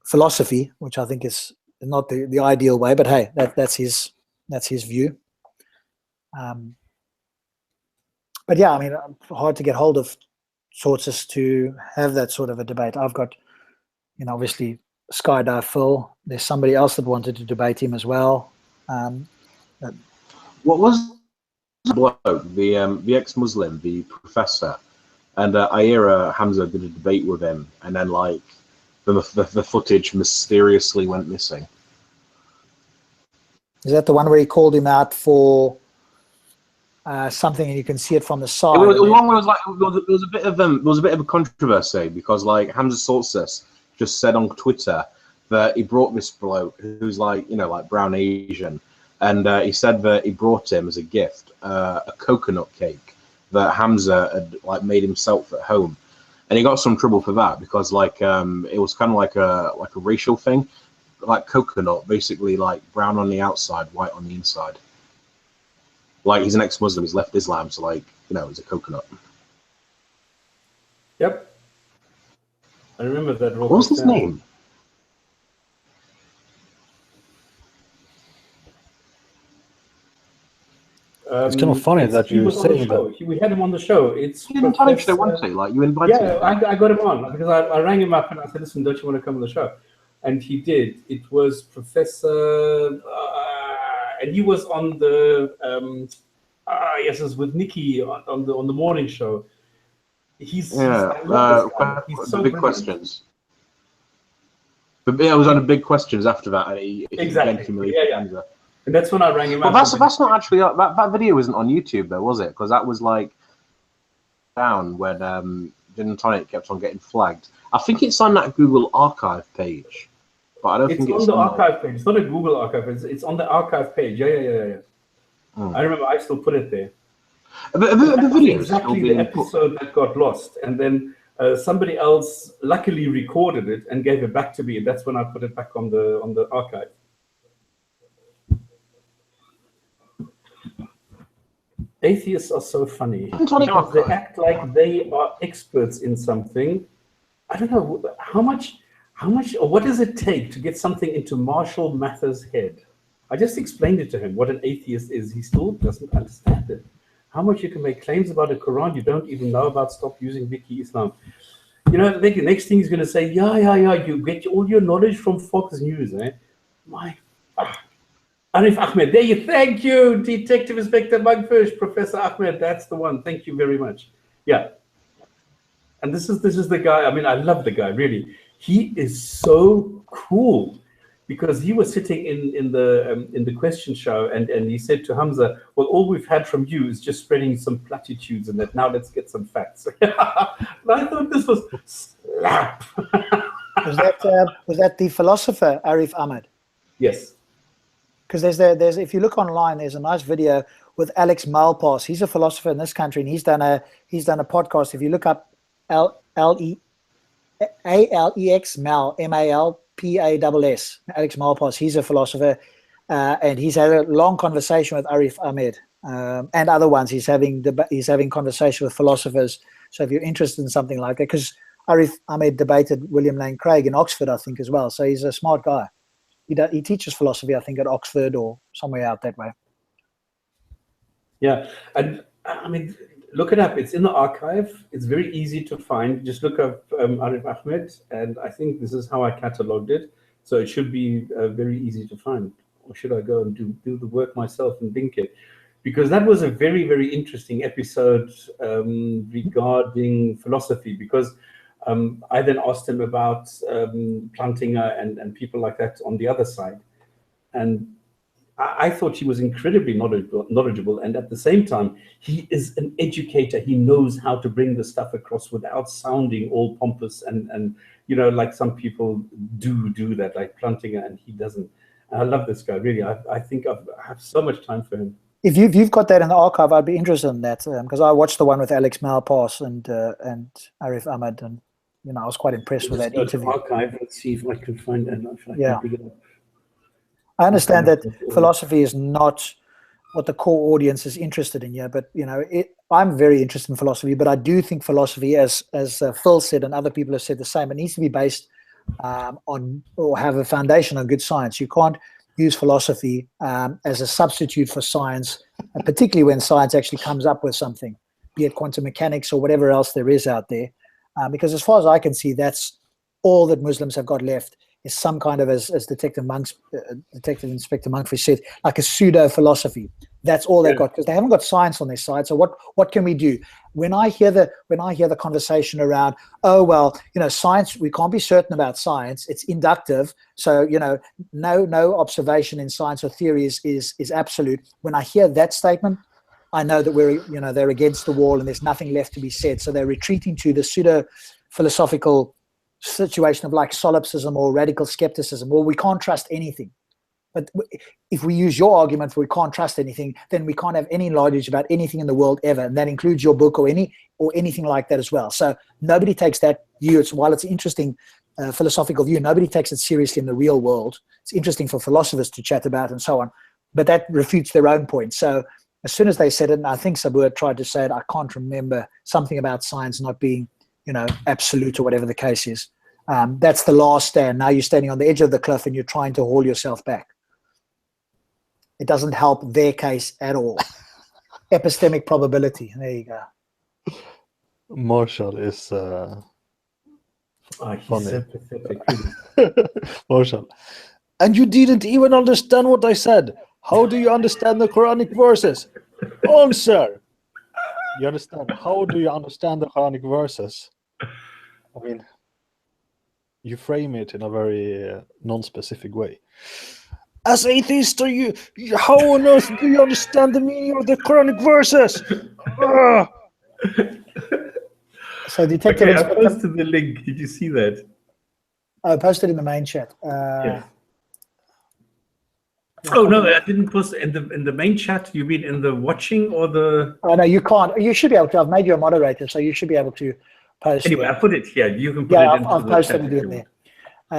philosophy, which I think is not the ideal way, but hey, that's his view. But yeah, I mean, hard to get hold of sources to have that sort of a debate. I've got, you know, obviously Skydive Phil. There's somebody else that wanted to debate him as well. What was the bloke, the ex-Muslim, the professor? And I hear Hamza did a debate with him, and then like the footage mysteriously went missing. Is that the one where he called him out for something, and you can see it from the side? It was one where it was like there was a bit of a controversy because like Hamza Soltis just said on Twitter that he brought this bloke who's like, you know, like brown Asian, and he said that he brought him as a gift a coconut cake that Hamza had like made himself at home, and he got some trouble for that because like it was kind of like a racial thing, like coconut, basically like brown on the outside, white on the inside. Like he's an ex-Muslim, he's left Islam, so like, you know, he's a coconut. Yep. I remember that. What was his name? It's kind of funny that you're saying that. We had him on the show. It's Jinn&Tonic show, wasn't he? Like you invited him. Yeah, I got him on because I rang him up and I said, listen, don't you want to come on the show? And he did. It was Professor... and he was on the yes, it was with Nikki on the morning show. He's so the big questions. But yeah, it was on the big questions after that, and he exactly. Yeah. And that's when I rang him. Well, that's not actually that video isn't on YouTube though, was it? Because that was like down when Jinn&Tonic kept on getting flagged. I think it's on that Google Archive page. But I don't think it's on the archive page. It's not a Google archive. It's on the archive page. Yeah. I remember I still put it there. The video exactly the episode that got lost, and then somebody else luckily recorded it and gave it back to me. And that's when I put it back on the archive. Atheists are so funny because they act like they are experts in something. I don't know how much, or what does it take to get something into Marshall Mathers' head? I just explained it to him, what an atheist is. He still doesn't understand it. How much you can make claims about the Quran you don't even know about. Stop using Wiki Islam. You know, the next thing he's going to say, yeah, you get all your knowledge from Fox News, eh? My Arif Ahmed, there you, thank you, Detective Inspector Mugfish, Professor Ahmed, that's the one. Thank you very much. Yeah. And this is the guy. I mean, I love the guy, really. He is so cool because he was sitting in the question show and he said to Hamza, well, all we've had from you is just spreading some platitudes and that. Now let's get some facts. I thought this was slap. Was that the philosopher Arif Ahmed? Yes. Because there's if you look online, there's a nice video with Alex Malpass. He's a philosopher in this country, and he's done a podcast. If you look up Alex Mal Malpass, Alex Malpass, he's a philosopher, and he's had a long conversation with Arif Ahmed, and other ones. He's having conversation with philosophers. So if you're interested in something like that, because Arif Ahmed debated William Lane Craig in Oxford, I think, as well. So he's a smart guy. He teaches philosophy, I think, at Oxford or somewhere out that way. Yeah, and I mean, look it up. It's in the archive. It's very easy to find. Just look up Arif Ahmed, and I think this is how I catalogued it. So it should be very easy to find. Or should I go and do the work myself and link it? Because that was a very, very interesting episode regarding philosophy. Because I then asked him about Plantinga and people like that on the other side. And I thought he was incredibly knowledgeable. And at the same time, he is an educator. He knows how to bring the stuff across without sounding all pompous and you know, like some people do that, like Plantinga, and he doesn't. And I love this guy, really. I think I have so much time for him. If you've got that in the archive, I'd be interested in that, because I watched the one with Alex Malpass and Arif Ahmed, and you know, I was quite impressed with that interview. Archive. Let's see if I can find it. Yeah. I understand that philosophy is not what the core audience is interested in here, but you know, I'm very interested in philosophy, but I do think philosophy, as Phil said and other people have said the same, it needs to be based on, or have a foundation on good science. You can't use philosophy as a substitute for science, particularly when science actually comes up with something, be it quantum mechanics or whatever else there is out there, because as far as I can see, that's all that Muslims have got left, is some kind of, as Detective Inspector Monkfish said, like a pseudo philosophy. That's all they've got, because they haven't got science on their side. So what can we do? When I hear the conversation around, oh well, you know, science, we can't be certain about science. It's inductive. So you know, no observation in science or theory is absolute. When I hear that statement, I know that they're against the wall and there's nothing left to be said. So they're retreating to the pseudo philosophical situation of like solipsism or radical skepticism. Well, we can't trust anything. But if we use your argument for we can't trust anything, then we can't have any knowledge about anything in the world ever, and that includes your book or anything like that as well. So nobody takes that view. While it's an interesting philosophical view, nobody takes it seriously in the real world. It's interesting for philosophers to chat about and so on, but that refutes their own point. So as soon as they said it, and I think Sabur tried to say it, I can't remember, something about science not being, you know, absolute or whatever the case is. That's the last stand. Now you're standing on the edge of the cliff and you're trying to haul yourself back. It doesn't help their case at all. Epistemic probability. There you go. Marshall is funny. Marshall. And you didn't even understand what I said. How do you understand the Quranic verses? Answer. You understand? How do you understand the Quranic verses? I mean, you frame it in a very non-specific way. As atheist, how on earth do you understand the meaning of the Quranic verses? So, Detective I posted the link. Did you see that? I posted in the main chat. Yeah. Oh no, I didn't post it in the main chat. You mean in the watching or the? Oh no, you can't. You should be able to. I've made you a moderator, so you should be able to post. Anyway, I put it here. You can put it. Into I've posted it in there.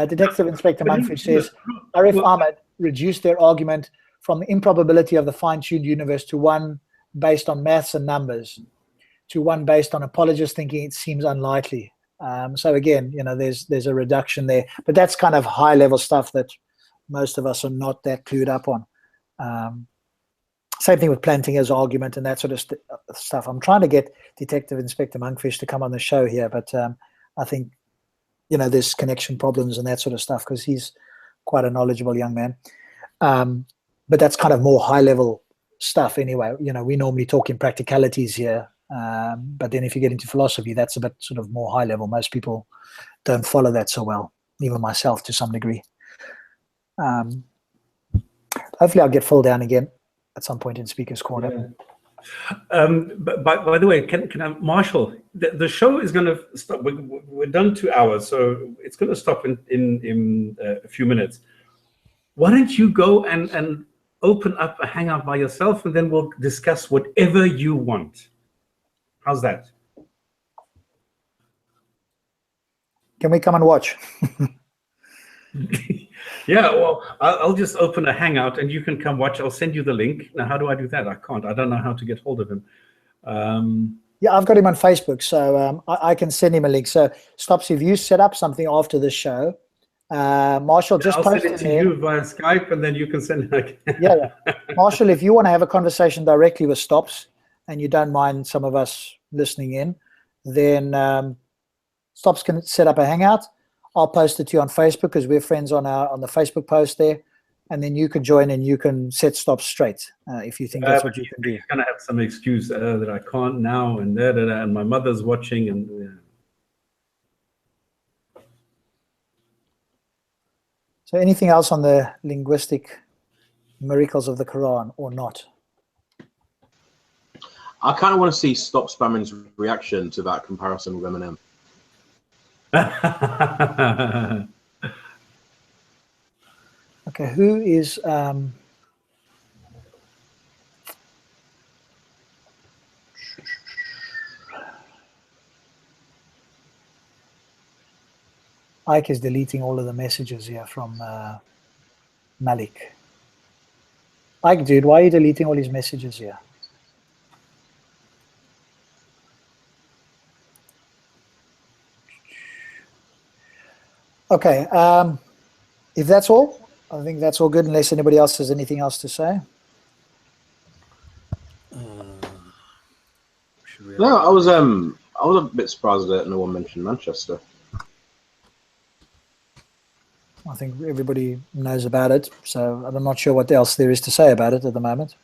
Detective Inspector Monkfish says Arif Ahmed reduced their argument from the improbability of the fine-tuned universe to one based on maths and numbers, to one based on apologists thinking it seems unlikely. So again, you know, there's a reduction there, but that's kind of high-level stuff that most of us are not that clued up on. Same thing with Plantinga's argument and that sort of stuff. I'm trying to get Detective Inspector Monkfish to come on the show here, but I think, you know, there's connection problems and that sort of stuff because he's quite a knowledgeable young man. But that's kind of more high-level stuff anyway. You know, we normally talk in practicalities here, but then if you get into philosophy, that's a bit sort of more high-level. Most people don't follow that so well, even myself to some degree. Hopefully I'll get Phil down again at some point in Speaker's Corner. Yeah. But by the way, can I, Marshall, the show is going to stop. We're done 2 hours, so it's going to stop in a few minutes. Why don't you go and open up a hangout by yourself, and then we'll discuss whatever you want. How's that? Can we come and watch? Yeah, well, I'll just open a Hangout and you can come watch. I'll send you the link. Now, how do I do that? I can't. I don't know how to get hold of him. Yeah, I've got him on Facebook, so I can send him a link. So, Stops, if you set up something after the show, Marshall, just I'll post send it to you via Skype, and then you can send it. Yeah. Marshall, if you want to have a conversation directly with Stops, and you don't mind some of us listening in, then Stops can set up a Hangout. I'll post it to you on Facebook because we're friends on the Facebook post there, and then you can join and you can set Stops straight if you think that's what you can do. He's gonna have some excuse that I can't now, and and my mother's watching, and So, anything else on the linguistic miracles of the Quran or not? I kind of want to see Stopspamming's reaction to that comparison with Eminem. Okay, who is Ike is deleting all of the messages here from Malik. Ike, dude, why are you deleting all his messages here? Okay, if that's all, I think that's all good, unless anybody else has anything else to say. No, I was a bit surprised that no one mentioned Manchester. I think everybody knows about it, so I'm not sure what else there is to say about it at the moment.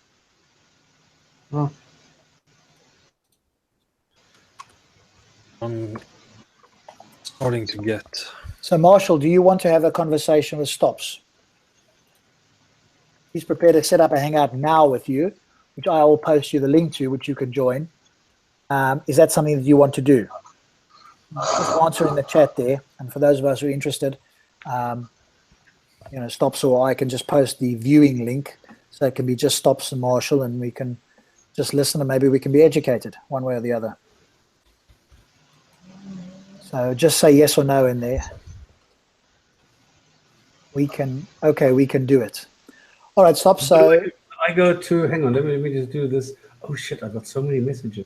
Oh. I'm starting to get... So, Marshall, do you want to have a conversation with Stops? He's prepared to set up a Hangout now with you, which I will post you the link to, which you can join. Is that something that you want to do? Just answer in the chat there. And for those of us who are interested, Stops or I can just post the viewing link. So it can be just Stops and Marshall, and we can just listen, and maybe we can be educated one way or the other. So just say yes or no in there. We can do it. All right, Stop. So I go to, hang on, let me just do this. Oh shit, I've got so many messages.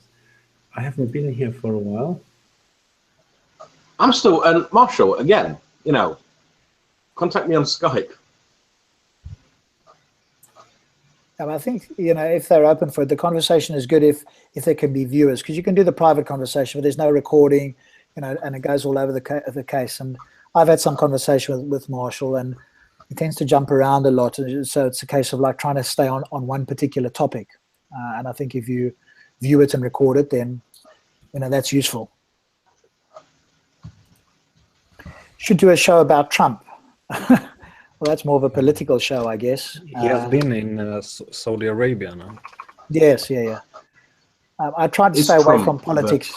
I haven't been here for a while. I'm still, and Marshall, again, contact me on Skype. I think, if they're open for it, the conversation is good if there can be viewers, because you can do the private conversation, but there's no recording, and it goes all over the case. And I've had some conversation with Marshall, and he tends to jump around a lot. So it's a case of like trying to stay on one particular topic. And I think if you view it and record it, then, that's useful. Should do a show about Trump. Well, that's more of a political show, I guess. He has been in Saudi Arabia now. Yes, yeah. I tried to stay away from politics.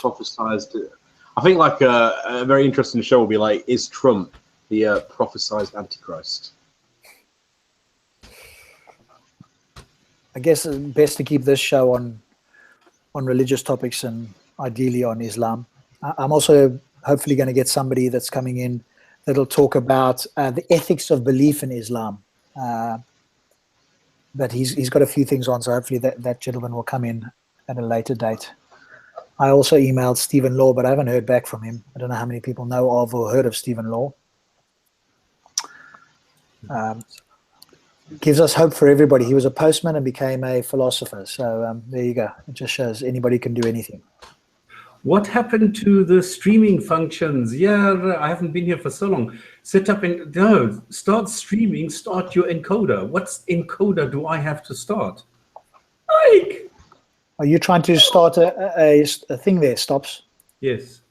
I think like a very interesting show will be like, is Trump the prophesized Antichrist? I guess it's best to keep this show on religious topics and ideally on Islam. I'm also hopefully going to get somebody that's coming in that'll talk about the ethics of belief in Islam. But he's got a few things on, so hopefully that gentleman will come in at a later date. I also emailed Stephen Law, but I haven't heard back from him. I don't know how many people know of or heard of Stephen Law. Gives us hope for everybody. He was a postman and became a philosopher. So there you go. It just shows anybody can do anything. What happened to the streaming functions? Yeah, I haven't been here for so long. Start streaming, start your encoder. What encoder do I have to start? Like, are you trying to start a thing there, Stops? Yes.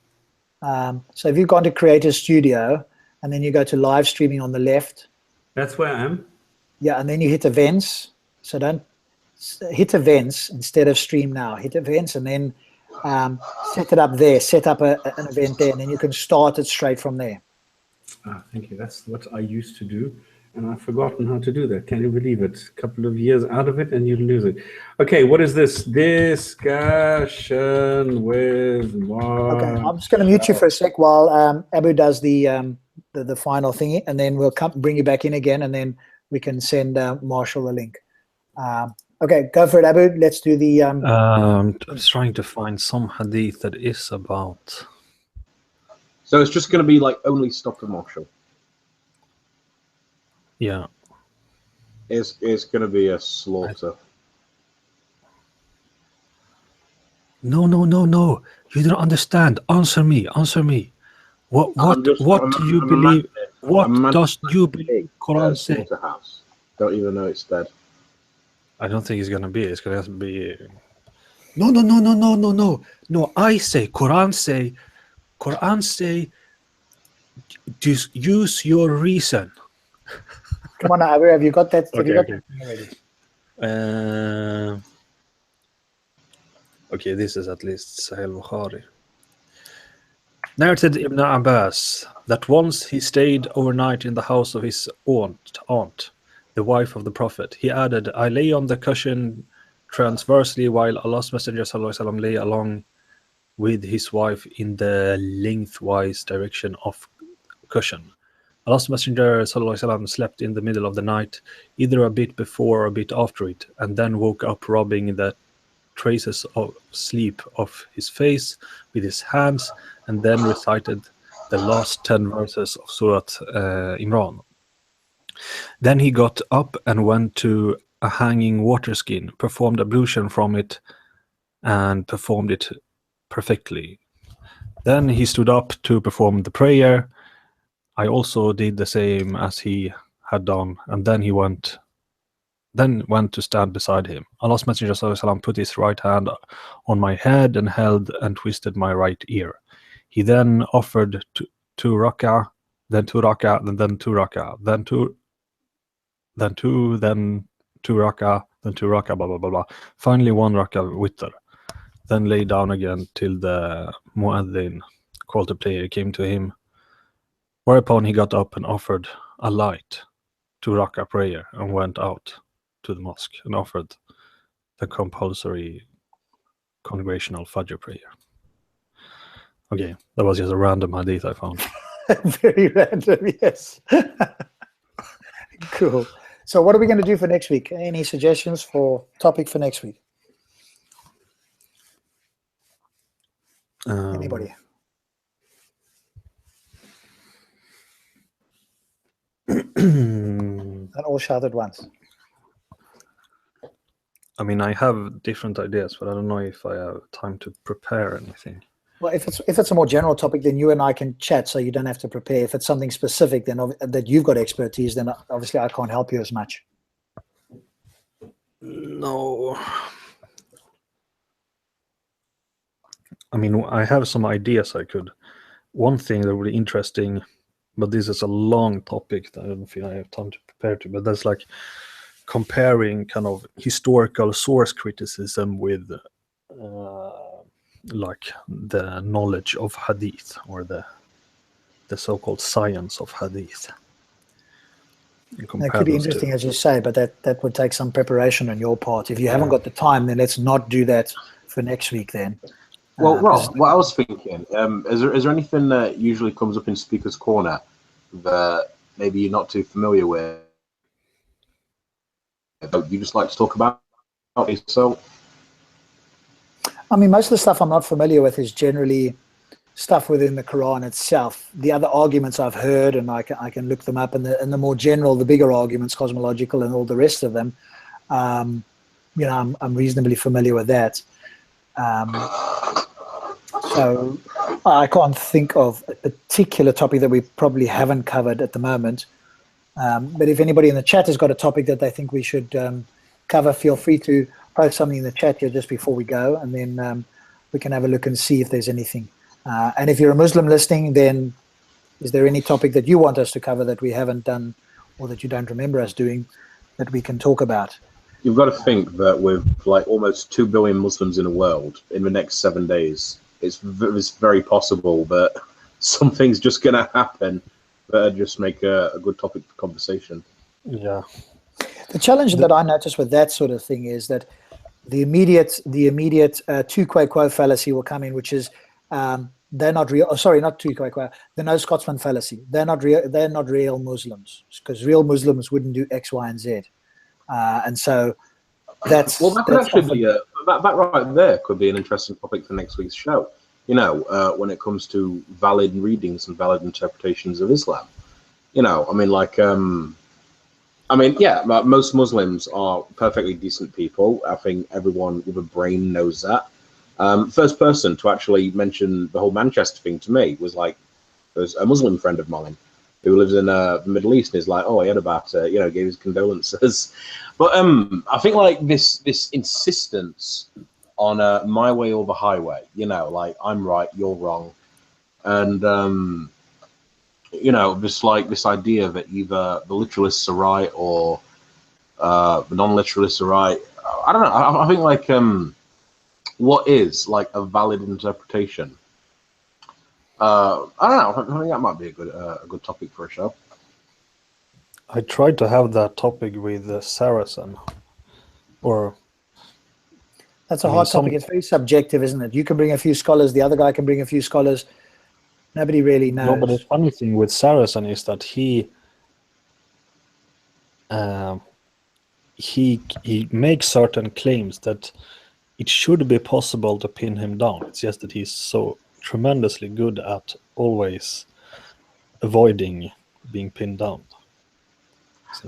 So if you've gone to Creator Studio and then you go to live streaming on the left. That's where I am. Yeah, and then you hit events. So don't hit events instead of stream now. Hit events and then set it up there. Set up an event there, and then you can start it straight from there. Thank you. That's what I used to do. And I've forgotten how to do that. Can you believe it? A couple of years out of it and you lose it. Okay, what is this? Discussion with Mark. Okay, I'm just going to mute you for a sec while Abu does the final thingy, and then we'll bring you back in again, and then we can send Marshall the link. Okay, go for it, Abu. Let's do the... I'm just trying to find some hadith that is about... So it's just going to be like only stop and Marshall. Yeah. It's going to be a slaughter. No. You don't understand. Answer me. What do you believe? What does you believe Quran say? House. Don't even know it's dead. I don't think it's gonna be. It's gonna be. No. I say Quran say. Just use your reason. Come on, Abu, have you got that? Okay. Okay, this is at least Sahih Bukhari. Narrated Ibn Abbas that once he stayed overnight in the house of his aunt, the wife of the Prophet. He added, I lay on the cushion transversely while Allah's Messenger ﷺ lay along with his wife in the lengthwise direction of cushion. Allah's Messenger ﷺ slept in the middle of the night, either a bit before or a bit after it, and then woke up rubbing the traces of sleep off his face with his hands, and then recited the last 10 verses of Surah Imran. Then he got up and went to a hanging water skin, performed ablution from it, and performed it perfectly. Then he stood up to perform the prayer. I also did the same as he had done, and then went to stand beside him. Allah's Messenger ﷺ put his right hand on my head and held and twisted my right ear. He then offered two rak'ah, then 2 rak'ah, then 2 rak'ah, then 2 rak'ah, then 2 rak'ah, blah, blah, blah, blah. Finally 1 rak'ah witr. Then lay down again till the mu'adhin, called the prayer, came to him. Whereupon he got up and offered a light 2 rak'ah prayer and went out to the mosque and offered the compulsory congregational Fajr prayer. Okay, that was just a random hadith I found. Very random, yes. Cool. So what are we going to do for next week? Any suggestions for topic for next week? Anybody? And all shout at once. I mean, I have different ideas, but I don't know if I have time to prepare anything. Well, if it's a more general topic, then you and I can chat, so you don't have to prepare. If it's something specific, then that you've got expertise, then obviously I can't help you as much. No. I mean, I have some ideas I could. One thing that would be interesting, but this is a long topic that I don't feel I have time to prepare to, but that's like comparing kind of historical source criticism with like the knowledge of hadith, or the so-called science of hadith. It could be interesting, as you say, but that would take some preparation on your part. If you haven't got the time, then let's not do that for next week then. Well, Rob, what I was thinking, is there anything that usually comes up in Speaker's Corner that maybe you're not too familiar with, but you just like to talk about? So, I mean, most of the stuff I'm not familiar with is generally stuff within the Quran itself. The other arguments I've heard, and I can look them up, and the more general, the bigger arguments, cosmological and all the rest of them, you know, I'm reasonably familiar with that. So I can't think of a particular topic that we probably haven't covered at the moment. But if anybody in the chat has got a topic that they think we should cover, feel free to post something in the chat here just before we go, and then we can have a look and see if there's anything. And if you're a Muslim listening, then is there any topic that you want us to cover that we haven't done, or that you don't remember us doing, that we can talk about? You've got to think that with like almost 2 billion Muslims in the world, in the next 7 days, it's very possible that something's just going to happen that just make a good topic for conversation. Yeah. The challenge that I notice with that sort of thing is that the immediate tu quo quo fallacy will come in, which is they're not real. Oh, sorry, not tu quo quo. The no Scotsman fallacy. They're not real. They're not real Muslims because real Muslims wouldn't do X, Y, and Z. And so that's well, that could actually be that right there could be an interesting topic for next week's show. You know, when it comes to valid readings and valid interpretations of Islam. You know, I mean, like, yeah, most Muslims are perfectly decent people. I think everyone with a brain knows that. First person to actually mention the whole Manchester thing to me was a Muslim friend of mine who lives in the Middle East, and is like, oh, I heard about it, you know, gave his condolences. But I think like this insistence on my way or the highway, you know, like I'm right, you're wrong, and you know, this idea that either the literalists are right or the non-literalists are right. I don't know. I think like what is like a valid interpretation? I don't know. I think that might be a good topic for a show. I tried to have that topic with Saracen, or that's a hard topic. It's very subjective, isn't it? You can bring a few scholars, the other guy can bring a few scholars. Nobody really knows. No, but the funny thing with Saracen is that he makes certain claims that it should be possible to pin him down. It's just that he's so tremendously good at always avoiding being pinned down.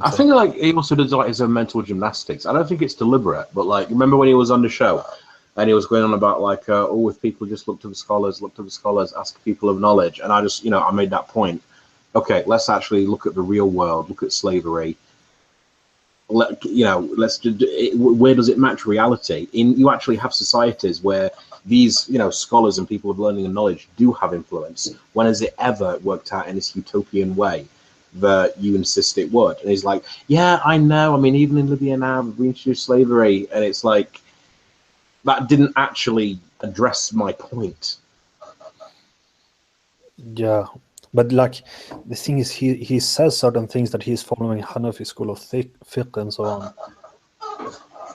I think like he also does like his own mental gymnastics. I don't think it's deliberate, but like remember when he was on the show and he was going on about like, oh, if people just look to the scholars, ask people of knowledge, and I just, you know, I made that point. Okay, let's actually look at the real world, look at slavery. You know, where does it match reality? You actually have societies where these, you know, scholars and people of learning and knowledge do have influence. When has it ever worked out in this utopian way that you insist it would? And he's like, yeah, I know. I mean, even in Libya now, we introduced slavery, and it's like that didn't actually address my point. Yeah. But like the thing is, he says certain things that he's following Hanafi school of fiqh and so on,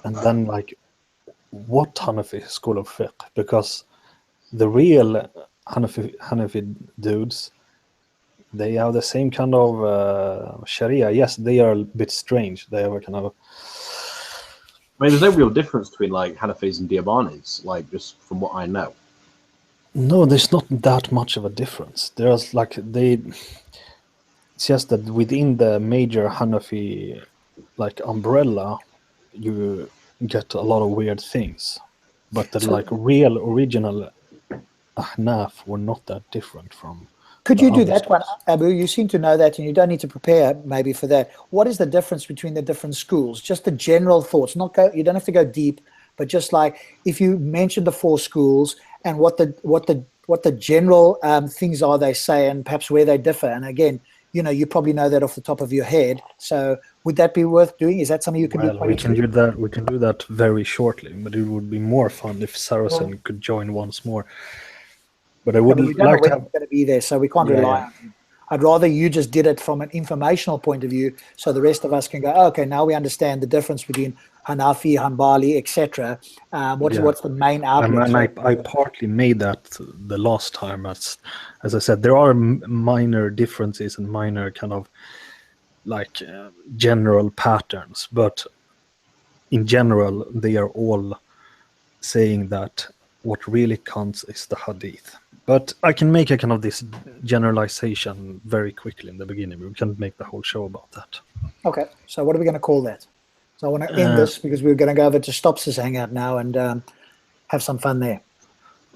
and then like, what Hanafi school of fiqh? Because the real Hanafi dudes, they have the same kind of Sharia. Yes, they are a bit strange. They have a kind of. I mean, there's no real difference between like Hanafis and Diabanis, like just from what I know. No, there's not that much of a difference. There's like it's just that within the major Hanafi like umbrella, you get a lot of weird things, but the like real original Ahnaf were not that different from. Could you do that one, Abu? You seem to know that, and you don't need to prepare maybe for that. What is the difference between the different schools? Just the general thoughts. You don't have to go deep, but just like if you mention the four schools and what the general things are they say, and perhaps where they differ. And again, you know, you probably know that off the top of your head. So would that be worth doing? Is that something you can do? We can do that. We can do that very shortly, but it would be more fun if Saracen could join once more. But I would like to have. Going to be there, so we can't rely on him. I'd rather you just did it from an informational point of view, so the rest of us can go, okay, now we understand the difference between Hanafi, Hanbali, etc. What's the main outlook? And I partly made that the last time. As I said, there are minor differences and minor kind of like general patterns, but in general, they are all saying that what really counts is the hadith. But I can make a kind of this generalization very quickly in the beginning. We can make the whole show about that. Okay, so what are we going to call that? So I want to end this because we're going to go over to Stops' hangout now and have some fun there.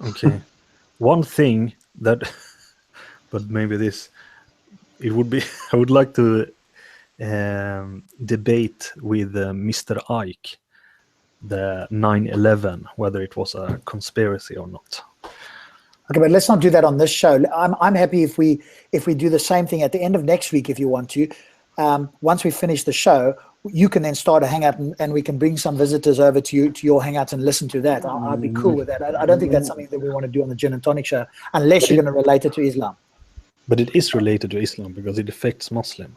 Okay. One thing that, but maybe this, it would be, I would like to debate with Mr. Ike, the 9/11, whether it was a conspiracy or not. Okay, but let's not do that on this show. I'm happy if we do the same thing at the end of next week if you want to. Once we finish the show, you can then start a hangout and we can bring some visitors over to your hangout and listen to that. I'd be cool with that. I don't think that's something that we want to do on the Jinn and Tonic show unless you're going to relate it to Islam. But it is related to Islam because it affects Muslim.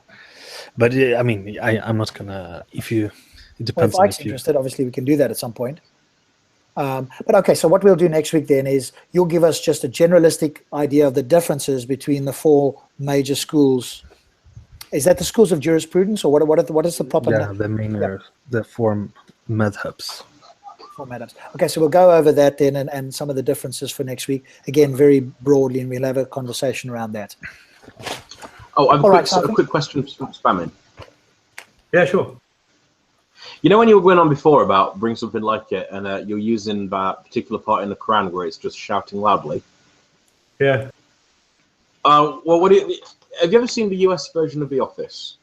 But I mean, I'm not gonna. If you, it Well, depends if on Ike's interested, obviously we can do that at some point. But okay, so what we'll do next week then is you'll give us just a generalistic idea of the differences between the 4 major schools. Is that the schools of jurisprudence, or what is the proper Yeah, the main the 4 madhabs. 4 madhabs? Okay, so we'll go over that then and some of the differences for next week. Again, very broadly, and we'll have a conversation around that. Oh, I have a quick question from spamming. Yeah, sure. You know when you were going on before about bring something like it, and you're using that particular part in the Quran where it's just shouting loudly? Yeah. Well, have you ever seen the US version of The Office?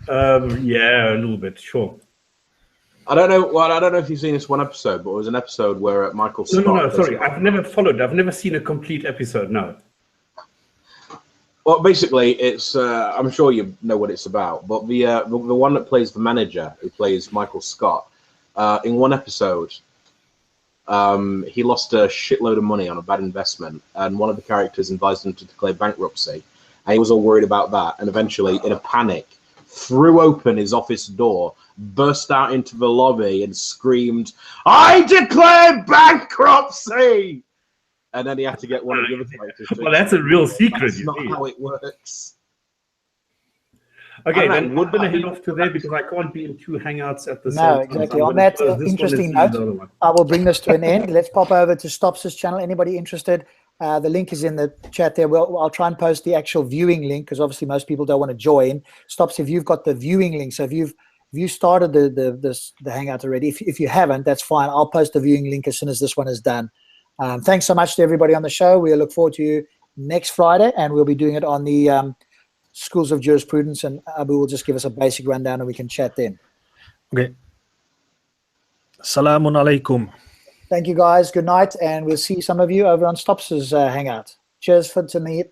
Yeah, a little bit, sure. I don't know. Well, I don't know if you've seen this one episode, but it was an episode where Michael Scott. No. Sorry, I've never followed. I've never seen a complete episode. No. Well, basically, it's. I'm sure you know what it's about, but the one that plays the manager, who plays Michael Scott, in one episode, he lost a shitload of money on a bad investment, and one of the characters advised him to declare bankruptcy, and he was all worried about that, and eventually, in a panic, threw open his office door, burst out into the lobby, and screamed, "I declare bankruptcy!" And then he had to get one of the other characters. Well, that's a real secret. That's not how it works. Okay, then we're going to head off to there because I can't be in 2 hangouts at the same time. No, exactly. On that interesting note, I will bring this to an end. Let's pop over to Stops' channel. Anybody interested? The link is in the chat there. Well, I'll try and post the actual viewing link because obviously most people don't want to join. Stops, if you've got the viewing link, so if you started the hangout already, if you haven't, that's fine. I'll post the viewing link as soon as this one is done. Thanks so much to everybody on the show. We'll look forward to you next Friday, and we'll be doing it on the schools of jurisprudence, and Abu will just give us a basic rundown and we can chat then. Okay. Salamun alaikum. Thank you guys. Good night, and we'll see some of you over on Stops' hangout. Cheers for tonight.